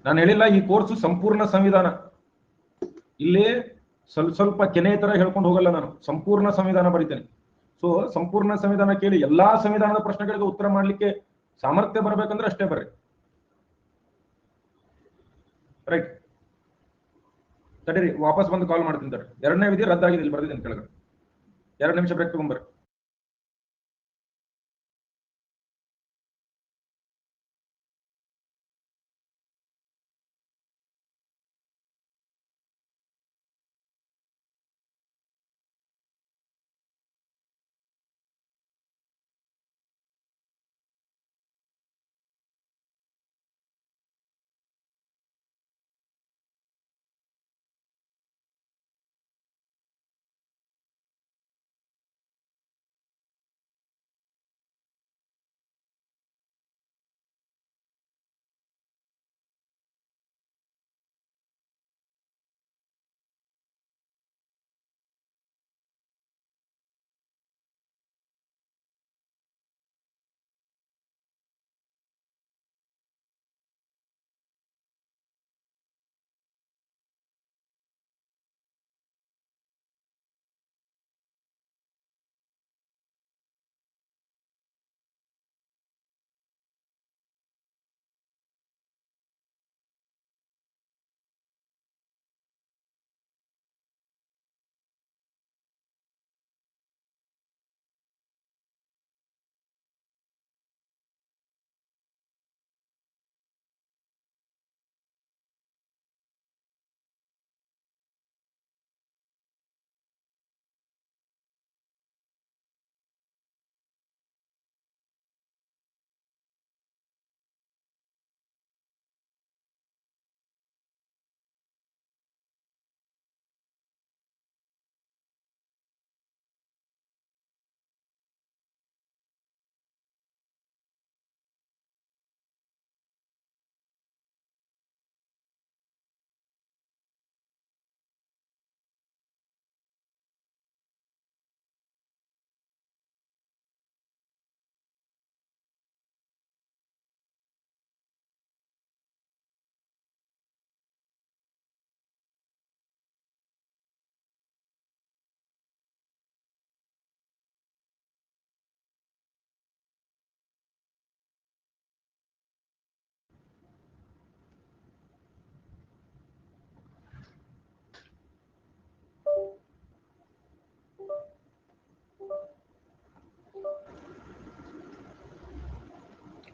S1: ನಾನು ಹೇಳಿಲ್ಲ ಈ ಕೋರ್ಸ್ ಸಂಪೂರ್ಣ ಸಂವಿಧಾನ. ಇಲ್ಲಿ ಸ್ವಲ್ಪ ಕೆನೆ ತರ ಹೇಳ್ಕೊಂಡು ಹೋಗಲ್ಲ ನಾನು, ಸಂಪೂರ್ಣ ಸಂವಿಧಾನ ಬರೀತೇನೆ. ಸೊ ಸಂಪೂರ್ಣ ಸಂವಿಧಾನ ಕೇಳಿ ಎಲ್ಲಾ ಸಂವಿಧಾನದ ಪ್ರಶ್ನೆಗಳಿಗೆ ಉತ್ತರ ಮಾಡ್ಲಿಕ್ಕೆ ಸಾಮರ್ಥ್ಯ ಬರ್ಬೇಕಂದ್ರೆ ಅಷ್ಟೇ ಬರ್ರಿ. ರೈಟ್, ತಡೀರಿ, ವಾಪಸ್ ಬಂದು ಕಾಲ್ ಮಾಡ್ತೀನಿ ತಡ್ರಿ. 2ನೇ ವಿಧಿ ರದ್ದಾಗಿದೆ, ಇಲ್ಲಿ ಬರ್ದಿದ್ದೀನಿ ಕೆಳಗಡೆ. 2 ನಿಮಿಷ ಬ್ರೇಕ್ ತಗೊಂಬರ್ರಿ.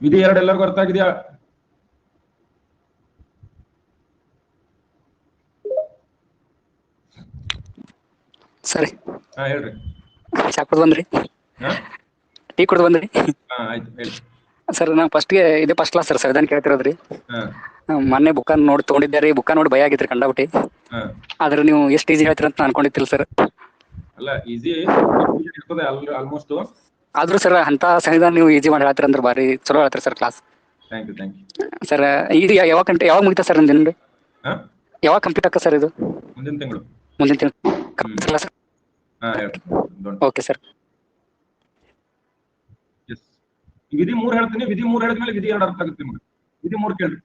S1: ವಿಧಿ 2 ಎಲ್ಲರಿಗೂ ಅರ್ಥ ಆಗಿದೆಯಾ?
S2: ಸರಿ
S1: ಹೇಳ್ರಿ.
S2: ಚಾ ಕುಡ್ದು ಬಂದ್ರಿ? ಟೀ ಕುಡ್ದು ಬಂದ್ರಿ?
S1: ಆಯ್ತು ಹೇಳಿ
S2: ಸರ್. ನಾವು ಫಸ್ಟ್ಗೆ ಇದೆ ಫಸ್ಟ್ ಕ್ಲಾಸ್ ಸರ್ ಸಂವಿಧಾನ ಕೇಳ್ತಿರೋದ್ರಿ.
S1: ಹಾ
S2: ಮೊನ್ನೆ ಬುಕ್ಕ ನೋಡಿ ತೊಗೊಂಡಿದ್ದೆ ರೀ. ಬುಕ್ಕ ನೋಡಿ ಭಯ ಆಗಿತ್ರಿ ಕಂಡಾಬಿಟ್ಟಿ.
S1: ಹಾ
S2: ಆದ್ರೆ ನೀವು ಎಷ್ಟು ಈಜಿ ಹೇಳ್ತೀರ ಅಂತ ಅನ್ಕೊಂಡಿತ್ತಿಲ್ಲ ಸರ್.
S1: ಅಲ್ಲ ಈಸಿ ಇರ್ತದೆ ಆಲ್ಮೋಸ್ಟ್.
S2: ಆದ್ರೂ ಸರ್ ಅಂತ ಸಂವಿಧಾನ ನೀವು ಈಜಿ ಮಾಡಿ ಹೇಳ್ತೀರ ಅಂದ್ರೆ ಭಾರಿ ಚಲೋ ಹೇಳ್ತೀರಿ sir class.
S1: Thank you
S2: sir. ಇದು ಯಾವಾಗ ಮುಗಿತಾ ಸರ್ ನಿಮ್ದು? ಯಾವಾಗ ಕಂಪ್ಲೀಟ್ ಆಕ ಸರ್ ಇದು?
S1: ಮುಂದಿನ ತಿಂಗಳು.
S2: ಮುಂದಿನ ತಿಂಗಳು ಸರ್? Okay sir.
S1: ವಿಧಿ 3 ಹೇಳ್ತೀನಿ. ವಿಧಿ 3 ಹೇಳಿದ್ಮೇಲೆ ವಿಧಿ 2 ಅರ್ಥ ಆಗುತ್ತೆ ನಿಮ್ಗೆ. ವಿಧಿ 3 ಕೇಳ್ರಿ.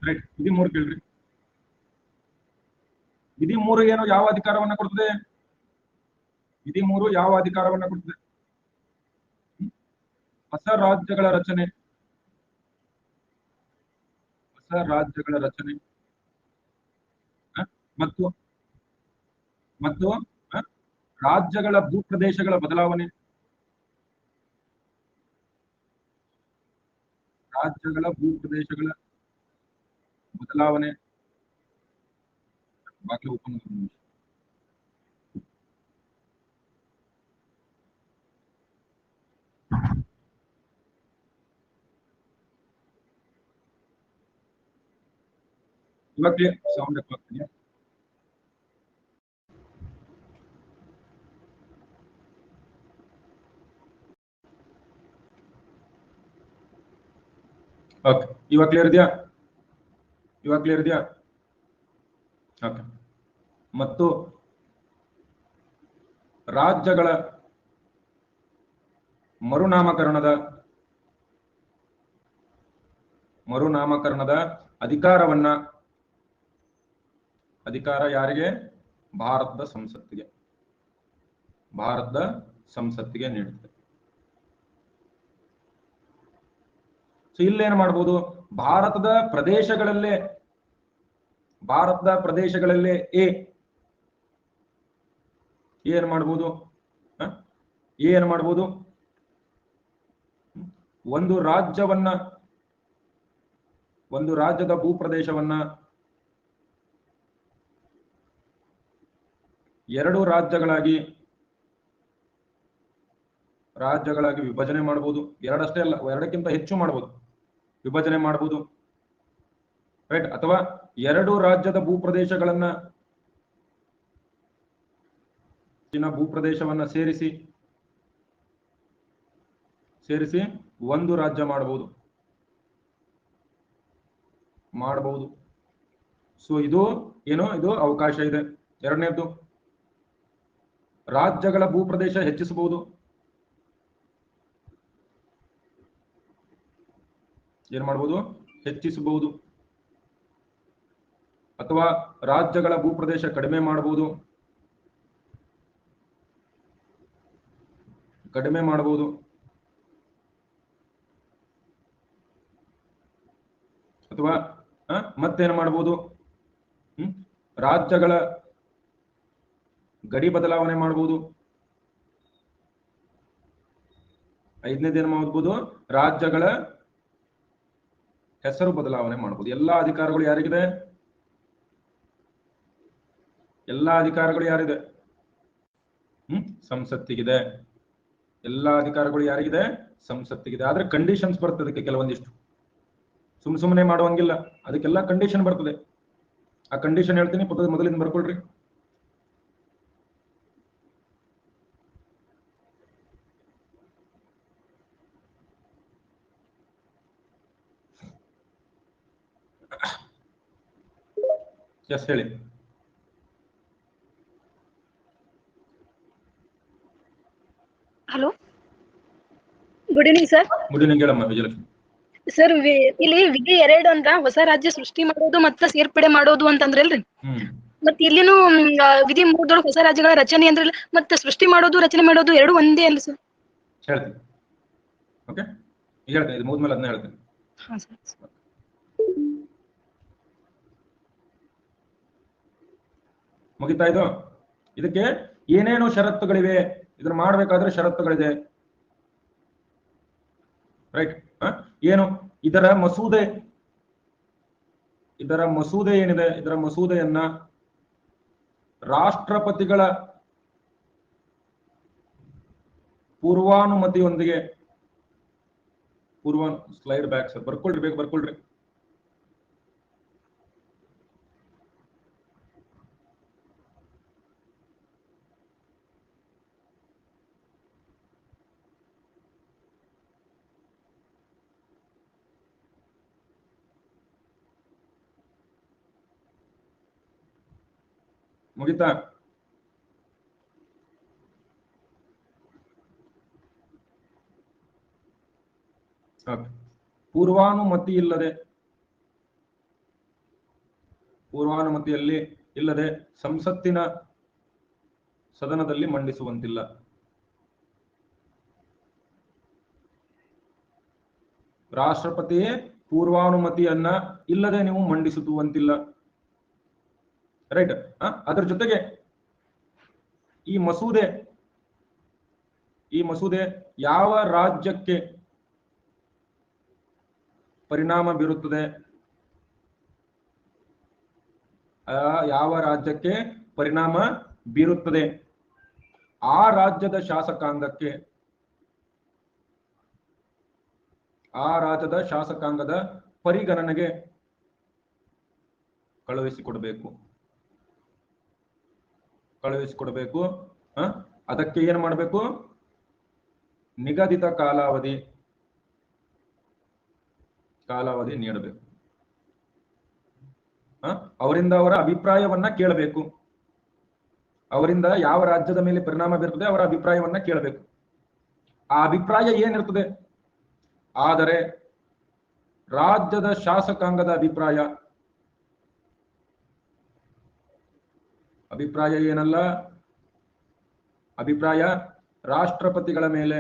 S1: ರೈಟ್, ವಿಧಿ 3 ಕೇಳ್ರಿ. ವಿಧಿ 3 ಏನು ಯಾವ ಅಧಿಕಾರವನ್ನ ಕೊಡ್ತದೆ? ವಿಧಿ 3 ಯಾವ ಅಧಿಕಾರವನ್ನ ಕೊಡ್ತದೆ? ಹೊಸ ರಾಜ್ಯಗಳ ರಚನೆ, ಹೊಸ ರಾಜ್ಯಗಳ ರಚನೆ ಮತ್ತು ರಾಜ್ಯಗಳ ಭೂಪ್ರದೇಶಗಳ ಬದಲಾವಣೆ, ರಾಜ್ಯಗಳ ಭೂಪ್ರದೇಶಗಳ ಬದಲಾವಣೆ. ಬಾಕಿ ಓಪನ್ ಇವಾಗ ಸೌಂಡ್ ಆಗ್ತೀನಿ. ಓಕೆ, ಇವಾಗ ಕ್ಲಿಯರ್ ಇದೆಯಾ? ಓಕೆ. ಮತ್ತು ರಾಜ್ಯಗಳ ಮರುನಾಮಕರಣದ ಅಧಿಕಾರ ಯಾರಿಗೆ? ಭಾರತದ ಸಂಸತ್ತಿಗೆ ನೀಡುತ್ತದೆ. ಸೊ ಇಲ್ಲೇನು ಮಾಡ್ಬೋದು? ಭಾರತದ ಪ್ರದೇಶಗಳಲ್ಲೇ ಏನ್ ಮಾಡ್ಬೋದು? ಒಂದು ರಾಜ್ಯದ ಭೂಪ್ರದೇಶವನ್ನ 2 ರಾಜ್ಯಗಳಾಗಿ ವಿಭಜನೆ ಮಾಡಬಹುದು. 2 ಅಷ್ಟೇ ಅಲ್ಲ, 2ಕ್ಕಿಂತ ಹೆಚ್ಚು ಮಾಡಬಹುದು, ವಿಭಜನೆ ಮಾಡಬಹುದು. ರೈಟ್. ಅಥವಾ 2 ರಾಜ್ಯದ ಭೂಪ್ರದೇಶವನ್ನ ಸೇರಿಸಿ ಒಂದು ರಾಜ್ಯ ಮಾಡಬಹುದು. ಸೊ ಇದು ಅವಕಾಶ ಇದೆ. 2ನೇದ್ದು, ರಾಜ್ಯಗಳ ಭೂಪ್ರದೇಶ ಹೆಚ್ಚಿಸಬಹುದು. ಏನ್ ಮಾಡಬಹುದು? ಹೆಚ್ಚಿಸಬಹುದು. ಅಥವಾ ರಾಜ್ಯಗಳ ಭೂಪ್ರದೇಶ ಕಡಿಮೆ ಮಾಡಬಹುದು. ಅಥವಾ ಮತ್ತೇನು ಮಾಡಬಹುದು? ರಾಜ್ಯಗಳ ಗಡಿ ಬದಲಾವಣೆ ಮಾಡಬಹುದು. 5ನೇದೇನು ಮಾಡಬಹುದು? ರಾಜ್ಯಗಳ ಹೆಸರು ಬದಲಾವಣೆ ಮಾಡಬಹುದು. ಎಲ್ಲಾ ಅಧಿಕಾರಗಳು ಯಾರಿಗಿದೆ? ಸಂಸತ್ತಿಗಿದೆ. ಎಲ್ಲಾ ಅಧಿಕಾರಗಳು ಯಾರಿಗಿದೆ? ಸಂಸತ್ತಿಗಿದೆ. ಆದ್ರೆ ಕಂಡೀಷನ್ಸ್ ಬರ್ತದೆ ಅದಕ್ಕೆ ಕೆಲವೊಂದಿಷ್ಟು. ಸುಮ್ಮನೆ ಮಾಡುವಂಗಿಲ್ಲ, ಅದಕ್ಕೆಲ್ಲ ಕಂಡೀಷನ್ ಬರ್ತದೆ. ಆ ಕಂಡೀಷನ್ ಹೇಳ್ತೀನಿ, ಪುಸ್ತಕದ ಮೊದಲಿಂದ ಬರ್ಕೊಳ್ರಿ. ಎಸ್ ಹೇಳಿ.
S4: Hello, good evening sir.
S1: Good evening ಹೇಳಮ್ಮ ವಿಜಯಲಕ್ಷ್ಮಿ.
S4: ಸರ್, ಇಲ್ಲಿ ವಿಧಿ 2 ಅಂದ್ರ ಹೊಸ ರಾಜ್ಯ ಸೃಷ್ಟಿ ಮಾಡೋದು ಮತ್ತೆ ಸೇರ್ಪಡೆ ಮಾಡೋದು ಅಂತಂದ್ರಲ್ರಿ. ಮತ್ ಇಲ್ಲಿನೂ ವಿಧಿ 3 ಹೊಸ ರಾಜ್ಯಗಳ ರಚನೆ ಅಂದ್ರಲ್ಲ, ಮತ್ತೆ ಸೃಷ್ಟಿ ಮಾಡೋದು ರಚನೆ ಮಾಡೋದು 2 ಒಂದೇ ಅಲ್ಲ ಸರ್?
S1: ಹೇಳ್ತೀನಿ. ಓಕೆ, ಹೇಳ್ತೀನಿ. ಇದು ಮುಗಿದ್ಮೇಲೆ ಅದನ್ನ ಹೇಳ್ತೀನಿ. ಮುಗಿತಾ ಇದು? ಇದಕ್ಕೆ ಏನೇನು ಷರತ್ತುಗಳಿವೆ? ಇದನ್ನ ಮಾಡ್ಬೇಕಾದ್ರೆ ಷರತ್ತುಗಳಿದೆ. ರೈಟ್. ಏನು ಇದರ ಮಸೂದೆ ಏನಿದೆ, ಇದರ ಮಸೂದೆಯನ್ನ ರಾಷ್ಟ್ರಪತಿಗಳ ಪೂರ್ವಾನುಮತಿಯೊಂದಿಗೆ ಸ್ಲೈಡ್ ಬ್ಯಾಕ್ ಸರ್, ಬರ್ಕೊಳ್ರಿ, ಬೇಗ ಬರ್ಕೊಳ್ರಿ. ಮುಗಿತಾ? ಪೂರ್ವಾನುಮತಿಯಲ್ಲಿ ಇಲ್ಲದೆ ಸಂಸತ್ತಿನ ಸದನದಲ್ಲಿ ಮಂಡಿಸುವಂತಿಲ್ಲ. ರಾಷ್ಟ್ರಪತಿ ಪೂರ್ವಾನುಮತಿಯನ್ನ ಇಲ್ಲದೆ ನೀವು ಮಂಡಿಸುವಂತಿಲ್ಲ. ರೈಟ್. ಅದರ ಜೊತೆಗೆ ಈ ಮಸೂದೆ ಯಾವ ರಾಜ್ಯಕ್ಕೆ ಪರಿಣಾಮ ಬೀರುತ್ತದೆ, ಯಾವ ರಾಜ್ಯಕ್ಕೆ ಪರಿಣಾಮ ಬೀರುತ್ತದೆ ಆ ರಾಜ್ಯದ ಶಾಸಕಾಂಗದ ಪರಿಗಣನೆಗೆ ಕಳುಹಿಸಿಕೊಡಬೇಕು. ಅದಕ್ಕೆ ಏನು ಮಾಡಬೇಕು? ನಿಗದಿತ ಕಾಲಾವಧಿ ನೀಡಬೇಕು. ಅವರಿಂದ ಅವರ ಅಭಿಪ್ರಾಯವನ್ನ ಕೇಳಬೇಕು. ಅವರಿಂದ ಯಾವ ರಾಜ್ಯದ ಮೇಲೆ ಪರಿಣಾಮ ಬೀರ್ತದೆ ಅವರ ಅಭಿಪ್ರಾಯವನ್ನ ಕೇಳಬೇಕು. ಆ ಅಭಿಪ್ರಾಯ ಏನಿರ್ತದೆ, ಆದರೆ ರಾಜ್ಯದ ಶಾಸಕಾಂಗದ ಅಭಿಪ್ರಾಯ ಏನಲ್ಲ, ಅಭಿಪ್ರಾಯ ರಾಷ್ಟ್ರಪತಿಗಳ ಮೇಲೆ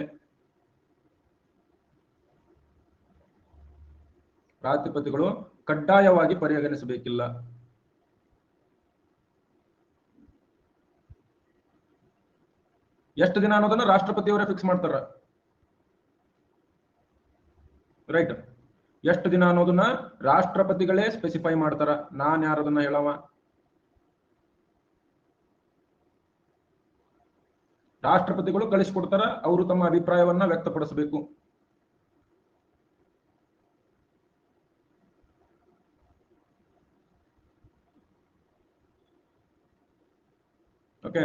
S1: ರಾಷ್ಟ್ರಪತಿಗಳು ಕಡ್ಡಾಯವಾಗಿ ಪರಿಗಣಿಸಬೇಕಿಲ್ಲ. ಎಷ್ಟು ದಿನ ಅನ್ನೋದನ್ನ ರಾಷ್ಟ್ರಪತಿಯವರೇ ಫಿಕ್ಸ್ ಮಾಡ್ತಾರ. ರೈಟ್. ಎಷ್ಟು ದಿನ ಅನ್ನೋದನ್ನ ರಾಷ್ಟ್ರಪತಿಗಳೇ ಸ್ಪೆಸಿಫೈ ಮಾಡ್ತಾರ. ನಾನ್ ಯಾರದನ್ನ ಹೇಳವ? ರಾಷ್ಟ್ರಪತಿಗಳು ಕಳಿಸಿಕೊಡ್ತಾರ, ಅವರು ತಮ್ಮ ಅಭಿಪ್ರಾಯವನ್ನ ವ್ಯಕ್ತಪಡಿಸಬೇಕು. ಓಕೆ,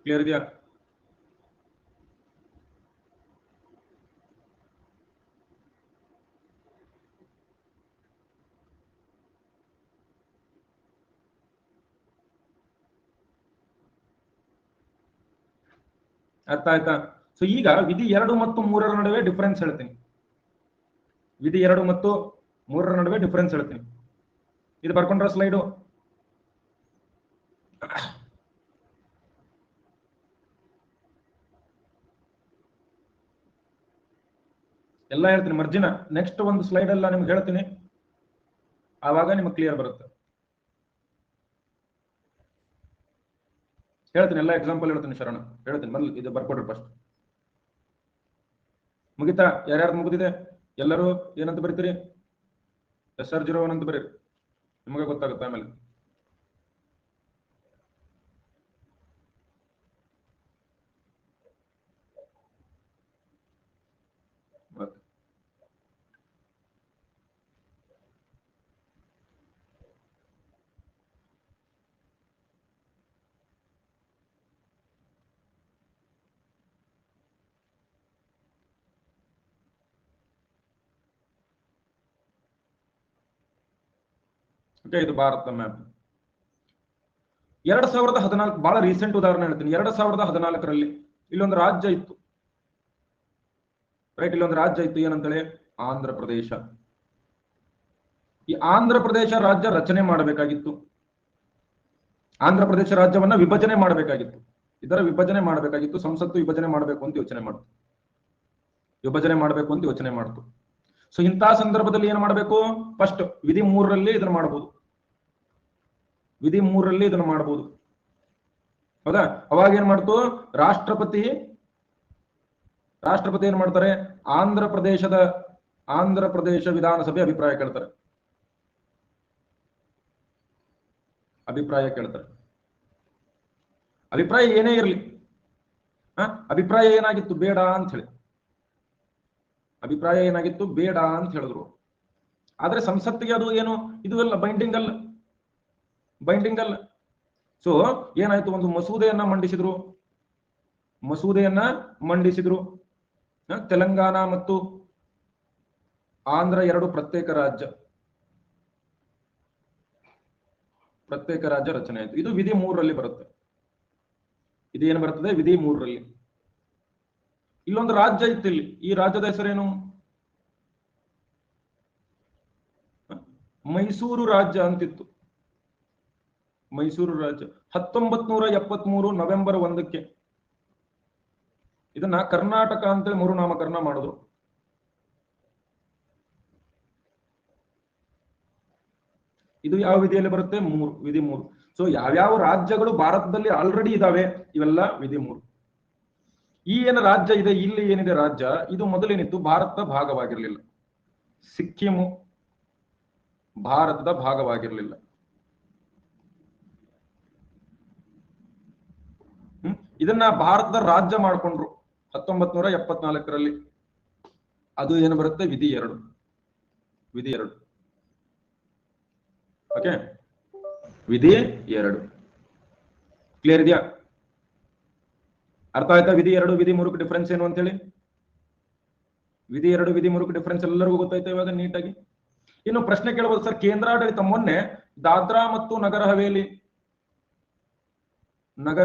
S1: ಕ್ಲಿಯರ್ ಇದೆಯಾ? ಅರ್ಥ ಆಯ್ತಾ? ಸೊ ಈಗ ವಿಧಿ 2 ಮತ್ತು 3ರ ನಡುವೆ ಡಿಫರೆನ್ಸ್ ಹೇಳ್ತೀನಿ. ವಿಧಿ 2 ಮತ್ತು 3ರ ನಡುವೆ ಡಿಫರೆನ್ಸ್ ಹೇಳ್ತೀನಿ. ಇದು ಬರ್ಕೊಂಡ್ರ ಸ್ಲೈಡು? ಎಲ್ಲ ಹೇಳ್ತೀನಿ ಮರ್ಜಿನ. ನೆಕ್ಸ್ಟ್ ಒಂದು ಸ್ಲೈಡ್ ಎಲ್ಲ ನಿಮ್ಗೆ ಹೇಳ್ತೀನಿ, ಆವಾಗ ನಿಮ್ಗೆ ಕ್ಲಿಯರ್ ಬರುತ್ತೆ. ಹೇಳ್ತೀನಿ, ಎಲ್ಲ ಎಕ್ಸಾಂಪಲ್ ಹೇಳ್ತೀನಿ. ಶರಣ ಹೇಳ್ತೀನಿ, ಮೊದಲು ಇದು ಬರ್ಕೊಡ್ರಿ ಫಸ್ಟ್. ಮುಗಿತಾ? ಯಾರ್ಯಾರು ಮುಗಿದಿದೆ? ಎಲ್ಲರೂ ಏನಂತ ಬರೀತೀರಿ? SR01 ಅಂತ ಬರೀರಿ, ನಿಮಗೆ ಗೊತ್ತಾಗುತ್ತೆ ಆಮೇಲೆ. ಇದು ಭಾರತ ಮ್ಯಾಪ್ 2014, ಬಹಳ ರೀಸೆಂಟ್ ಉದಾಹರಣೆ ಹೇಳ್ತೀನಿ. 2014ರಲ್ಲಿ ಇಲ್ಲೊಂದು ರಾಜ್ಯ ಇತ್ತು. ರೈಟ್, ಇಲ್ಲೊಂದು ರಾಜ್ಯ ಇತ್ತು, ಏನಂತೇಳಿ? ಆಂಧ್ರ ಪ್ರದೇಶ. ಈ ಆಂಧ್ರ ಪ್ರದೇಶ ರಾಜ್ಯ ರಚನೆ ಮಾಡಬೇಕಾಗಿತ್ತು. ಆಂಧ್ರ ಪ್ರದೇಶ ರಾಜ್ಯವನ್ನ ವಿಭಜನೆ ಮಾಡಬೇಕಾಗಿತ್ತು. ಇದರ ವಿಭಜನೆ ಮಾಡಬೇಕಾಗಿತ್ತು. ಸಂಸತ್ತು ವಿಭಜನೆ ಮಾಡಬೇಕು ಅಂತ ಯೋಚನೆ ಮಾಡ್ತು. ಸೊ ಇಂತಹ ಸಂದರ್ಭದಲ್ಲಿ ಏನು ಮಾಡಬೇಕು? ಫಸ್ಟ್ ವಿಧಿ 3ರಲ್ಲಿ ಇದನ್ನು ಮಾಡಬಹುದು. ಹೌದಾ? ಅವಾಗ ಏನ್ ಮಾಡ್ತು? ರಾಷ್ಟ್ರಪತಿ ರಾಷ್ಟ್ರಪತಿ ಏನ್ ಮಾಡ್ತಾರೆ, ಆಂಧ್ರ ಪ್ರದೇಶ ವಿಧಾನಸಭೆ ಅಭಿಪ್ರಾಯ ಕೇಳ್ತಾರೆ. ಅಭಿಪ್ರಾಯ ಏನೇ ಇರಲಿ, ಅಭಿಪ್ರಾಯ ಏನಾಗಿತ್ತು, ಬೇಡ ಅಂತ ಹೇಳಿ, ಅಭಿಪ್ರಾಯ ಏನಾಗಿತ್ತು, ಬೇಡ ಅಂತ ಹೇಳಿದ್ರು. ಆದ್ರೆ ಸಂಸತ್ತಿಗೆ ಅದು ಏನು ಇದು ಅಲ್ಲ, ಬೈಂಡಿಂಗ್ ಅಲ್ಲ. ಸೊ ಏನಾಯ್ತು, ಒಂದು ಮಸೂದೆಯನ್ನ ಮಂಡಿಸಿದ್ರು. ತೆಲಂಗಾಣ ಮತ್ತು ಆಂಧ್ರ ಎರಡು ಪ್ರತ್ಯೇಕ ರಾಜ್ಯ ರಚನೆ ಆಯಿತು. ಇದು ವಿಧಿ 3ರಲ್ಲಿ ಬರುತ್ತೆ. ಇದೇನು ಬರ್ತದೆ, ವಿಧಿ 3ರಲ್ಲಿ. ಇಲ್ಲೊಂದು ರಾಜ್ಯ ಇತ್ತು, ಇಲ್ಲಿ ಈ ರಾಜ್ಯದ ಹೆಸರೇನು, ಮೈಸೂರು ರಾಜ್ಯ ಅಂತಿತ್ತು. ಮೈಸೂರು ರಾಜ್ಯ 1973 ನವೆಂಬರ್ 1ಕ್ಕೆ ಇದನ್ನ ಕರ್ನಾಟಕ ಅಂತೇಳಿ ಮರುನಾಮಕರಣ ಮಾಡಿದ್ರು. ಇದು ಯಾವ ವಿಧಿಯಲ್ಲಿ ಬರುತ್ತೆ, ವಿಧಿ 3. ಸೊ ಯಾವ್ಯಾವ ರಾಜ್ಯಗಳು ಭಾರತದಲ್ಲಿ ಆಲ್ರೆಡಿ ಇದಾವೆ, ಇವೆಲ್ಲ ವಿಧಿ 3. ಈ ಏನು ರಾಜ್ಯ ಇದೆ, ಇಲ್ಲಿ ಏನಿದೆ ರಾಜ್ಯ, ಇದು ಮೊದಲೇನಿತ್ತು, ಭಾರತದ ಭಾಗವಾಗಿರ್ಲಿಲ್ಲ. ಸಿಕ್ಕಿಮು ಭಾರತದ ಭಾಗವಾಗಿರ್ಲಿಲ್ಲ. ಇದನ್ನ ಭಾರತದ ರಾಜ್ಯ ಮಾಡ್ಕೊಂಡ್ರು 1974ರಲ್ಲಿ. ಅದು ಏನು ಬರುತ್ತೆ, ವಿಧಿ 2. ಓಕೆ, ವಿಧಿ 2 ಕ್ಲಿಯರ್ ಇದೆಯಾ? ಅರ್ಥ ಆಯ್ತಾ? ವಿಧಿ 2 ವಿಧಿ 3ಕ್ಕೆ ಡಿಫರೆನ್ಸ್ ಏನು ಅಂತೇಳಿ, ವಿಧಿ 2 ವಿಧಿ 3ಕ್ಕೆ ಡಿಫರೆನ್ಸ್ ಎಲ್ಲರಿಗೂ ಗೊತ್ತಾಯ್ತಾ ಇವಾಗ ನೀಟಾಗಿ? ಇನ್ನು ಪ್ರಶ್ನೆ ಕೇಳಬಹುದು, ಸರ್ ಕೇಂದ್ರಾಡಳಿತ ಮೊನ್ನೆ ದಾದ್ರಾ ಮತ್ತು ನಗರ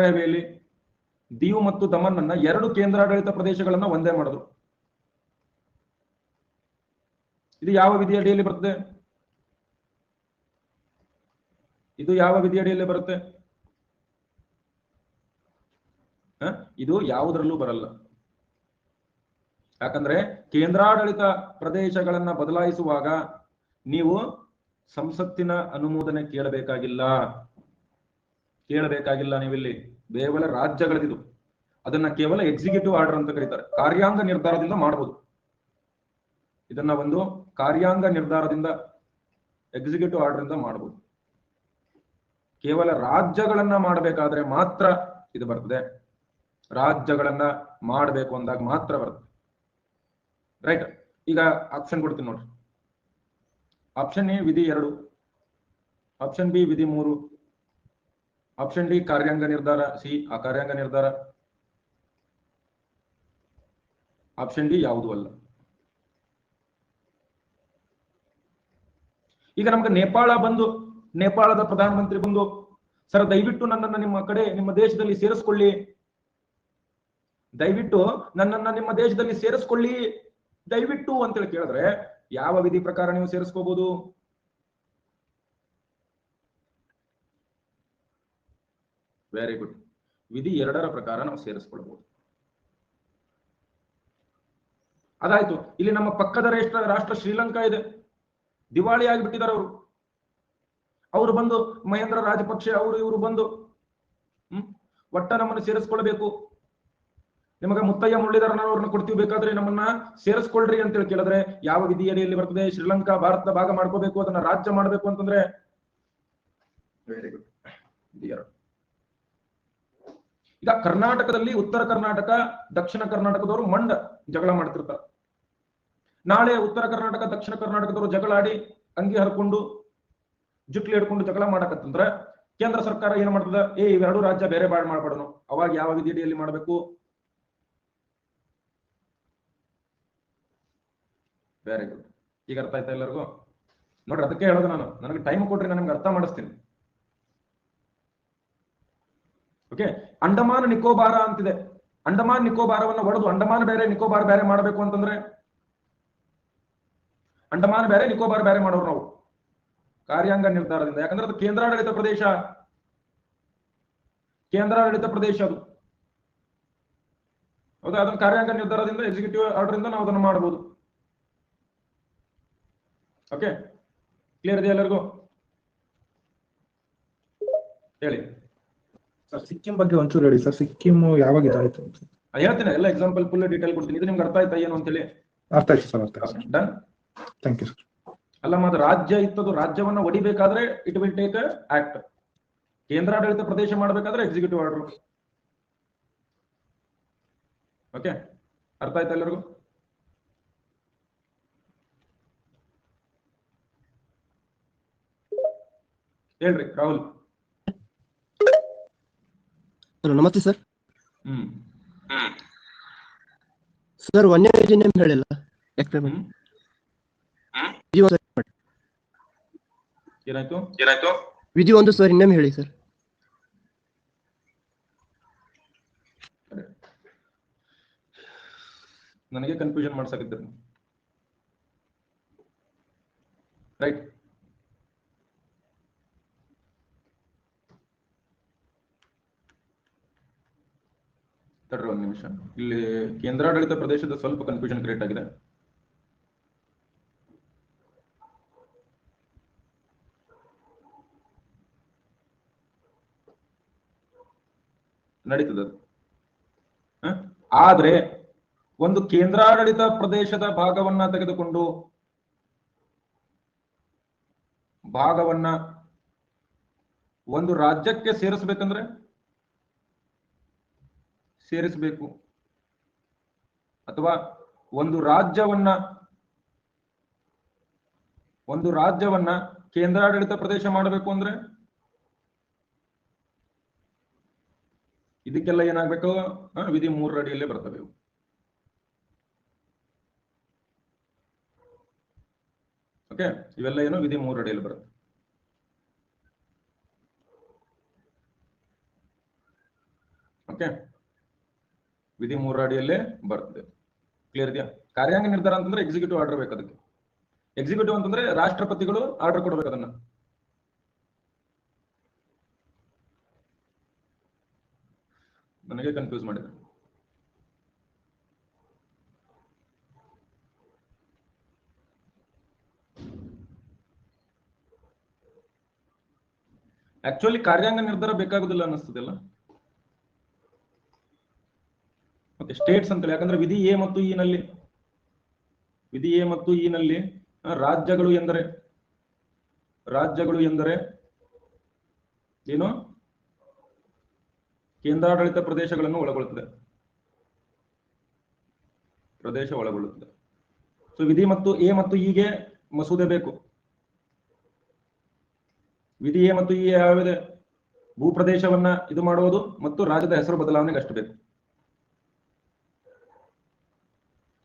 S1: ಹವೇಲಿ, ದೀವ್ ಮತ್ತು ದಮನ್ ಅನ್ನ 2 ಕೇಂದ್ರಾಡಳಿತ ಪ್ರದೇಶಗಳನ್ನ ಒಂದೇ ಮಾಡಿದ್ರು. ಇದು ಯಾವ ವಿಧಿ ಅಡಿಯಲ್ಲಿ ಬರ್ತದೆ? ಇದು ಯಾವುದರಲ್ಲೂ ಬರಲ್ಲ. ಯಾಕಂದ್ರೆ ಕೇಂದ್ರಾಡಳಿತ ಪ್ರದೇಶಗಳನ್ನ ಬದಲಾಯಿಸುವಾಗ ನೀವು ಸಂಸತ್ತಿನ ಅನುಮೋದನೆ ಕೇಳಬೇಕಾಗಿಲ್ಲ. ನೀವಿಲ್ಲಿ ಕೇವಲ ರಾಜ್ಯಗಳದಿದು, ಅದನ್ನ ಕೇವಲ ಎಕ್ಸಿಕ್ಯೂಟಿವ್ ಆರ್ಡರ್ ಅಂತ ಕರೀತಾರೆ. ಕಾರ್ಯಾಂಗ ನಿರ್ಧಾರದಿಂದ ಮಾಡಬಹುದು. ಇದನ್ನ ಒಂದು ಕಾರ್ಯಾಂಗ ನಿರ್ಧಾರದಿಂದ, ಎಕ್ಸಿಕ್ಯೂಟಿವ್ ಆರ್ಡರ್ ಇಂದ ಮಾಡಬಹುದು. ಕೇವಲ ರಾಜ್ಯಗಳನ್ನ ಮಾಡಬೇಕಾದ್ರೆ ಮಾತ್ರ ಇದು ಬರ್ತದೆ. ರಾಜ್ಯಗಳನ್ನ ಮಾಡಬೇಕು ಅಂದಾಗ ಮಾತ್ರ ಬರ್ತದೆ. ರೈಟ್, ಈಗ ಆಪ್ಷನ್ ಕೊಡ್ತೀನಿ ನೋಡ್ರಿ. ಆಪ್ಷನ್ ಎ ವಿಧಿ 2, ಆಪ್ಷನ್ ಬಿ ವಿಧಿ 3, ಆಪ್ಷನ್ ಡಿ ಕಾರ್ಯಾಂಗ ನಿರ್ಧಾರ, ಸಿ ಅಕಾರ್ಯಾಂಗ ನಿರ್ಧಾರ, ಆಪ್ಷನ್ ಡಿ ಯಾವುದು ಅಲ್ಲ. ಈಗ ನಮ್ಗೆ ನೇಪಾಳದ ಪ್ರಧಾನಮಂತ್ರಿ ಬಂದು, ಸರ್ ದಯವಿಟ್ಟು ನನ್ನನ್ನ ನಿಮ್ಮ ದೇಶದಲ್ಲಿ ಸೇರಿಸ್ಕೊಳ್ಳಿ, ದಯವಿಟ್ಟು ಅಂತೇಳಿ ಕೇಳಿದ್ರೆ ಯಾವ ವಿಧಿ ಪ್ರಕಾರ ನೀವು ಸೇರಿಸ್ಕೋಬಹುದು? ವೆರಿ ಗುಡ್, ವಿಧಿ 2ರ ಪ್ರಕಾರ ನಾವು ಸೇರಿಸ್ಕೊಳ್ಬಹುದು. ಅದಾಯ್ತು. ಇಲ್ಲಿ ನಮ್ಮ ಪಕ್ಕದ ರಾಷ್ಟ್ರ ಶ್ರೀಲಂಕಾ ಇದೆ, ದಿವಾಳಿ ಆಗಿಬಿಟ್ಟಿದ್ದಾರೆ ಅವರು ಬಂದು, ಮಹೇಂದ್ರ ರಾಜಪಕ್ಷೆ ಇವರು ಬಂದು ಒಟ್ಟ ನಮ್ಮನ್ನು ಸೇರಿಸ್ಕೊಳ್ಬೇಕು, ನಿಮಗೆ ಮುತ್ತಯ್ಯ ಮುರಳೀಧರನವ್ರನ್ನ ಕೊಡ್ತೀವಿ, ಬೇಕಾದ್ರೆ ನಮ್ಮನ್ನ ಸೇರಿಸ್ಕೊಳ್ರಿ ಅಂತೇಳಿ ಕೇಳಿದ್ರೆ ಯಾವ ವಿಧಿಯಲ್ಲಿ ಬರ್ತದೆ? ಶ್ರೀಲಂಕಾ ಭಾರತದ ಭಾಗ ಮಾಡ್ಕೋಬೇಕು, ಅದನ್ನ ರಾಜ್ಯ ಮಾಡ್ಬೇಕು ಅಂತಂದ್ರೆ ವೆರಿ ಗುಡ್, ವಿಧಿ 2. ಈಗ ಕರ್ನಾಟಕದಲ್ಲಿ ಉತ್ತರ ಕರ್ನಾಟಕ ದಕ್ಷಿಣ ಕರ್ನಾಟಕದವರು ಜಗಳ ಮಾಡ್ತಿರ್ತಾರೆ. ನಾಳೆ ಉತ್ತರ ಕರ್ನಾಟಕ ದಕ್ಷಿಣ ಕರ್ನಾಟಕದವರು ಜಗಳ ಆಡಿ ಅಂಗಿ ಹರ್ಕೊಂಡು ಜುಟ್ಲಿ ಹಿಡ್ಕೊಂಡು ಜಗಳ ಮಾಡಕತ್ತಂದ್ರೆ ಕೇಂದ್ರ ಸರ್ಕಾರ ಏನ್ ಮಾಡ್ತದ, ಇವೆರಡು ರಾಜ್ಯ ಬೇರೆ ಮಾಡ್ಬಿಡೋಣ. ಅವಾಗ ಯಾವ ವಿಧಿಯಲ್ಲಿ ಮಾಡಬೇಕು? ವೆರಿ ಗುಡ್, ಈಗ ಅರ್ಥ ಆಯ್ತಾ ಎಲ್ಲರಿಗೂ? ನೋಡ್ರಿ, ಅದಕ್ಕೆ ಹೇಳೋದು ನಾನು, ನನಗೆ ಟೈಮ್ ಕೊಡ್ರಿ, ನಾನು ನಿಮ್ಗೆ ಅರ್ಥ ಮಾಡಿಸ್ತೀನಿ. ಓಕೆ, ಅಂಡಮಾನ್ ನಿಕೋಬಾರ ಅಂತಿದೆ. ಅಂಡಮಾನ್ ನಿಕೋಬಾರವನ್ನ ಒಡೆದು ಅಂಡಮಾನ್ ಬೇರೆ ನಿಕೋಬಾರ್ ಬೇರೆ ಮಾಡಬೇಕು ಅಂತಂದ್ರೆ, ಅಂಡಮಾನ್ ಬೇರೆ ನಿಕೋಬಾರ್ ಬೇರೆ ಮಾಡೋರು ನಾವು ಕಾರ್ಯಾಂಗ ನಿರ್ಧಾರದಿಂದ. ಯಾಕಂದ್ರೆ ಅದು ಕೇಂದ್ರಾಡಳಿತ ಪ್ರದೇಶ ಅದು. ಹೌದಾ? ಅದನ್ನ ಕಾರ್ಯಾಂಗ ನಿರ್ಧಾರದಿಂದ, ಎಕ್ಸಿಕ್ಯೂಟಿವ್ ಆರ್ಡರ್ ಇಂದ ನಾವು ಅದನ್ನು ಮಾಡಬಹುದು. ಓಕೆ, ಕ್ಲಿಯರ್ ಇದೆಯಾ ಎಲ್ಲರಿಗೂ? ಹೇಳಿ
S5: ಸರ್ ಸಿಕ್ಕಿಂ ಬಗ್ಗೆ ಒಂಚೂರು ಹೇಳಿ ಸರ್. ಸಿಕ್ಕಿಂ ಯಾವಾಗ ಇದಾಯ್ತು?
S1: ಹೇಳ್ತೀನಿ ಎಲ್ಲ ಎಕ್ಸಾಂಪಲ್ ಫುಲ್ ಡೀಟೇಲ್ ಕೊಡ್ತೀನಿ. ಇದು ನಿಮ್ಗೆ ಅರ್ಥ ಆಯ್ತಾ ಏನು ಅಂತ ಹೇಳಿ?
S5: ಅರ್ಥ ಆಯ್ತು ಸರ್, ಅರ್ಥ ಆಯ್ತು.
S1: ಡನ್.
S5: Thank you sir.
S1: ಅಲ್ಲ ಮಾತ್ರ ರಾಜ್ಯ ಇತ್ತದು, ರಾಜ್ಯವನ್ನ ಒಡಿಬೇಕಾದ್ರೆ ಇಟ್ ವಿಲ್ ಟೇಕ್ ಆಕ್ಟ್. ಕೇಂದ್ರಾಡಳಿತ ಪ್ರದೇಶ ಮಾಡಬೇಕಾದ್ರೆ ಎಕ್ಸಿಕ್ಯೂಟಿವ್ ಆರ್ಡರ್. ಓಕೆ, ಅರ್ಥ ಆಯ್ತಾ ಎಲ್ಲರಿಗೂ? ಹೇಳ್ರಿ ರಾಹುಲ್.
S6: ಹಲೋ, ನಮಸ್ತೆ ಸರ್.
S1: ಹ್ಮ್
S6: ಸರ್, ವನ್ಯಜೀವಿ ನೇಮ್ ಹೇಳಿಲ್ಲ.
S1: ಏನಾಯ್ತು?
S6: ವಿಧಿ ಒಂದು ಸರ್, ಇನ್ನೊಮ್ಮೆ ಹೇಳಿ ಸರ್.
S1: ನನಗೆ ಕನ್ಫ್ಯೂಷನ್ ಮಾಡ್ಸಕಿದ್ದೀರಿ, ರೈಟ್? ತಡ್ರಿ ಒಂದು ನಿಮಿಷ. ಇಲ್ಲಿ ಕೇಂದ್ರಾಡಳಿತ ಪ್ರದೇಶದ ಸ್ವಲ್ಪ ಕನ್ಫ್ಯೂಷನ್ ಕ್ರಿಯೇಟ್ ಆಗಿದೆ. ನಡೀತದ. ಆದ್ರೆ ಒಂದು ಕೇಂದ್ರಾಡಳಿತ ಪ್ರದೇಶದ ಭಾಗವನ್ನ ತೆಗೆದುಕೊಂಡು ಭಾಗವನ್ನ ಒಂದು ರಾಜ್ಯಕ್ಕೆ ಸೇರಿಸಬೇಕು, ಅಥವಾ ಒಂದು ರಾಜ್ಯವನ್ನ ಕೇಂದ್ರಾಡಳಿತ ಪ್ರದೇಶ ಮಾಡಬೇಕು ಅಂದ್ರೆ ಇದಕ್ಕೆಲ್ಲ ಏನಾಗಬೇಕು? ವಿಧಿ 3 ಅಡಿಯಲ್ಲೇ ಬರ್ತವೆ ಇವು. ಓಕೆ, ಇವೆಲ್ಲ ಏನು ವಿಧಿ 3 ಅಡಿಯಲ್ಲಿ ಬರುತ್ತೆ. ಓಕೆ, ವಿಧಿ 3 ಅಡಿಯಲ್ಲೇ ಬರ್ತದೆ. ಕ್ಲಿಯರ್ ಇದೆಯಾ? ಕಾರ್ಯಾಂಗ ನಿರ್ಧಾರ ಅಂತಂದ್ರೆ ಎಕ್ಸಿಕ್ಯೂಟಿವ್ ಆರ್ಡರ್ ಬೇಕು. ಅದಕ್ಕೆ ಎಕ್ಸಿಕ್ಯೂಟಿವ್ ಅಂತಂದ್ರೆ ರಾಷ್ಟ್ರಪತಿಗಳು ಆರ್ಡರ್ ಕೊಡಬೇಕು ಅದನ್ನ. ನನಗೆ ಕನ್ಫ್ಯೂಸ್ ಮಾಡಿದೆ. ಆಕ್ಚುಲಿ ಕಾರ್ಯಾಂಗ ನಿರ್ಧಾರ ಬೇಕಾಗುದಿಲ್ಲ ಅನ್ನಿಸ್ತದಲ್ಲ. ಓಕೆ, ಸ್ಟೇಟ್ಸ್ ಅಂತೇಳಿ, ಯಾಕಂದ್ರೆ ವಿಧಿ ಎ ಮತ್ತು ಇ ನಲ್ಲಿ ರಾಜ್ಯಗಳು ಎಂದರೆ ಏನು? ಕೇಂದ್ರಾಡಳಿತ ಪ್ರದೇಶಗಳನ್ನು ಒಳಗೊಳ್ಳುತ್ತದೆ. ಸೊ ವಿಧಿ ಮತ್ತು ಎ ಮತ್ತು ಇಗೆ ಮಸೂದೆ ಬೇಕು. ವಿಧಿ ಎ ಮತ್ತು ಇ ಯಾವಿದೆ? ಭೂಪ್ರದೇಶವನ್ನ ಇದು ಮಾಡುವುದು ಮತ್ತು ರಾಜ್ಯದ ಹೆಸರು ಬದಲಾವಣೆಗೆ ಅಷ್ಟು ಬೇಕು.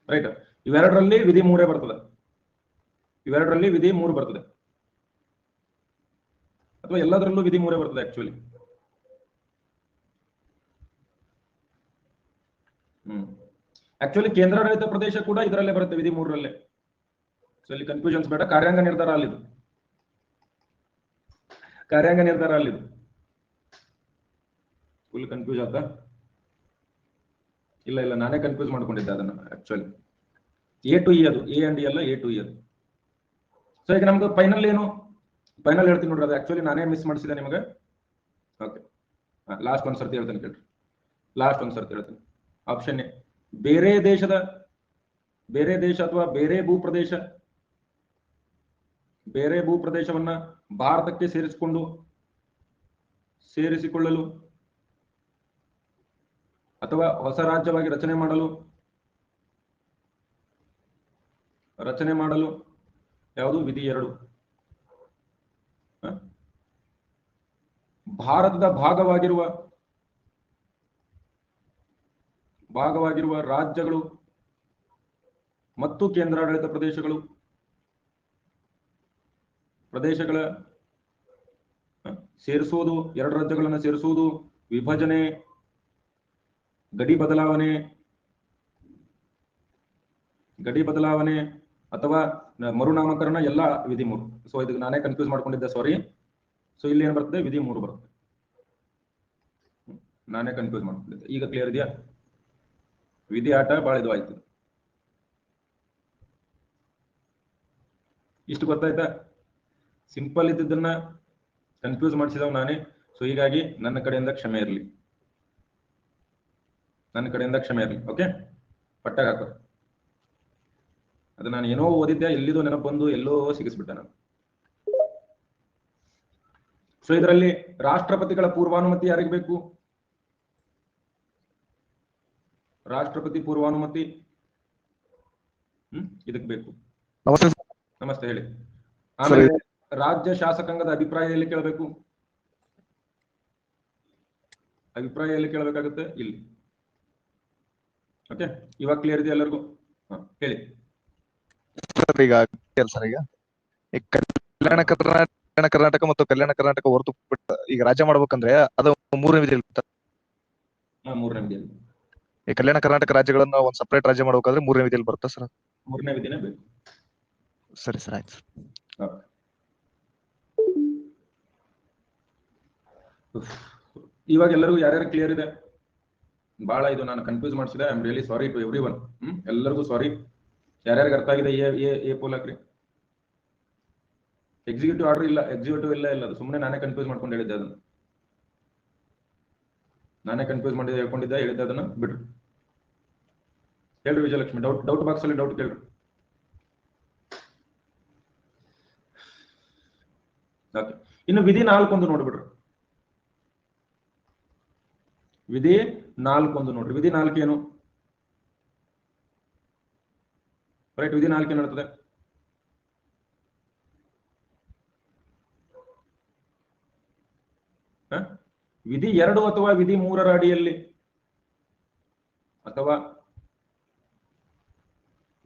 S1: ರೈಟ್? ಇವೆರಡರಲ್ಲಿ ವಿಧಿ 3 ಬರ್ತದೆ. ಅಥವಾ ಎಲ್ಲದರಲ್ಲೂ ವಿಧಿ 3 ಬರ್ತದೆ ಆಕ್ಚುಲಿ. ಆಕ್ಚುಲಿ ಕೇಂದ್ರಾಡಳಿತ ಪ್ರದೇಶ ಕೂಡ ಇದರಲ್ಲೇ ಬರುತ್ತೆ, ವಿಧಿ 3ರಲ್ಲೇ. ಸೊ ಇಲ್ಲಿ ಕನ್ಫ್ಯೂಷನ್ಸ್ ಬೇಡ. ಕಾರ್ಯಾಂಗ ನಿರ್ಧಾರ ಅಲ್ಲಿದು. ಫುಲ್ ಕನ್ಫ್ಯೂಸ್ ಆಯ್ತಾ? ಇಲ್ಲ, ನಾನೇ ಕನ್ಫ್ಯೂಸ್ ಮಾಡ್ಕೊಂಡಿದ್ದೆ ಅದನ್ನ. ಆಕ್ಚುಲಿ ಎ ಟು ಇ ಅದು, ಎ ಅಂಡ್ ಇ ಅಲ್ಲ, ಎ ಟು ಇ ಅದು. ಸೊ ಈಗ ನಮ್ದು ಫೈನಲ್ ಏನು? ಫೈನಲ್ ಹೇಳ್ತೀನಿ ನೋಡ್ರಿ. ಅದು ಆಕ್ಚುಲಿ ನಾನೇ ಮಿಸ್ ಮಾಡಿಸಿದೆ ನಿಮಗೆ. ಓಕೆ, ಲಾಸ್ಟ್ ಒಂದ್ಸರ್ತಿ ಹೇಳ್ತೇನೆ ಕೇಳ್ರಿ. ಆಪ್ಷನ್ ಎ, ಬೇರೆ ದೇಶ ಅಥವಾ ಬೇರೆ ಭೂಪ್ರದೇಶವನ್ನ ಭಾರತಕ್ಕೆ ಸೇರಿಸಿಕೊಳ್ಳಲು ಅಥವಾ ಹೊಸ ರಾಜ್ಯವಾಗಿ ರಚನೆ ಮಾಡಲು ಯಾವುದು? ವಿಧಿ 2. ಭಾರತದ ಭಾಗವಾಗಿರುವ ರಾಜ್ಯಗಳು ಮತ್ತು ಕೇಂದ್ರಾಡಳಿತ ಪ್ರದೇಶಗಳ ಸೇರಿಸುವುದು, 2 ರಾಜ್ಯಗಳನ್ನು ಸೇರಿಸುವುದು, ವಿಭಜನೆ, ಗಡಿ ಬದಲಾವಣೆ ಅಥವಾ ಮರುನಾಮಕರಣ, ಎಲ್ಲ ವಿಧಿ 3. ಸೊ ಇದಕ್ಕೆ ನಾನೇ ಕನ್ಫ್ಯೂಸ್ ಮಾಡ್ಕೊಂಡಿದ್ದೆ, ಸಾರಿ. ಸೊ ಇಲ್ಲಿ ಏನ್ ಬರ್ತದೆ? ವಿಧಿ 3 ಬರುತ್ತೆ. ನಾನೇ ಕನ್ಫ್ಯೂಸ್ ಮಾಡ್ಕೊಂಡಿದ್ದೆ. ಈಗ ಕ್ಲಿಯರ್ ಇದೆಯಾ? ವಿಧಿ ಆಟ ಬಹಳ ಇದು ಆಯ್ತು. ಇಷ್ಟು ಗೊತ್ತಾಯ್ತಾ? ಸಿಂಪಲ್ ಇದ್ದದನ್ನ ಕನ್ಫ್ಯೂಸ್ ಮಾಡಿಸಿದವ್ ನಾನೇ. ಸೊ ಹೀಗಾಗಿ ನನ್ನ ಕಡೆಯಿಂದ ಕ್ಷಮೆ ಇರಲಿ. ನನ್ನ ಕಡೆಯಿಂದ ಕ್ಷಮೆ ಇರಲಿ. ಓಕೆ, ಪಟ್ಟಾಗ ಹಾಕೋ. ಅದು ನಾನು ಏನೋ ಓದಿದ್ದೆ, ಎಲ್ಲಿದು ನೆನಪು ಬಂದು ಎಲ್ಲೋ ಸಿಗಿಸ್ಬಿಟ್ಟೆ ನಾನು. ಸೊ ಇದರಲ್ಲಿ ರಾಷ್ಟ್ರಪತಿಗಳ ಪೂರ್ವಾನುಮತಿ ಯಾರಿಗೆ ಬೇಕು? ರಾಷ್ಟ್ರಪತಿ ಪೂರ್ವಾನುಮತಿ ಇದಕ್ಕೆ ಬೇಕು.
S7: ನಮಸ್ತೆ.
S1: ನಮಸ್ತೆ, ಹೇಳಿ. ಆಮೇಲೆ ರಾಜ್ಯ ಶಾಸಕಾಂಗದ ಅಭಿಪ್ರಾಯ ಎಲ್ಲಿ ಕೇಳಬೇಕು? ಅಭಿಪ್ರಾಯ ಎಲ್ಲಿ ಕೇಳಬೇಕಾಗುತ್ತೆ? ಇಲ್ಲಿ. ಓಕೆ, ಇವಾಗ ಕ್ಲಿಯರ್ ಇದೆ ಎಲ್ಲರಿಗೂ? ಹೇಳಿ
S7: ಸರ್. ಈಗ ಕಲ್ಯಾಣ ಕರ್ನಾಟಕ ಮತ್ತು ಕಲ್ಯಾಣ ಕರ್ನಾಟಕ ಹೊರತು ಈಗ ರಾಜ್ಯ ಮಾಡ್ಬೇಕಂದ್ರೆ ಅದು ಮೂರನೇ ವಿಧಿ ಇರುತ್ತೆ.
S1: ಮೂರನೇ ವಿಧಿಯಲ್ಲಿ
S7: ಈ ಕಲ್ಯಾಣ ಕರ್ನಾಟಕ ರಾಜ್ಯಗಳನ್ನ ಒಂದ್ ಸಪರೇಟ್ ರಾಜ್ಯ ಮಾಡ್ಬೇಕಾದ್ರೆ ಮೂರನೇ ವಿಧಿಯಲ್ಲಿ ಬರುತ್ತೆ ಸರ್.
S1: ಮೂರನೇ ವಿಧಿನೇ ಬೇಕು.
S7: ಸರಿ ಸರ್, ಆಯ್ತು ಸರ್.
S1: ಇವಾಗ ಎಲ್ಲರಿಗೂ ಯಾರ್ಯಾರು ಕ್ಲಿಯರ್ ಇದೆ? ಬಹಳ ಇದು ನಾನು ಕನ್ಫ್ಯೂಸ್ ಮಾಡಿಸಿದೆ. I am really sorry to everyone. ಎಲ್ಲರಿಗೂ ಸಾರಿ. ಯಾರ್ಯಾರಿಗೆ ಅರ್ಥ ಆಗಿದೆ ಎ ಪೋಲ್ ಹಾಕ್ರಿ. ಎಕ್ಸಿಕ್ಯೂಟಿವ್ ಆರ್ಡರ್ ಇಲ್ಲ, ಎಕ್ಸಿಕ್ಯೂಟಿವ್ ಇಲ್ಲ ಅದು ಸುಮ್ಮನೆ ನಾನೇ ಕನ್ಫ್ಯೂಸ್ ಮಾಡ್ಕೊಂಡು ಹೇಳಿದ್ದೆ. ಅದನ್ನು ನಾನೇ ಕನ್ಫ್ಯೂಸ್ ಮಾಡಿ ಹೇಳ್ಕೊಂಡಿದ್ದೆ, ಹೇಳಿದ್ದೆ. ಅದನ್ನ ಬಿಡ್ರಿ. ಹೇಳ್ರಿ ವಿಜಯಲಕ್ಷ್ಮಿ, ಡೌಟ್ ಬಾಕ್ಸ್ ಅಲ್ಲಿ ಡೌಟ್ ಕೇಳ್ರಿ. ಓಕೆ, ಇನ್ನು ವಿಧಿ 4 ಒಂದು ನೋಡ್ಬಿಡ್ರಿ. ವಿಧಿ 4 ನೋಡ್ರಿ. ವಿಧಿ 4 ಏನು? ರೈಟ್, ವಿಧಿ 4 ಏನು ಹೇಳ್ತದೆ? ವಿಧಿ 2 ಅಥವಾ ವಿಧಿ 3 ಅಡಿಯಲ್ಲಿ ಅಥವಾ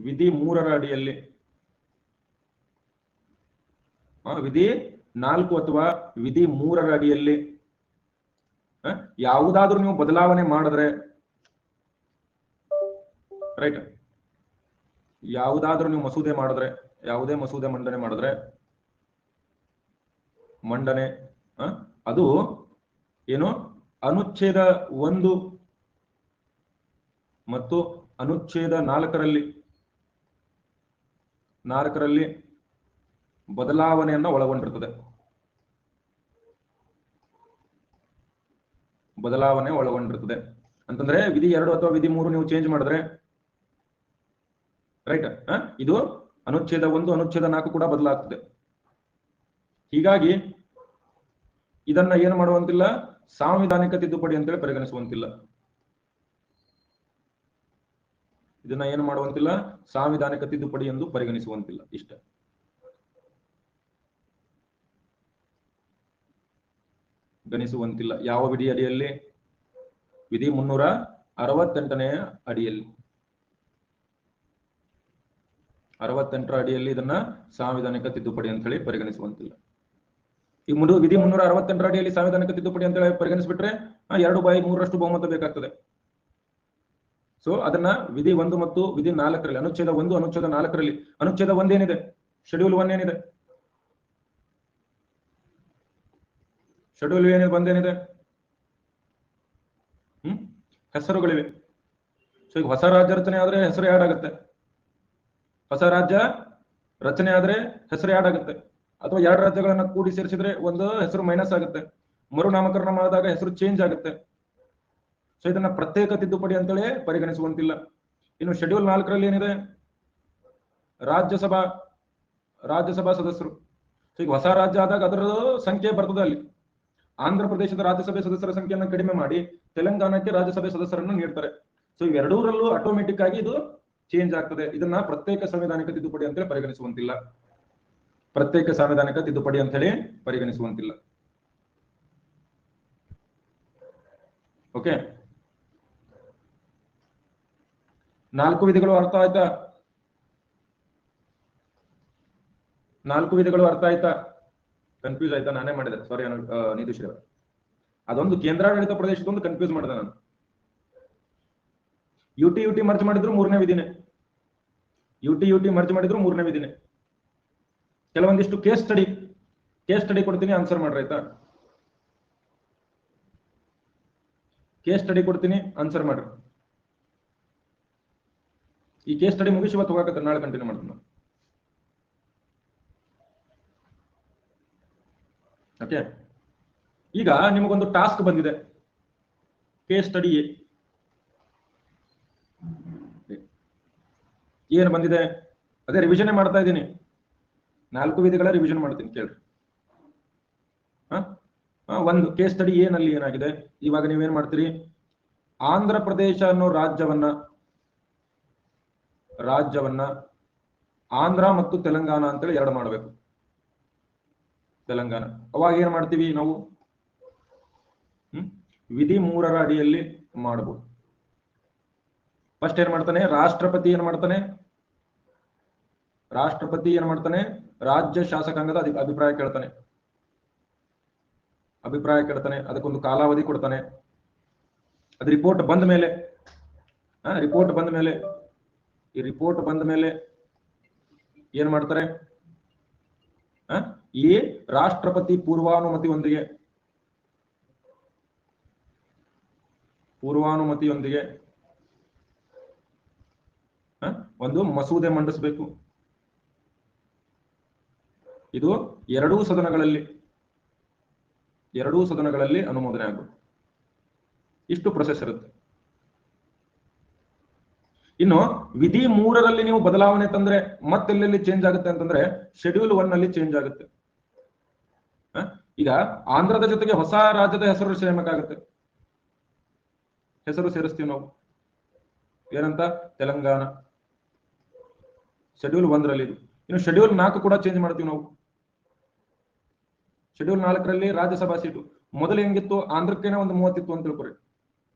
S1: ವಿಧಿ 3 ಅಡಿಯಲ್ಲಿ ವಿಧಿ 4 ಅಥವಾ ವಿಧಿ 3 ಅಡಿಯಲ್ಲಿ ಯಾವುದಾದ್ರೂ ನೀವು ಬದಲಾವಣೆ ಮಾಡಿದ್ರೆ, ರೈಟ್, ಯಾವುದಾದ್ರೂ ನೀವು ಮಸೂದೆ ಮಾಡಿದ್ರೆ, ಯಾವುದೇ ಮಸೂದೆ ಮಂಡನೆ ಅದು ಏನು ಅನುಚ್ಛೇದ 1 ಮತ್ತು ಅನುಚ್ಛೇದ 4ರಲ್ಲಿ ಬದಲಾವಣೆಯನ್ನ ಒಳಗೊಂಡಿರ್ತದೆ. ಅಂತಂದ್ರೆ ವಿಧಿ 2 ಅಥವಾ ವಿಧಿ 3 ನೀವು ಚೇಂಜ್ ಮಾಡಿದ್ರೆ, ರೈಟ್, ಇದು ಅನುಚ್ಛೇದ 1 ಅನುಚ್ಛೇದ 4 ಕೂಡ ಬದಲಾಗ್ತದೆ. ಹೀಗಾಗಿ ಇದನ್ನ ಏನು ಮಾಡುವಂತಿಲ್ಲ, ಸಾಂವಿಧಾನಿಕ ತಿದ್ದುಪಡಿ ಅಂತೇಳಿ ಪರಿಗಣಿಸುವಂತಿಲ್ಲ. ಇದನ್ನ ಏನು ಮಾಡುವಂತಿಲ್ಲ, ಸಾಂವಿಧಾನಿಕ ತಿದ್ದುಪಡಿ ಎಂದು ಪರಿಗಣಿಸುವಂತಿಲ್ಲ. ಇಷ್ಟ. ಗಣಿಸುವಂತಿಲ್ಲ. ಯಾವ ವಿಧಿ ಅಡಿಯಲ್ಲಿ? ವಿಧಿ 368ನೇ ಅಡಿಯಲ್ಲಿ. 68ರ ಅಡಿಯಲ್ಲಿ ಇದನ್ನ ಸಾಂವಿಧಾನಿಕ ತಿದ್ದುಪಡಿ ಅಂತ ಹೇಳಿ ಪರಿಗಣಿಸುವಂತಿಲ್ಲ. ಈ ವಿಧಿ 368ರ ಅಡಿಯಲ್ಲಿ ಸಾಂವಿಧಾನಿಕ ತಿದ್ದುಪಡಿ ಅಂತ ಹೇಳಿ ಪರಿಗಣಿಸ್ಬಿಟ್ರೆ 2/3 ಬಹುಮತ ಬೇಕಾಗ್ತದೆ. ಸೊ ಅದನ್ನ ವಿಧಿ 1 ಮತ್ತು ವಿಧಿ 4ರಲ್ಲಿ, ಅನುಚ್ಛೇದ 1 ಅನುಚ್ಛೇದ 4ರಲ್ಲಿ, ಅನುಚ್ಛೇದ 1 ಏನಿದೆ, ಶೆಡ್ಯೂಲ್ 1 ಏನಿದೆ, ಶೆಡ್ಯೂಲ್ ಬಂದೇನಿದೆ, ಹೆಸರುಗಳಿವೆ. ಸೊ ಈಗ ಹೊಸ ರಾಜ್ಯ ರಚನೆ ಆದ್ರೆ ಹೆಸರು ಆಡ್ ಆಗುತ್ತೆ. ಹೊಸ ರಾಜ್ಯ ರಚನೆ ಆದ್ರೆ ಹೆಸರು ಆಡ್ ಆಗುತ್ತೆ. ಅಥವಾ 2 ರಾಜ್ಯಗಳನ್ನ ಕೂಡಿ ಸೇರಿಸಿದ್ರೆ ಒಂದು ಹೆಸರು ಮೈನಸ್ ಆಗುತ್ತೆ. ಮರುನಾಮಕರಣ ಮಾಡಿದಾಗ ಹೆಸರು ಚೇಂಜ್ ಆಗುತ್ತೆ. ಸೊ ಇದನ್ನ ಪ್ರತ್ಯೇಕ ತಿದ್ದುಪಡಿ ಅಂತೇಳಿ ಪರಿಗಣಿಸುವಂತಿಲ್ಲ. ಇನ್ನು ಶೆಡ್ಯೂಲ್ 4ರಲ್ಲಿ ಏನಿದೆ, ರಾಜ್ಯಸಭಾ ಸದಸ್ಯರು. ಸೊ ಈಗ ಹೊಸ ರಾಜ್ಯ ಆದಾಗ ಅದರ ಸಂಖ್ಯೆ ಬರ್ತದೆ. ಅಲ್ಲಿ ಆಂಧ್ರ ಪ್ರದೇಶದ ರಾಜ್ಯಸಭೆ ಸದಸ್ಯರ ಸಂಖ್ಯೆಯನ್ನು ಕಡಿಮೆ ಮಾಡಿ ತೆಲಂಗಾಣಕ್ಕೆ ರಾಜ್ಯಸಭೆ ಸದಸ್ಯರನ್ನು ನೀಡ್ತಾರೆ. ಸೊ ಇವೆರಡೂರಲ್ಲೂ ಆಟೋಮೆಟಿಕ್ ಆಗಿ ಇದು ಚೇಂಜ್ ಆಗ್ತದೆ. ಇದನ್ನ ಪ್ರತ್ಯೇಕ ಸಂವಿಧಾನಿಕ ತಿದ್ದುಪಡಿ ಅಂತೇಳಿ ಪರಿಗಣಿಸುವಂತಿಲ್ಲ. ಓಕೆ, 4 ವಿಧಿಗಳು ಅರ್ಥ ಆಯ್ತಾ? 4 ವಿಧಿಗಳು ಅರ್ಥ ಆಯ್ತಾ? ಕನ್ಫ್ಯೂಸ್ ಆಯ್ತಾ? ನಾನೇ ಮಾಡಿದೆ, ಸಾರಿ ನಿತೀಶ್. ಅದೊಂದು ಕೇಂದ್ರಾಡಳಿತ ಪ್ರದೇಶದೊಂದು ಕನ್ಫ್ಯೂಸ್ ಮಾಡಿದೆ ನಾನು. ಯುಟಿ ಮರ್ಜ್ ಮಾಡಿದ್ರು 3ನೇ ವಿಧಿನೇ. ಯುಟಿ ಮರ್ಜ್ ಮಾಡಿದ್ರು 3ನೇ ವಿಧಿನೇ. ಕೆಲವೊಂದಿಷ್ಟು ಕೇಸ್ ಸ್ಟಡಿ ಕೊಡ್ತೀನಿ, ಆನ್ಸರ್ ಮಾಡ್ರಿ ಆಯ್ತಾ? ಕೇಸ್ ಸ್ಟಡಿ ಕೊಡ್ತೀನಿ, ಆನ್ಸರ್ ಮಾಡ್ರಿ. ಈ ಕೇಸ್ ಸ್ಟಡಿ ಮುಗಿಸಿ ಇವತ್ತು ಹೋಗಕತ್ತೆ, ನಾಳೆ ಕಂಟಿನ್ಯೂ ಮಾಡ್ತೀನಿ. ಓಕೆ, ಈಗ ನಿಮಗೊಂದು ಟಾಸ್ಕ್ ಬಂದಿದೆ. ಕೇಸ್ ಸ್ಟಡಿ ಏನು ಬಂದಿದೆ ಅದೇ ರಿವಿಷನ್ ಮಾಡ್ತಾ ಇದ್ದೀನಿ, 4 ವಿಧಿಗಳ ರಿವಿಷನ್ ಮಾಡ್ತೀನಿ ಕೇಳ್ರಿ. ಒಂದು ಕೇಸ್ ಸ್ಟಡಿ ಏನಲ್ಲಿ ಏನಾಗಿದೆ, ಇವಾಗ ನೀವೇನ್ ಮಾಡ್ತೀರಿ, ಆಂಧ್ರ ಪ್ರದೇಶ ಅನ್ನೋ ರಾಜ್ಯವನ್ನ ಆಂಧ್ರ ಮತ್ತು ತೆಲಂಗಾಣ ಅಂತೇಳಿ 2 ಮಾಡಬೇಕು. ತೆಲಂಗಾಣ ಅವಾಗ ಏನ್ ಮಾಡ್ತೀವಿ ನಾವು, ವಿಧಿ 3ರ ಅಡಿಯಲ್ಲಿ ಮಾಡಬಹುದು. ಫಸ್ಟ್ ಏನ್ ಮಾಡ್ತಾನೆ ರಾಷ್ಟ್ರಪತಿ ಏನ್ ಮಾಡ್ತಾನೆ, ರಾಜ್ಯ ಶಾಸಕಾಂಗದ ಅಭಿಪ್ರಾಯ ಕೇಳ್ತಾನೆ, ಅದಕ್ಕೊಂದು ಕಾಲಾವಧಿ ಕೊಡ್ತಾನೆ. ಅದು ರಿಪೋರ್ಟ್ ಬಂದ ಮೇಲೆ ಈ ರಿಪೋರ್ಟ್ ಬಂದ ಮೇಲೆ ಏನ್ ಮಾಡ್ತಾರೆ, ಈ ರಾಷ್ಟ್ರಪತಿ ಪೂರ್ವಾನುಮತಿಯೊಂದಿಗೆ ಒಂದು ಮಸೂದೆ ಮಂಡಿಸಬೇಕು. ಇದು ಎರಡೂ ಸದನಗಳಲ್ಲಿ ಅನುಮೋದನೆ ಆಗಬೇಕು. ಇಷ್ಟು ಪ್ರೊಸೆಸ್ ಇರುತ್ತೆ. ಇನ್ನು ವಿಧಿ 3ರಲ್ಲಿ ನೀವು ಬದಲಾವಣೆ ತಂದ್ರೆ ಮತ್ತೆಲ್ಲೆಲ್ಲಿ ಚೇಂಜ್ ಆಗುತ್ತೆ ಅಂತಂದ್ರೆ ಶೆಡ್ಯೂಲ್ 1 ನಲ್ಲಿ ಚೇಂಜ್ ಆಗುತ್ತೆ. ಈಗ ಆಂಧ್ರದ ಜೊತೆಗೆ ಹೊಸ ರಾಜ್ಯದ ಹೆಸರು ಸೇರ್ಬೇಕಾಗುತ್ತೆ. ಹೆಸರು ಸೇರಿಸ್ತೀವಿ ನಾವು, ಏನಂತ, ತೆಲಂಗಾಣ. ಶೆಡ್ಯೂಲ್ 1ರಲ್ಲಿ ಇದು. ಇನ್ನು ಶೆಡ್ಯೂಲ್ 4 ಕೂಡ ಚೇಂಜ್ ಮಾಡ್ತೀವಿ ನಾವು. ಶೆಡ್ಯೂಲ್ 4ರಲ್ಲಿ ರಾಜ್ಯಸಭಾ ಸೀಟು ಮೊದಲು ಹೆಂಗಿತ್ತು, ಆಂಧ್ರಕ್ಕೇನೆ ಒಂದು 30 ಇತ್ತು ಅಂತ ತಿಳ್ಕೊರಿ,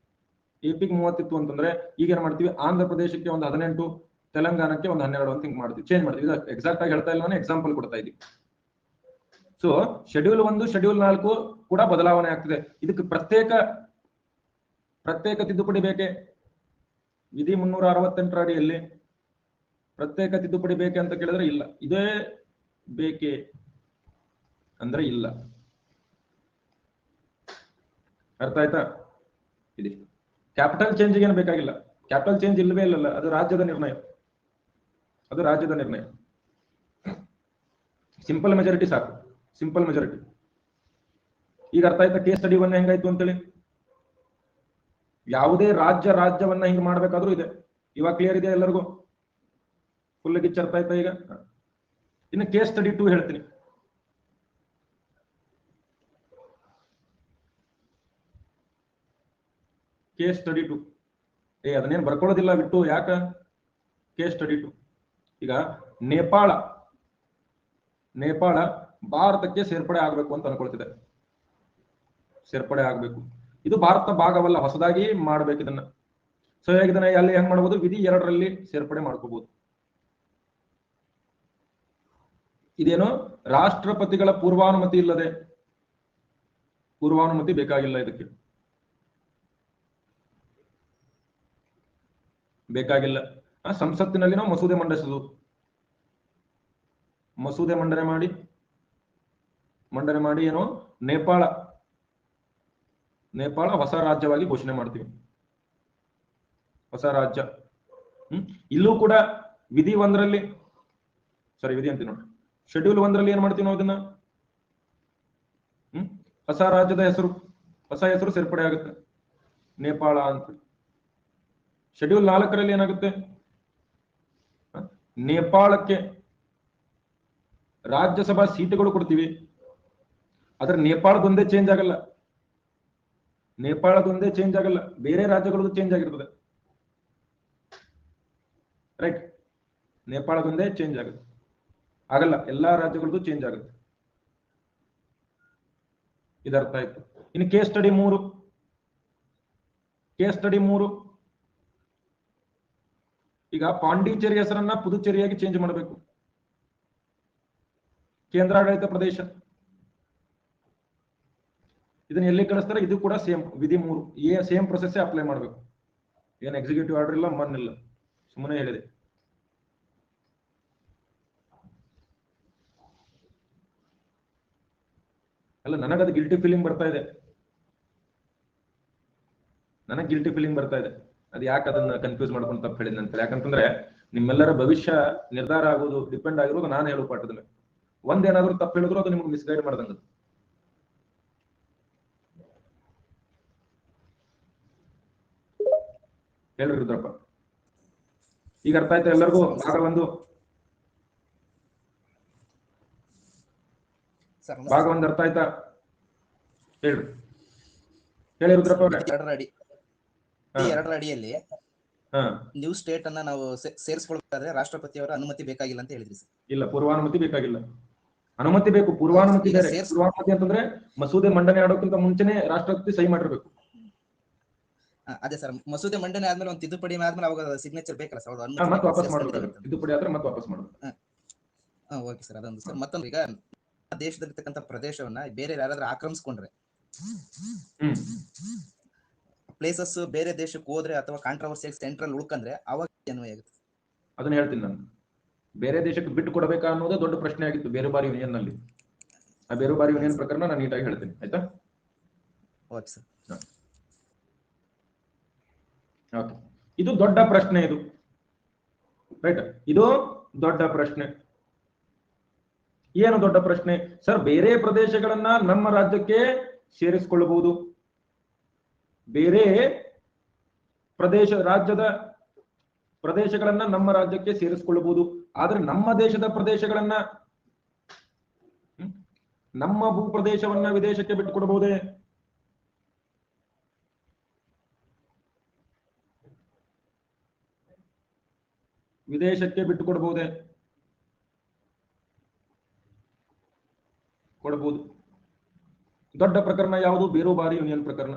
S1: ಎಪಿಗೆ 30 ಇತ್ತು ಅಂತಂದ್ರೆ ಈಗ ಏನ್ ಮಾಡ್ತೀವಿ, ಆಂಧ್ರ ಪ್ರದೇಶಕ್ಕೆ ಒಂದು 18, ತೆಲಂಗಾಣಕ್ಕೆ ಒಂದು 12 ಅಂತ ಹಿಂಗ್ ಮಾಡ್ತೀವಿ, ಚೇಂಜ್ ಮಾಡ್ತೀವಿ. ಎಕ್ಸಾಕ್ಟ್ ಆಗಿ ಹೇಳ್ತಾ ಇಲ್ಲ, ನಾನು ಎಕ್ಸಾಂಪಲ್ ಕೊಡ್ತಾ ಇದ್ದೀವಿ. ಸೊ ಶೆಡ್ಯೂಲ್ 1, ಶೆಡ್ಯೂಲ್ 4 ಕೂಡ ಬದಲಾವಣೆ ಆಗ್ತಿದೆ. ಇದಕ್ಕೆ ಪ್ರತ್ಯೇಕ ತಿದ್ದುಪಡಿ ಬೇಕೆ? ವಿಧಿ 368ರ ಅಡಿಯಲ್ಲಿ ಪ್ರತ್ಯೇಕ ತಿದ್ದುಪಡಿ ಬೇಕೆ ಅಂತ ಕೇಳಿದ್ರೆ ಇಲ್ಲ. ಇದೇ ಬೇಕೆ ಅಂದ್ರೆ ಇಲ್ಲ. ಅರ್ಥ ಆಯ್ತಾ? ಇದೆ. ಕ್ಯಾಪಿಟಲ್ ಚೇಂಜ್ ಏನು ಬೇಕಾಗಿಲ್ಲ, ಕ್ಯಾಪಿಟಲ್ ಚೇಂಜ್ ಇಲ್ಲವೇ ಇಲ್ಲಲ್ಲ, ಅದು ರಾಜ್ಯದ ನಿರ್ಣಯ. ಸಿಂಪಲ್ ಮೆಜಾರಿಟಿ ಸಾಕು, ಸಿಂಪಲ್ ಮೆಜಾರಿಟಿ. ಈಗ ಅರ್ಥ ಆಯ್ತಾ ಕೇಸ್ ಸ್ಟಡಿ 1 ಹೆಂಗಾಯ್ತು ಅಂತೇಳಿ? ಯಾವುದೇ ರಾಜ್ಯವನ್ನ ಹಿಂಗ್ ಮಾಡ್ಬೇಕಾದ್ರೂ ಇದೆ. ಇವಾಗ ಕ್ಲಿಯರ್ ಇದೆ ಎಲ್ಲರಿಗೂ? ಫುಲ್ ಗಿಚ್ಚ ಅರ್ಥ ಆಯ್ತಾ ಈಗ? ಇನ್ನು ಕೇಸ್ ಸ್ಟಡಿ 2 ಹೇಳ್ತೀನಿ. ಕೇಸ್ ಸ್ಟಡಿ 2 ಅದನ್ನೇನು ಬರ್ಕೊಳ್ಳೋದಿಲ್ಲ ಬಿಟ್ಟು, ಯಾಕ? ಕೇಸ್ ಸ್ಟಡಿ 2 ಈಗ ನೇಪಾಳ ಭಾರತಕ್ಕೆ ಸೇರ್ಪಡೆ ಆಗ್ಬೇಕು ಅಂತ ಅನ್ಕೊಳ್ತಿದೆ. ಸೇರ್ಪಡೆ ಆಗ್ಬೇಕು, ಇದು ಭಾರತ ಭಾಗವಲ್ಲ, ಹೊಸದಾಗಿ ಮಾಡ್ಬೇಕು ಇದನ್ನ. ಸೊ ಇದನ್ನ ಅಲ್ಲಿ ಹೆಂಗ್ ಮಾಡ್ಬೋದು, ವಿಧಿ 2ರಲ್ಲಿ ಸೇರ್ಪಡೆ ಮಾಡ್ಕೋಬಹುದು. ಇದೇನು ರಾಷ್ಟ್ರಪತಿಗಳ ಪೂರ್ವಾನುಮತಿ ಇಲ್ಲದೆ, ಪೂರ್ವಾನುಮತಿ ಬೇಕಾಗಿಲ್ಲ, ಇದಕ್ಕೆ ಬೇಕಾಗಿಲ್ಲ. ಸಂಸತ್ತಿನಲ್ಲಿ ನಾವು ಮಸೂದೆ ಮಂಡಿಸೋದು, ಮಸೂದೆ ಮಂಡನೆ ಮಾಡಿ ಏನು, ನೇಪಾಳ ಹೊಸ ರಾಜ್ಯವಾಗಿ ಘೋಷಣೆ ಮಾಡ್ತೀವಿ, ಹೊಸ ರಾಜ್ಯ. ಇಲ್ಲೂ ಕೂಡ ವಿಧಿ 1ರಲ್ಲಿ, ವಿಧಿ ಅಂತೀವಿ ನೋಡಿ, ಶೆಡ್ಯೂಲ್ 1ರಲ್ಲಿ ಏನ್ ಮಾಡ್ತೀವಿ ನಾವು ಇದನ್ನ, ಹೊಸ ರಾಜ್ಯದ ಹೊಸ ಹೆಸರು ಸೇರ್ಪಡೆ ಆಗುತ್ತೆ, ನೇಪಾಳ ಅಂತ. ಶೆಡ್ಯೂಲ್ 4ರಲ್ಲಿ ಏನಾಗುತ್ತೆ, ನೇಪಾಳಕ್ಕೆ ರಾಜ್ಯಸಭಾ ಸೀಟುಗಳು ಕೊಡ್ತೀವಿ, ಆದ್ರೆ ನೇಪಾಳದೊಂದೇ ಚೇಂಜ್ ಆಗಲ್ಲ, ಬೇರೆ ರಾಜ್ಯಗಳದ್ದು ಚೇಂಜ್ ಆಗಿರ್ತದೆ. ರೈಟ್, ನೇಪಾಳದೊಂದೇ ಚೇಂಜ್ ಆಗಲ್ಲ, ಎಲ್ಲಾ ರಾಜ್ಯಗಳದ್ದು ಚೇಂಜ್ ಆಗುತ್ತೆ. ಇದರ್ಥ ಆಯ್ತು. ಇನ್ನು ಕೇಸ್ ಸ್ಟಡಿ 3, ಈಗ ಪಾಂಡಿಚೇರಿ ಹೆಸರನ್ನ ಪುದುಚೇರಿಯಾಗಿ ಚೇಂಜ್ ಮಾಡಬೇಕು, ಕೇಂದ್ರಾಡಳಿತ ಪ್ರದೇಶ. ಇದನ್ನ ಎಲ್ಲಿ ಕಳಿಸ್ತಾರೆ, ಇದು ಕೂಡ ಸೇಮ್ ವಿಧಿ 3 ಸೇಮ್ ಪ್ರೊಸೆಸ್ ಅಪ್ಲೈ ಮಾಡಬೇಕು. ಏನು ಎಕ್ಸಿಕ್ಯೂಟಿವ್ ಆರ್ಡರ್ ಇಲ್ಲ, ಮನ್ನಿಲ್ಲ, ಸುಮ್ಮನೆ ಹೇಳಿದೆ. ಅಲ್ಲ, ನನಗದು ಗಿಲ್ಟಿ ಫೀಲಿಂಗ್ ಬರ್ತಾ ಇದೆ, ಅದು ಯಾಕೆ ಅದನ್ನ ಕನ್ಫ್ಯೂಸ್ ಮಾಡ್ಕೊಂಡು ತಪ್ಪು ಹೇಳಿದ್ನ ಅಂತ. ಯಾಕಂತಂದ್ರೆ ನಿಮ್ಮೆಲ್ಲರ ಭವಿಷ್ಯ ನಿರ್ಧಾರ ಆಗೋದು ಡಿಪೆಂಡ್ ಆಗಿರೋದು ನಾನು ಹೇಳೋ ಪಾಠದ ಮೇಲೆ. ಒಂದೇನಾದ್ರೂ ತಪ್ಪು ಹೇಳಿದ್ರು ಅದು ನಿಮ್ಗೆ ಮಿಸ್ಗೈಡ್ ಮಾಡ್ದಂಗ. ಹೇಳ್ರಿ ರುದ್ರಪ್ಪ, ಈಗ ಅರ್ಥ ಆಯ್ತಾ ಎಲ್ಲರಿಗೂ? ಭಾಗ 1 ಭಾಗ 1 ಅರ್ಥ ಆಯ್ತಾ? ಹೇಳಿ ರುದ್ರಪ್ಪ ಅವರೇ.
S8: 2ರ ಅಡಿಯಲ್ಲಿ ನ್ಯೂ ಸ್ಟೇಟ್ ಅನ್ನ ನಾವು ಸೇರಿಸ್ಕೊಳ್ಬೇಕಾದ್ರೆ ರಾಷ್ಟ್ರಪತಿಯವರ ಅನುಮತಿ ಬೇಕಾಗಿಲ್ಲ ಅಂತ ಹೇಳಿದ್ರಿ ಸರ್.
S1: ಇಲ್ಲ, ಪೂರ್ವಾನುಮತಿ ಬೇಕಾಗಿಲ್ಲ. ಅನುಮತಿ ಬೇಕು, ಪೂರ್ವಾನುಮತಿ ಬೇರೆ. ಪೂರ್ವಾನುಮತಿ ಅಂತಂದ್ರೆ ಮಸೂದೆ ಮಂಡನೆ ಆಡೋಕ್ಕಿಂತ ಮುಂಚೆನೆ ರಾಷ್ಟ್ರಪತಿ ಸಹಿ ಮಾಡಿರ್ಬೇಕು.
S8: ಅದೇ ಸರ್, ಮಸೂದೆ ಮಂಡನೆ ಆದ್ಮೇಲೆ ಒಂದು ತಿದ್ದುಪಡಿ ಆದ್ಮೇಲೆ ಅವಾಗ ಸಿಗ್ನೇಚರ್ ಬೇಕಲ್ಲ ಸರ್,
S1: ಮತ್ತೆ ವಾಪಸ್ ಮಾಡಬೇಕು. ತಿದ್ದುಪಡಿ ಆದ್ರೆ ಮತ್ತೆ ವಾಪಸ್ ಮಾಡಬೇಕು.
S8: ಓಕೆ ಸರ್, ಅದೊಂದು ಸರ್. ಮತ್ತೊಂದು, ಈಗ ದೇಶದಲ್ಲಿರ್ತಕ್ಕಂಥ ಪ್ರದೇಶವನ್ನ ಬೇರೆ ಯಾರಾದ್ರೂ ಆಕ್ರಮಿಸ್ಕೊಂಡ್ರೆ, ಪ್ಲೇಸಸ್ ಬೇರೆ ದೇಶಕ್ಕೆ ಹೋದ್ರೆ ಅಥವಾ ಕಾಂಟ್ರವರ್ಸಿ ಸೆಂಟ್ರಲ್ ಉಳ್ಕಂದ್ರೆ ಅವಾಗ ಅನ್ವಯ ಆಗುತ್ತೆ?
S1: ಅದನ್ನ ಹೇಳ್ತೀನಿ ನಾನು. ಬೇರೆ ದೇಶಕ್ಕೆ ಬಿಟ್ಟು ಕೊಡಬೇಕಾ ಅನ್ನೋದೇ ದೊಡ್ಡ ಪ್ರಶ್ನೆ ಆಗಿತ್ತು ಬೇರೆ ಬಾರಿ ಯೂನಿಯನ್ ನಲ್ಲಿ. ಆ ಬೇರೆ ಬಾರಿ ಯೂನಿಯನ್ ಪ್ರಕರಣ ನಾನು ನೀಟಾಗಿ ಹೇಳ್ತೀನಿ, ಆಯ್ತಾ?
S8: Okay sir.
S1: ಓಕೆ, ಇದು ದೊಡ್ಡ ಪ್ರಶ್ನೆ. ಇದು ರೈಟ್, ಇದು ದೊಡ್ಡ ಪ್ರಶ್ನೆ. ಏನು ದೊಡ್ಡ ಪ್ರಶ್ನೆ ಸರ್? ಬೇರೆ ಪ್ರದೇಶಗಳನ್ನ ನಮ್ಮ ರಾಜ್ಯಕ್ಕೆ ಸೇರಿಸಿಕೊಳ್ಳಬಹುದು, ಬೇರೆ ರಾಜ್ಯದ ಪ್ರದೇಶಗಳನ್ನ ನಮ್ಮ ರಾಜ್ಯಕ್ಕೆ ಸೇರಿಸಿಕೊಳ್ಳಬಹುದು. ಆದ್ರೆ ನಮ್ಮ ದೇಶದ ಪ್ರದೇಶಗಳನ್ನ, ನಮ್ಮ ಭೂ ಪ್ರದೇಶವನ್ನ ವಿದೇಶಕ್ಕೆ ಬಿಟ್ಟುಕೊಡಬಹುದೇ? ವಿದೇಶಕ್ಕೆ ಬಿಟ್ಟುಕೊಡಬಹುದೇ? ಕೊಡಬಹುದು. ದೊಡ್ಡ ಪ್ರಕರಣ ಯಾವುದು? ಬೇರುಬಾರಿ ಯೂನಿಯನ್ ಪ್ರಕರಣ.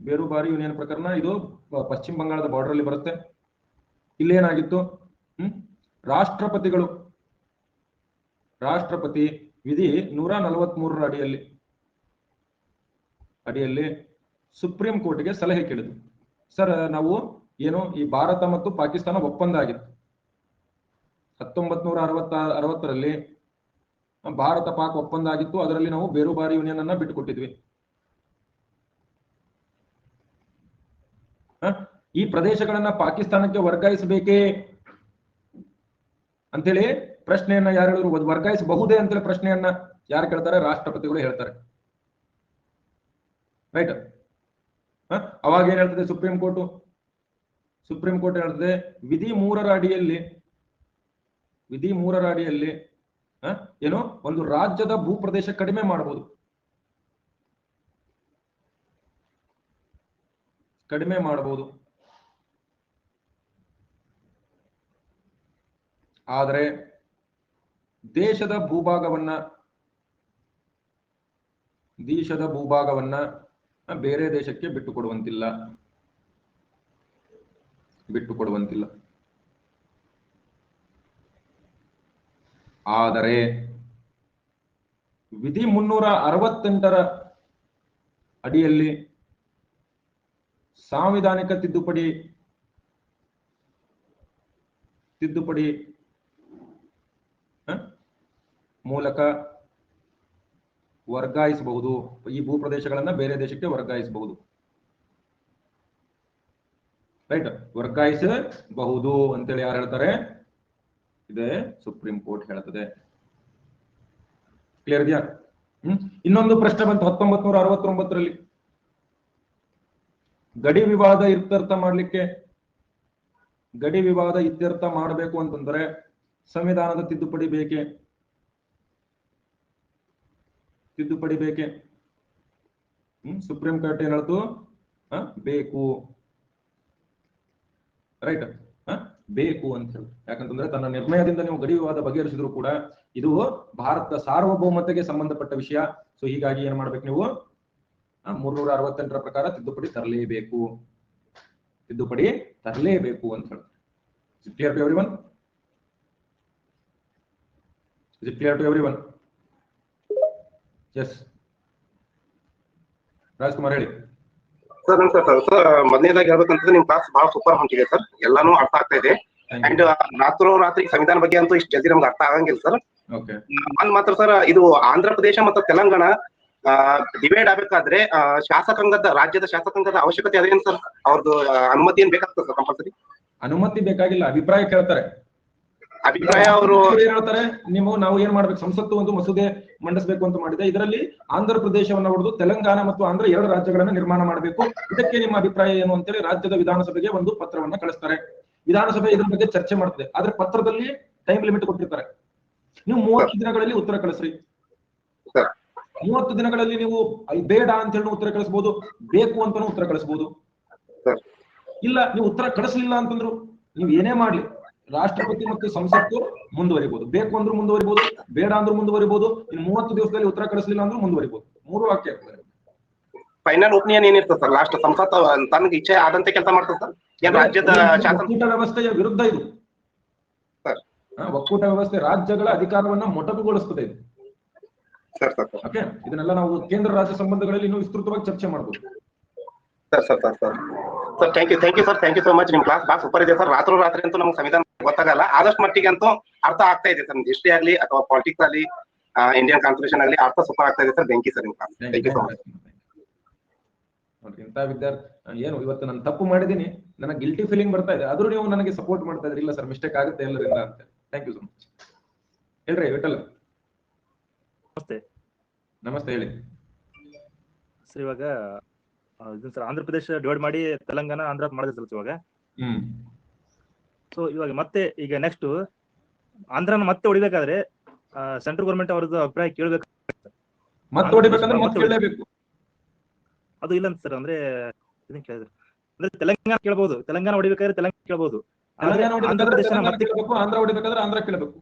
S1: ಬೇರುಬಾರಿ ಯೂನಿಯನ್ ಪ್ರಕರಣ ಇದು ಪಶ್ಚಿಮ ಬಂಗಾಳದ ಬಾರ್ಡರ್ ಅಲ್ಲಿ ಬರುತ್ತೆ. ಇಲ್ಲೇನಾಗಿತ್ತು? ರಾಷ್ಟ್ರಪತಿ ವಿಧಿ 143ರ ಅಡಿಯಲ್ಲಿ ಸುಪ್ರೀಂ ಕೋರ್ಟ್ಗೆ ಸಲಹೆ ಕೇಳಿದ್ರು. ಸರ್, ನಾವು ಏನು ಈ ಭಾರತ ಮತ್ತು ಪಾಕಿಸ್ತಾನ ಒಪ್ಪಂದ ಆಗಿತ್ತು 1960ರಲ್ಲಿ ಭಾರತ ಪಾಕ್ ಒಪ್ಪಂದ ಆಗಿತ್ತು. ಅದರಲ್ಲಿ ನಾವು ಬೇರುಬಾರಿ ಯೂನಿಯನ್ ಅನ್ನ ಬಿಟ್ಟುಕೊಟ್ಟಿದ್ವಿ. ಈ ಪ್ರದೇಶಗಳನ್ನ ಪಾಕಿಸ್ತಾನಕ್ಕೆ ವರ್ಗಾಯಿಸಬೇಕೇ ಅಂತೇಳಿ ಪ್ರಶ್ನೆಯನ್ನ ಯಾರು ಹೇಳಿದ್ರು? ವರ್ಗಾಯಿಸಬಹುದೇ ಅಂತೇಳಿ ಪ್ರಶ್ನೆಯನ್ನ ಯಾರು ಕೇಳ್ತಾರೆ? ರಾಷ್ಟ್ರಪತಿಗಳು ಹೇಳ್ತಾರೆ. ರೈಟ್. ಅವಾಗ ಏನ್ ಹೇಳ್ತದೆ ಸುಪ್ರೀಂ ಕೋರ್ಟ್ ಹೇಳ್ತದೆ, ವಿಧಿ 3ರ ಅಡಿಯಲ್ಲಿ ಏನು ಒಂದು ರಾಜ್ಯದ ಭೂಪ್ರದೇಶ ಕಡಿಮೆ ಮಾಡಬಹುದು, ಆದರೆ ದೇಶದ ಭೂಭಾಗವನ್ನ ಬೇರೆ ದೇಶಕ್ಕೆ ಬಿಟ್ಟುಕೊಡುವಂತಿಲ್ಲ. ಆದರೆ ವಿಧಿ 368ರ ಅಡಿಯಲ್ಲಿ ಸಾಂವಿಧಾನಿಕ ತಿದ್ದುಪಡಿ ಮೂಲಕ ವರ್ಗಾಯಿಸಬಹುದು. ಈ ಭೂಪ್ರದೇಶಗಳನ್ನ ಬೇರೆ ದೇಶಕ್ಕೆ ವರ್ಗಾಯಿಸಬಹುದು. ರೈಟ್, ವರ್ಗಾಯಿಸಬಹುದು ಅಂತೇಳಿ ಯಾರು ಹೇಳ್ತಾರೆ? ಇದೆ ಸುಪ್ರೀಂ ಕೋರ್ಟ್ ಹೇಳ್ತದೆ. ಕ್ಲಿಯರ್ ಇದೆಯಾ? ಇನ್ನೊಂದು ಪ್ರಶ್ನೆ ಬಂತು 1969ರಲ್ಲಿ. ಗಡಿ ವಿವಾದ ಇತ್ಯರ್ಥ ಮಾಡಬೇಕು ಅಂತಂದ್ರೆ ಸಂವಿಧಾನದ ತಿದ್ದುಪಡಿ ಬೇಕೆ? ಸುಪ್ರೀಂ ಕೋರ್ಟ್ ಏನ್ ಹೇಳ್ತು? ಬೇಕು. ರೈಟ್, ಬೇಕು ಅಂತ ಹೇಳಿ. ಯಾಕಂತಂದ್ರೆ ತನ್ನ ನಿರ್ಣಯದಿಂದ ನೀವು ಗಡಿ ವಿವಾದ ಬಗೆಹರಿಸಿದ್ರು ಕೂಡ ಇದು ಭಾರತದ ಸಾರ್ವಭೌಮತೆಗೆ ಸಂಬಂಧಪಟ್ಟ ವಿಷಯ. ಸೊ ಹೀಗಾಗಿ ಏನ್ ಮಾಡ್ಬೇಕು ನೀವು? 368ರ ಪ್ರಕಾರ ತಿದ್ದುಪಡಿ ತರಲೇಬೇಕು ಅಂತ ಹೇಳಿ. Is it clear to everyone? Yes. Rajkumar ಹೇಳಿ.
S9: ಸರ್ ಸರ್, ಮೊದಲನೇದಾಗಿ ಹೇಳ್ಬೇಕಂತಂದ್ರೆ ನಿಮ್ ಕ್ಲಾಸ್ ಬಹಳ ಸೂಪರ್ ಹೊಂಟಿದೆ ಸರ್. ಎಲ್ಲಾನು ಅರ್ಥ ಆಗ್ತಾ ಇದೆ. ಅಂಡ್ ರಾತ್ರಿ ಸಂವಿಧಾನ ಬಗ್ಗೆ ಅಂತೂ ಇಷ್ಟು ಜಲ್ದಿ ನಮ್ಗೆ ಅರ್ಥ ಆಗಂಗಿಲ್ಲ ಸರ್. ಒಂದ್ ಮಾತ್ರ ಸರ್, ಇದು ಆಂಧ್ರ ಪ್ರದೇಶ ಮತ್ತು ತೆಲಂಗಾಣ ಡಿವೈಡ್ ಆಗ್ಬೇಕಾದ್ರೆ ರಾಜ್ಯದ ಶಾಸಕಾಂಗದ ಅವಶ್ಯಕತೆ ಅದೇನು ಸರ್? ಅವ್ರದ್ದು ಅನುಮತಿ ಏನ್ ಬೇಕಾಗ್ತದೆ ಸರ್? ಕಂಪಲ್ಸರಿ
S1: ಅನುಮತಿ ಬೇಕಾಗಿಲ್ಲ, ಅಭಿಪ್ರಾಯ ಕೇಳ್ತಾರೆ.
S9: ಅಭಿಪ್ರಾಯ ಅವರು
S1: ಏನ್ ಹೇಳ್ತಾರೆ, ನಾವು ಏನ್ ಮಾಡ್ಬೇಕು, ಸಂಸತ್ತು ಒಂದು ಮಸೂದೆ ಮಂಡಿಸಬೇಕು ಅಂತ ಮಾಡಿದೆ. ಇದರಲ್ಲಿ ಆಂಧ್ರ ಪ್ರದೇಶವನ್ನ ಹೊಡೆದು ತೆಲಂಗಾಣ ಮತ್ತು ಆಂಧ್ರ 2 ರಾಜ್ಯಗಳನ್ನ ನಿರ್ಮಾಣ ಮಾಡಬೇಕು. ಇದಕ್ಕೆ ನಿಮ್ಮ ಅಭಿಪ್ರಾಯ ಏನು ಅಂತೇಳಿ ರಾಜ್ಯದ ವಿಧಾನಸಭೆಗೆ ಒಂದು ಪತ್ರವನ್ನ ಕಳಿಸ್ತಾರೆ. ವಿಧಾನಸಭೆ ಇದ್ರ ಬಗ್ಗೆ ಚರ್ಚೆ ಮಾಡ್ತದೆ. ಆದ್ರೆ ಪತ್ರದಲ್ಲಿ ಟೈಮ್ ಲಿಮಿಟ್ ಕೊಟ್ಟಿರ್ತಾರೆ. ನೀವು 30 ದಿನಗಳಲ್ಲಿ ಉತ್ತರ ಕಳಿಸ್ರಿ. 30 ದಿನಗಳಲ್ಲಿ ನೀವು ಬೇಡ ಅಂತ ಹೇಳಿ ಉತ್ತರ ಕಳಿಸಬಹುದು, ಬೇಕು ಅಂತಾನು ಉತ್ತರ ಕಳಿಸಬಹುದು. ಇಲ್ಲ ನೀವು ಉತ್ತರ ಕಳಿಸ್ಲಿಲ್ಲ ಅಂತಂದ್ರು ನೀವು ಏನೇ ಮಾಡ್ಲಿ, ರಾಷ್ಟ್ರಪತಿ ಮತ್ತು ಸಂಸತ್ತು ಮುಂದುವರಿಬಹುದು. ಬೇಕು ಅಂದ್ರೂ ಮುಂದುವರಿಬಹುದು, ಬೇಡ ಅಂದ್ರೂ ಮುಂದುವರಿಬಹುದು. ಇನ್ನು 30 ದಿವಸದಲ್ಲಿ ಉತ್ತರ ಕಳಿಸ್ಲಿಲ್ಲ ಅಂದ್ರೂ ಮುಂದುವರಿಬಹುದು. 3 ವಾಕ್ಯ ಇರ್ತದೆ.
S9: ಫೈನಲ್ ಒಪಿನಿಯನ್ ಏನಿರ್ತದೆ ಸರ್? ಲಾಸ್ಟ್ ಸಂಸತ್ ತನಗೆ ಇಚ್ಛೆ ಆದಂತೆ ಕೆಲಸ ಮಾಡ್ತದೆ ಸರ್. ಏನ್ ರಾಜ್ಯದ
S1: ಒಕ್ಕೂಟ ವ್ಯವಸ್ಥೆಯ ವಿರುದ್ಧ ಇದು. ಒಕ್ಕೂಟ ವ್ಯವಸ್ಥೆ ರಾಜ್ಯಗಳ ಅಧಿಕಾರವನ್ನ ಮೊಟಕುಗೊಳಿಸ್ತದೆ ಇದು. ಓಕೆ, ಇದನ್ನೆಲ್ಲ ನಾವು ಕೇಂದ್ರ ರಾಜ್ಯ ಸಂಬಂಧಗಳಲ್ಲಿ ಇನ್ನೂ ವಿಸ್ತೃತವಾಗಿ ಚರ್ಚೆ ಮಾಡಬಹುದು.
S9: Sir thank you sir, thank you so much. ನಿಮ್ ಕ್ಲಾಸ್ ಬಹಳ ಸೂಪರ್ ಇದೆ ಸರ್. ರಾತ್ರಿ ಅಂತೂ ನಮ್ಗೆ ಸಂವಿಧಾನ ಗೊತ್ತಾಗಲ್ಲ, ಆದಷ್ಟು ಮಟ್ಟಿಗೆ ಅಂತೂ ಅರ್ಥ ಆಗ್ತಾ ಇದೆ ಸರ್. ಹಿಸ್ಟ್ರಿ ಆಗ್ಲಿ ಅಥವಾ ಪಾಲಿಟಿಕ್ಸ್ ಆಗ್ಲಿ, ಇಂಡಿಯನ್ ಕಾನ್ಸ್ಟಿಟ್ಯೂಷನ್ ಆಗ್ಲಿ ಅರ್ಥ ಸೂಪರ್ ಆಗ್ತಾ ಇದೆ ಸರ್. ಥ್ಯಾಂಕ್ ಯು ಸರ್, ನಿಮ್ class. Thank you so much.
S1: ಇಂಥ ವಿದ್ಯಾರ್ಥಿ ಏನು ಇವತ್ತು ನಾನು ತಪ್ಪು ಮಾಡಿದೀನಿ, ನನಗೆ ಗಿಲ್ಟಿ ಫೀಲಿಂಗ್ ಬರ್ತಾ ಇದೆ, ಆದ್ರೂ ನೀವು ನನಗೆ ಸಪೋರ್ಟ್ ಮಾಡ್ತಾ ಇದ್ರಿ. ಇಲ್ಲ ಸರ್, ಮಿಸ್ಟೇಕ್ ಆಗುತ್ತೆ ಎಲ್ಲರಿಂದ ಅಂತ. Thank you so much. ಹೇಳ್ರಿ ವಿಠಲ್. ನಮಸ್ತೆ, ಹೇಳಿ
S10: ಸರ್. ಇವಾಗ ಸರ್ ಆಂಧ್ರ ಪ್ರದೇಶ ಡಿವೈಡ್ ಮಾಡಿ ತೆಲಂಗಾಣ ಆಂಧ್ರ ಮಾಡಿದ್ರೆ ಸರ್ ಇವಾಗ. ಸೊ ಇವಾಗ ಮತ್ತೆ ಈಗ ನೆಕ್ಸ್ಟ್ ಆಂಧ್ರನ ಮತ್ತೆ ಹೊಡಿಬೇಕಾದ್ರೆ ಸೆಂಟ್ರಲ್ ಗೌರ್ಮೆಂಟ್ ಅವ್ರದ್ದು ಅಭಿಪ್ರಾಯ ಕೇಳಬೇಕು.
S1: ಮತ್ತೆ ಹೊಡಿಬೇಕಂದ್ರೆ ಮತ್ತೆ ಕೇಳಬೇಕು.
S10: ಅದು ಇಲ್ಲ ಅಂತ ಸರ್, ಅಂದ್ರೆ ಇದನ್ನ ಕೇಳಿದ್ರೆ ಅಂದ್ರೆ ತೆಲಂಗಾಣ ಕೇಳಬಹುದು. ತೆಲಂಗಾಣ ಹೊಡಿಬೇಕಾದ್ರೆ ತೆಲಂಗಾಣ ಕೇಳಬಹುದು. ಆಂಧ್ರ ಪ್ರದೇಶ ಮತ್ತೆ
S1: ಆಂಧ್ರ ಹೊಡಿಬೇಕಾದ್ರೆ ಆಂಧ್ರ ಕೇಳಬೇಕು.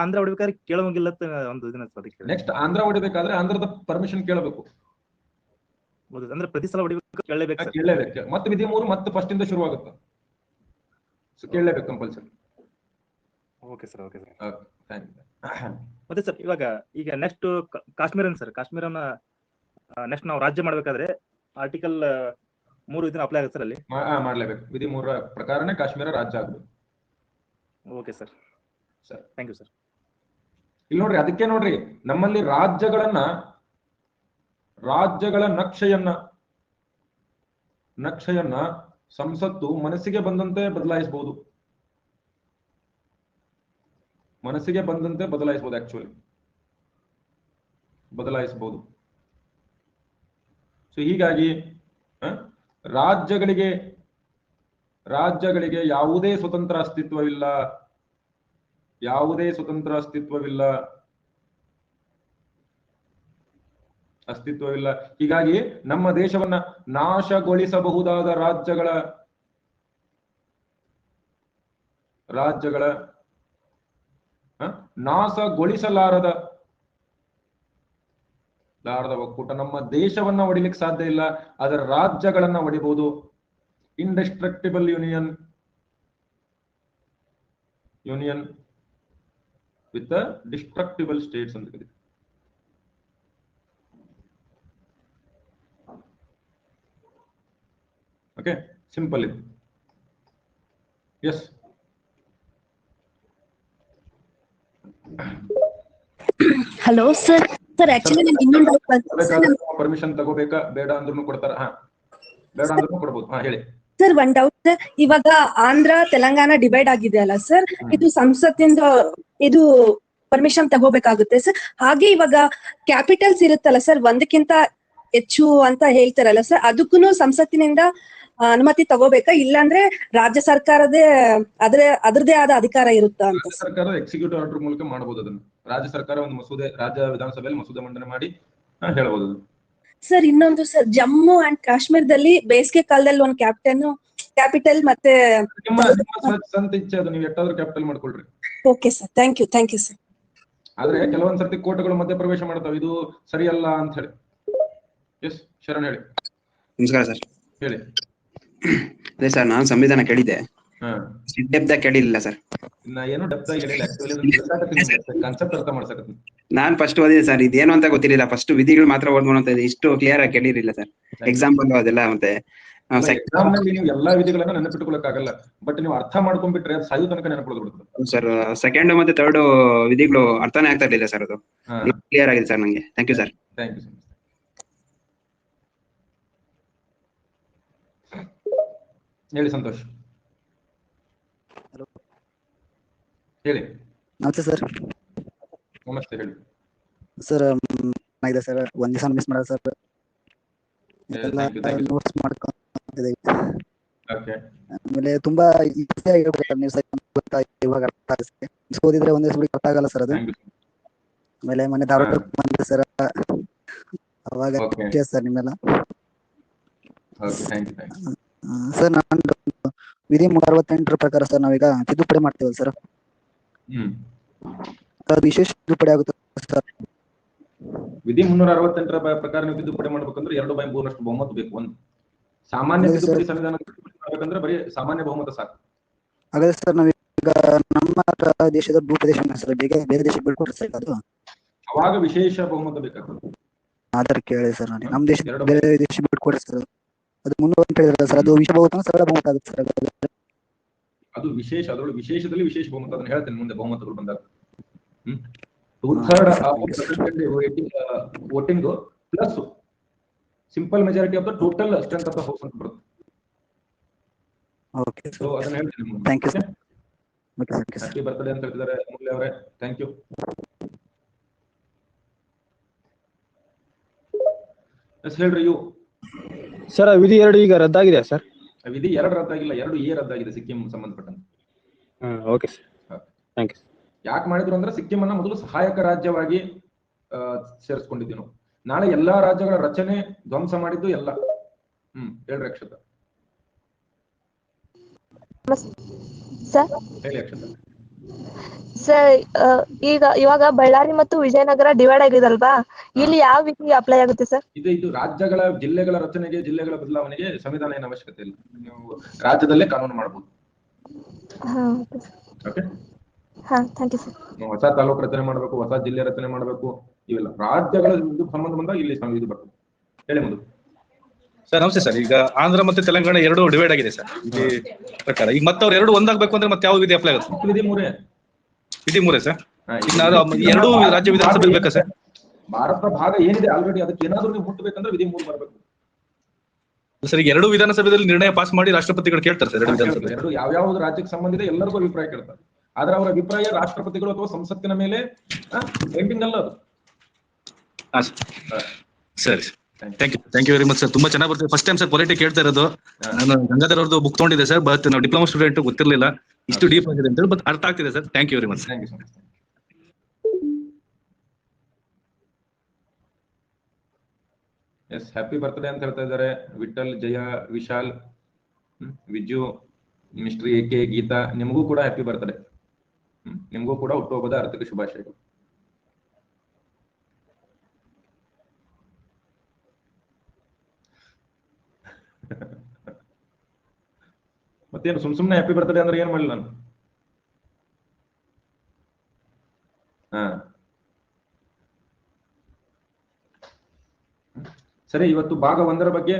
S10: ಆಂಧ್ರ ಹೊಡಿಬೇಕಾದ್ರೆ ಕೇಳೋಂಗಿಲ್ಲ ಒಂದು ಇದನ್ನ ಅದಕ್ಕೆ.
S1: ನೆಕ್ಸ್ಟ್ ಆಂಧ್ರ ಹೊಡಿಬೇಕಾದ್ರೆ ಆಂಧ್ರದ ಪರ್ಮಿಷನ್ ಕೇಳಬೇಕು.
S10: ಅಂದ್ರೆ ಪ್ರತಿ ಸಲ ಹೊಡಿಬೇಕು,
S1: ಕೇಳಲೇಬೇಕು. ಮತ್ತೆ ವಿಧಿ 3 ಮತ್ತೆ ಫಸ್ಟ್ ಇಂದ ಶುರು ಆಗುತ್ತೆ. ಕೇಳಲೇಬೇಕು compulsory.
S10: Okay sir, okay sir.
S1: Thank you.
S10: ಮತ್ತೆ ಸರ್ ಈಗ ನೆಕ್ಸ್ಟ್ ಕಾಶ್ಮೀರನ್ ಸರ್, ಕಾಶ್ಮೀರನ ನೆಕ್ಸ್ಟ್ ನಾವು ರಾಜ್ಯ ಮಾಡ್ಬೇಕಾದ್ರೆ ಆರ್ಟಿಕಲ್ 3 ಇದನ್ನ ಅಪ್ಲೈ ಆಗುತ್ತೆ ಸರ್ ಅಲ್ಲಿ.
S1: ಮಾಡ್ಲೇಬೇಕು. ವಿಧಿ 3 ಪ್ರಕಾರನೇ ಕಾಶ್ಮೀರ ರಾಜ್ಯ ಆಗಬೇಕು.
S10: Okay sir. Thank you sir.
S1: ಇಲ್ಲಿ ನೋಡ್ರಿ, ಅದಕ್ಕೆ ನೋಡ್ರಿ ನಮ್ಮಲ್ಲಿ ರಾಜ್ಯಗಳ ನಕ್ಷೆಯನ್ನ ಸಂಸತ್ತು ಮನಸ್ಸಿಗೆ ಬಂದಂತೆ ಬದಲಾಯಿಸಬಹುದು. ಆಕ್ಚುಲಿ ಬದಲಾಯಿಸಬಹುದು. ಸೊ ಹೀಗಾಗಿ ರಾಜ್ಯಗಳಿಗೆ ಯಾವುದೇ ಸ್ವತಂತ್ರ ಅಸ್ತಿತ್ವವಿಲ್ಲ. ಹೀಗಾಗಿ ನಮ್ಮ ದೇಶವನ್ನ ನಾಶಗೊಳಿಸಬಹುದಾದ ರಾಜ್ಯಗಳ ನಾಶಗೊಳಿಸಲಾರದ ಒಕ್ಕೂಟ ನಮ್ಮ ದೇಶವನ್ನ ಹೊಡಿಲಿಕ್ಕೆ ಸಾಧ್ಯ ಇಲ್ಲ, ಅದರ ರಾಜ್ಯಗಳನ್ನ ಹೊಡಿಬಹುದು. Indestructible union with destructible states ಅಂತ ಕರೀತೀವಿ. ಓಕೆ, ಸಿಂಪಲ್ ಇದು. Yes,
S3: hello sir. ಆಕ್ಚುಲಿ ನನಗೆ ಇನ್ನೊಂದು
S1: ಪರ್ಮಿಷನ್ ತಗೋಬೇಕಾ? ಬೇಡ ಅಂದ್ರೂ ಕೊಡ್ತಾರ? ಬೇಡ ಅಂದ್ರೂ ಕೊಡ್ಬೋದು. ಹೇಳಿ
S3: ಸರ್. ಒಂದ್ ಡೌಟ್. ಇವಾಗ ಆಂಧ್ರ ತೆಲಂಗಾಣ ಡಿವೈಡ್ ಆಗಿದೆ ಅಲ್ಲ ಸರ್, ಇದು ಸಂಸತ್ತಿಂದ ಇದು ಪರ್ಮಿಷನ್ ತಗೋಬೇಕಾಗುತ್ತೆ ಸರ್. ಹಾಗೆ ಇವಾಗ ಕ್ಯಾಪಿಟಲ್ಸ್ ಇರುತ್ತಲ್ಲ ಸರ್, ಒಂದಕ್ಕಿಂತ ಹೆಚ್ಚು ಅಂತ ಹೇಳ್ತಾರಲ್ಲ ಸರ್, ಅದಕ್ಕೂ ಸಂಸತ್ತಿನಿಂದ ಅನುಮತಿ ತಗೋಬೇಕಾ? ಇಲ್ಲಾಂದ್ರೆ ರಾಜ್ಯ ಸರ್ಕಾರದೇ ಅದ್ರದೇ ಆದ ಅಧಿಕಾರ ಇರುತ್ತಾ ಅಂತ?
S1: ಸರ್ಕಾರ ಎಕ್ಸಿಕ್ಯೂಟಿವ್ ಆರ್ಡರ್ ಮೂಲಕ ಮಾಡಬಹುದು ಅದನ್ನು. ರಾಜ್ಯ ಸರ್ಕಾರ ಒಂದು ಮಸೂದೆ, ರಾಜ್ಯ ವಿಧಾನಸಭೆಯಲ್ಲಿ ಮಸೂದೆ ಮಂಡನೆ ಮಾಡಿ ಹೇಳಬಹುದು
S3: ಸರ್. ಇನ್ನೊಂದು ಸರ್, ಜಮ್ಮು ಅಂಡ್ ಕಾಶ್ಮೀರದಲ್ಲಿ ಬೇಸಿಗೆ ಕಾಲದಲ್ಲಿ ಒಂದು ಕ್ಯಾಪಿಟಲ್ ಮತ್ತೆ
S1: ಸ್ವಂತ ಇಚ್ಛೆ, ಅದು ನೀವು ಎಷ್ಟಾದ್ರೂ ಕ್ಯಾಪಿಟಲ್ ಮಾಡ್ಕೊಳ್ರಿ.
S3: Okay sir, thank you sir.
S1: ಆದ್ರೆ ಕೆಲವೊಂದ್ಸರ್ತಿ ಕೋರ್ಟ್ಗಳು ಮಧ್ಯ ಪ್ರವೇಶ ಮಾಡ್ತಾವೆ, ಇದು ಸರಿಯಲ್ಲ ಅಂತ ಹೇಳಿ. ಎಸ್, ಶರಣ್ ಹೇಳಿ.
S11: ನಮಸ್ಕಾರ ಸರ್.
S1: ಹೇಳಿ.
S11: ಅದೇ ಸರ್, ನಾನು ಸಂವಿಧಾನ ಕೇಳಿದ್ದೆ, ಕೇಳಿಲ್ಲ ಸರ್.
S1: ಏನು ಕಾನ್ಸೆಪ್ಟ್ ಅರ್ಥ ಮಾಡ್ಸಕತ್ತೀನಿ.
S11: ನಾನ್ ಫಸ್ಟ್ ಓದಿದೆ ಸರ್, ಇದೇನು ಅಂತ ಗೊತ್ತಿರಲಿಲ್ಲ. ಫಸ್ಟ್ ವಿಧಿಗಳು ಮಾತ್ರ ಓದ್ಕೊಂಡು ಇಷ್ಟು ಕ್ಲಿಯರ್ ಆಗಿ ಕೇಳಿರಲಿಲ್ಲ ಸರ್. ಎಕ್ಸಾಂಪಲ್ ಅದೆಲ್ಲ ಮತ್ತೆ
S1: ನೀವು ಎಲ್ಲಾ ವಿಧಿಗಳನ್ನ ನೆನಪಿಟ್ಕೊಳಕ್ಕಾಗಲ್ಲ, ಬಟ್ ನೀವು ಅರ್ಥ ಮಾಡ್ಕೊಂಡ್ಬಿಟ್ರೆ ಅದು ಸಾಯು ತನಕ ನೆನಪಿಡ್ಬಿಡ್ತದೆ
S11: ಸರ್. ಸೆಕೆಂಡ್ ಮತ್ತೆ ಥರ್ಡ್ ವಿಧಿಗಳು ಅರ್ಥನೇ ಆಗ್ತಾ ಇರ್ಲಿಲ್ಲ ಸರ್, ಅದು ಕ್ಲಿಯರ್ ಆಗಿದೆ ಸರ್ ನಂಗೆ. Thank you sir.
S1: Thank you. ಹೇಳಿ ಸಂತೋಷ್. ಹೇಳಿ.
S12: ನಮಸ್ತೆ ಸರ್.
S1: ನಮಸ್ತೆ ಹೇಳಿ.
S12: ಸರ್ ಚೆನ್ನಾಗಿದೆ ಸರ್. ಒಂದ್ ದಿವಸ ಮಿಸ್ ಮಾಡೋದು ಸರ್. ಎಲ್ಲ ನೋಟ್ಸ್ ಮಾಡ್ಕೊಂಡಿದ್ದೀವಿ. ಆಮೇಲೆ ತುಂಬಾ ಈಸಿ ಆಗಿರುತ್ತೆ ನೀವು ಇವಾಗ ಅರ್ಥ ಆಗುತ್ತೆ. ಓದಿದ್ರೆ ಒಂದೇ ಸುಳಿ ಅರ್ಥ ಆಗಲ್ಲ ಸರ್ ಅದು. ಆಮೇಲೆ ಮೊನ್ನೆ ಧಾರವಾಡ ಬಂದಿದೆ ಸರ್, ಅವಾಗ ಸರ್ ನಿಮ್ಮೆಲ್ಲ ಸರ್. ನಾನು ವಿಧಿ 368 ಪ್ರಕಾರ ಸರ್ ನಾವೀಗ ತಿದ್ದುಪಡಿ ಮಾಡ್ತೇವಲ್ಲ ಸರ್, ಅದು ವಿಶೇಷ ತಿದ್ದುಪಡಿ ಆಗುತ್ತೆ ಸರ್.
S1: ವಿಧಿ 368 ಪ್ರಕಾರ ನೀವು ತಿದ್ದುಪಡಿ ಮಾಡ್ಬೇಕಂದ್ರೆ 2/3 ಬಹುಮತ ಬೇಕು. ಒಂದು ಸಾಮಾನ್ಯ ತಿದ್ದುಪಡಿ ಸಂವಿಧಾನ ಮಾಡ್ಬೇಕಂದ್ರೆ ಬರೀ ಸಾಮಾನ್ಯ ಬಹುಮತ ಸಾಕು.
S12: ಹಾಗಾದ್ರೆ ಸರ್ ನಾವೀಗ ನಮ್ಮ ದೇಶದ ಭೂಪ್ರದೇಶ ಸರ್ ಬೇರೆ ದೇಶಕ್ಕೆ ಬಿಡ್ಕೊಡ್ರಿ ಸರ್ ಅದು,
S1: ಅವಾಗ ವಿಶೇಷ ಬಹುಮತ ಬೇಕಾಗ್ತದೆ.
S12: ಆಧಾರ್ ಕೇಳಿ ಸರ್ ನೋಡಿ, ನಮ್ಮ ದೇಶ ಬೇರೆ ದೇಶ ಬಿಟ್ಕೊಡ್ರಿ ಸರ್ ಅದು ಮುನ್ನೂರು ಅಂತ ಹೇಳಿದ್ರೆ ಸರ್, ಅದು ವಿಷಯ ಬಹುಮತ ಸರಳ ಬಹುಮತ ಆಗುತ್ತೆ ಸರ್.
S1: ಅದು ವಿಶೇಷ, ಅದರೊಳಗೆ ವಿಶೇಷದಲ್ಲಿ ವಿಶೇಷ ಬಹುಮತ, ಅದನ್ನ ಹೇಳ್ತೇನೆ ಮುಂದೆ ಬಹುಮತಗಳು ಬಂದಾಗ. 2/3 voting plus simple majority of the total strength of the house ಅಂತ ಬರುತ್ತೆ.
S12: ಓಕೆ
S1: ಸೊ ಅದನ್ನ ಹೇಳ್ತೀನಿ ಮುಂದೆ.
S12: Thank you sir.
S1: Happy birthday ಅಂತ ಹೇಳ್ತಿದ್ದಾರೆ ಮುರಳಿ ಅವರೇ, ಥ್ಯಾಂಕ್ ಯು. ಹೇಳ್ರಿ ಯು
S6: ಸರ್. ವಿಧಿ 2 ಈಗ ರದ್ದಾಗಿದೆ ಸರ್.
S1: ವಿಧಿ 2 ರದ್ದಾಗಿಲ್ಲ, 2A ರದ್ದಾಗಿದೆ ಸಿಕ್ಕಿಂ ಸಂಬಂಧಪಟ್ಟಂತೆ.
S6: Okay sir, thank you.
S1: ಯಾಕೆ ಮಾಡಿದ್ರು ಅಂದ್ರೆ ಸಿಕ್ಕಿಂ ಅನ್ನ ಮೊದಲು ಸಹಾಯಕ ರಾಜ್ಯವಾಗಿ ಸೇರಿಸ್ಕೊಂಡಿದ್ವಿ ನಾವು. ನಾಳೆ ಎಲ್ಲಾ ರಾಜ್ಯಗಳ ರಚನೆ ಧ್ವಂಸ ಮಾಡಿದ್ದು ಎಲ್ಲ. ಹೇಳ್ರಿ ಅಕ್ಷತಾ.
S13: ಸರ್
S1: ಹೇಳಿ ಅಕ್ಷತಾ.
S13: ಸರ್ ಇವಾಗ ಬಳ್ಳಾರಿ ಮತ್ತು ವಿಜಯನಗರ ಡಿವೈಡ್ ಆಗಿದಲ್ವಾ, ಇಲ್ಲಿ ಯಾವ ವಿಧಿ ಅಪ್ಲೈ ಆಗುತ್ತೆ ಸರ್?
S1: ಇದು ರಾಜ್ಯಗಳ ಜಿಲ್ಲೆಗಳ ರಚನೆಗೆ, ಜಿಲ್ಲೆಗಳ ಬದಲಾವಣೆಗೆ ಸಂವಿಧಾನ ಏನು ಅವಶ್ಯಕತೆ ಇಲ್ಲ. ನೀವು ರಾಜ್ಯದಲ್ಲೇ ಕಾನೂನು ಮಾಡಬಹುದು. Okay,
S13: thank you sir.
S1: ಹೊಸ ತಾಲೂಕು ರಚನೆ ಮಾಡಬೇಕು, ಹೊಸ ಜಿಲ್ಲೆ ರಚನೆ ಮಾಡಬೇಕು, ಇವೆಲ್ಲ ರಾಜ್ಯಗಳ ಸಂಬಂಧ ಬಂದಾಗ ಇಲ್ಲಿ ಇದು ಬರ್ತದೆ. ಹೇಳಿ ಮುಂದೆ.
S7: ಸರ್ ನಮಸ್ತೆ ಸರ್. ಈಗ ಆಂಧ್ರ ಮತ್ತೆ ತೆಲಂಗಾಣ 2 ಡಿವೈಡ್ ಆಗಿದೆ ಸರ್ ಈ ಪ್ರಕಾರ. ಈಗ ಮತ್ತೆ ಅವ್ರು 2 ಒಂದಾಗಬೇಕು ಅಂದ್ರೆ ಮತ್ತೆ ಯಾವ ವಿಧಿ ಅಪ್ಲೈ ಆಗುತ್ತೆ?
S1: ವಿಧಿ 3
S7: ಸರ್. ಈಗ ನಾವು 2 ರಾಜ್ಯ ವಿಧಾನಸಭೆ ಬೇಕಾ ಸರ್?
S1: ಭಾರತ ಭಾಗ ಏನಿದೆ ಆಲ್ರೆಡಿ, ಅದಕ್ಕೆ ಏನಾದ್ರೂ ನೀವು ಮುಟ್ಟಬೇಕಂದ್ರೆ ವಿಧಿ 3 ಬರಬೇಕು
S7: ಸರ್. ಈಗ 2 ವಿಧಾನಸಭೆಯಲ್ಲಿ ನಿರ್ಣಯ ಪಾಸ್ ಮಾಡಿ ರಾಷ್ಟ್ರಪತಿಗಳು ಕೇಳ್ತಾರೆ ಸರ್. 2 ವಿಧಾನಸಭೆ
S1: ಯಾವ್ಯಾವ್ದು ರಾಜ್ಯಕ್ಕೆ ಸಂಬಂಧ ಇದೆ ಎಲ್ಲರಿಗೂ ಅಭಿಪ್ರಾಯ ಕೇಳ್ತಾರೆ. ಆದ್ರೆ ಅವರ ಅಭಿಪ್ರಾಯ ರಾಷ್ಟ್ರಪತಿಗಳು ಅಥವಾ ಸಂಸತ್ತಿನ ಮೇಲೆ ಪೇಂಟಿಂಗ್ ಅಲ್ಲ ಅದು.
S7: ಸರಿ, thank you very much sir. ತುಂಬಾ ಚೆನ್ನಾಗಿ ಬರ್ತದೆ. ಫಸ್ಟ್ ಟೈಮ್ ಸರ್ ಪೊಲಿಟಿಕ್ ಕೇಳ್ತಾ ಇರೋದು. ನಾನು ಗಂಗಾಧರ್ ಅವ್ರದ್ದು ಬುಕ್ ತಗೊಂಡಿದ್ದೆ ಸರ್, ಬಟ್ ನಾವು ಡಿಪ್ಲೊಮಾ ಸ್ಟೂಡೆಂಟ್, ಗೊತ್ತಿರಲಿಲ್ಲ ಇಷ್ಟು ಡೀಪ್ ಆಗಿದೆ ಅಂತ ಹೇಳಿ. ಬಟ್ ಅರ್ಥ ಆಗ್ತಿದೆ sir. Thank you very much.
S1: Yes, happy birthday ಅಂತ ಹೇಳ್ತಾ ಇದ್ದಾರೆ ವಿಠಲ್, ಜಯ, ವಿಶಾಲ್, ವಿಜು, ಮಿಸ್ಟರ್ AK, ಗೀತಾ. ನಿಮಗೂ ಕೂಡ ಹ್ಯಾಪಿ ಬರ್ತ್ಡೇ. ನಿಮಗೂ ಕೂಡ ಹುಟ್ಟುಹಬ್ಬದ ಆರ್ಥಿಕ ಶುಭಾಶಯಗಳು. ಮತ್ತೇನು ಸುಮ್ನೆ ಹ್ಯಾಪಿ ಬರ್ತ್ಡೇ ಅಂದ್ರೆ ಏನ್ ಮಾಡಲಿ ನಾನು? ಸರಿ, ಇವತ್ತು ಭಾಗ 1 ಬಗ್ಗೆ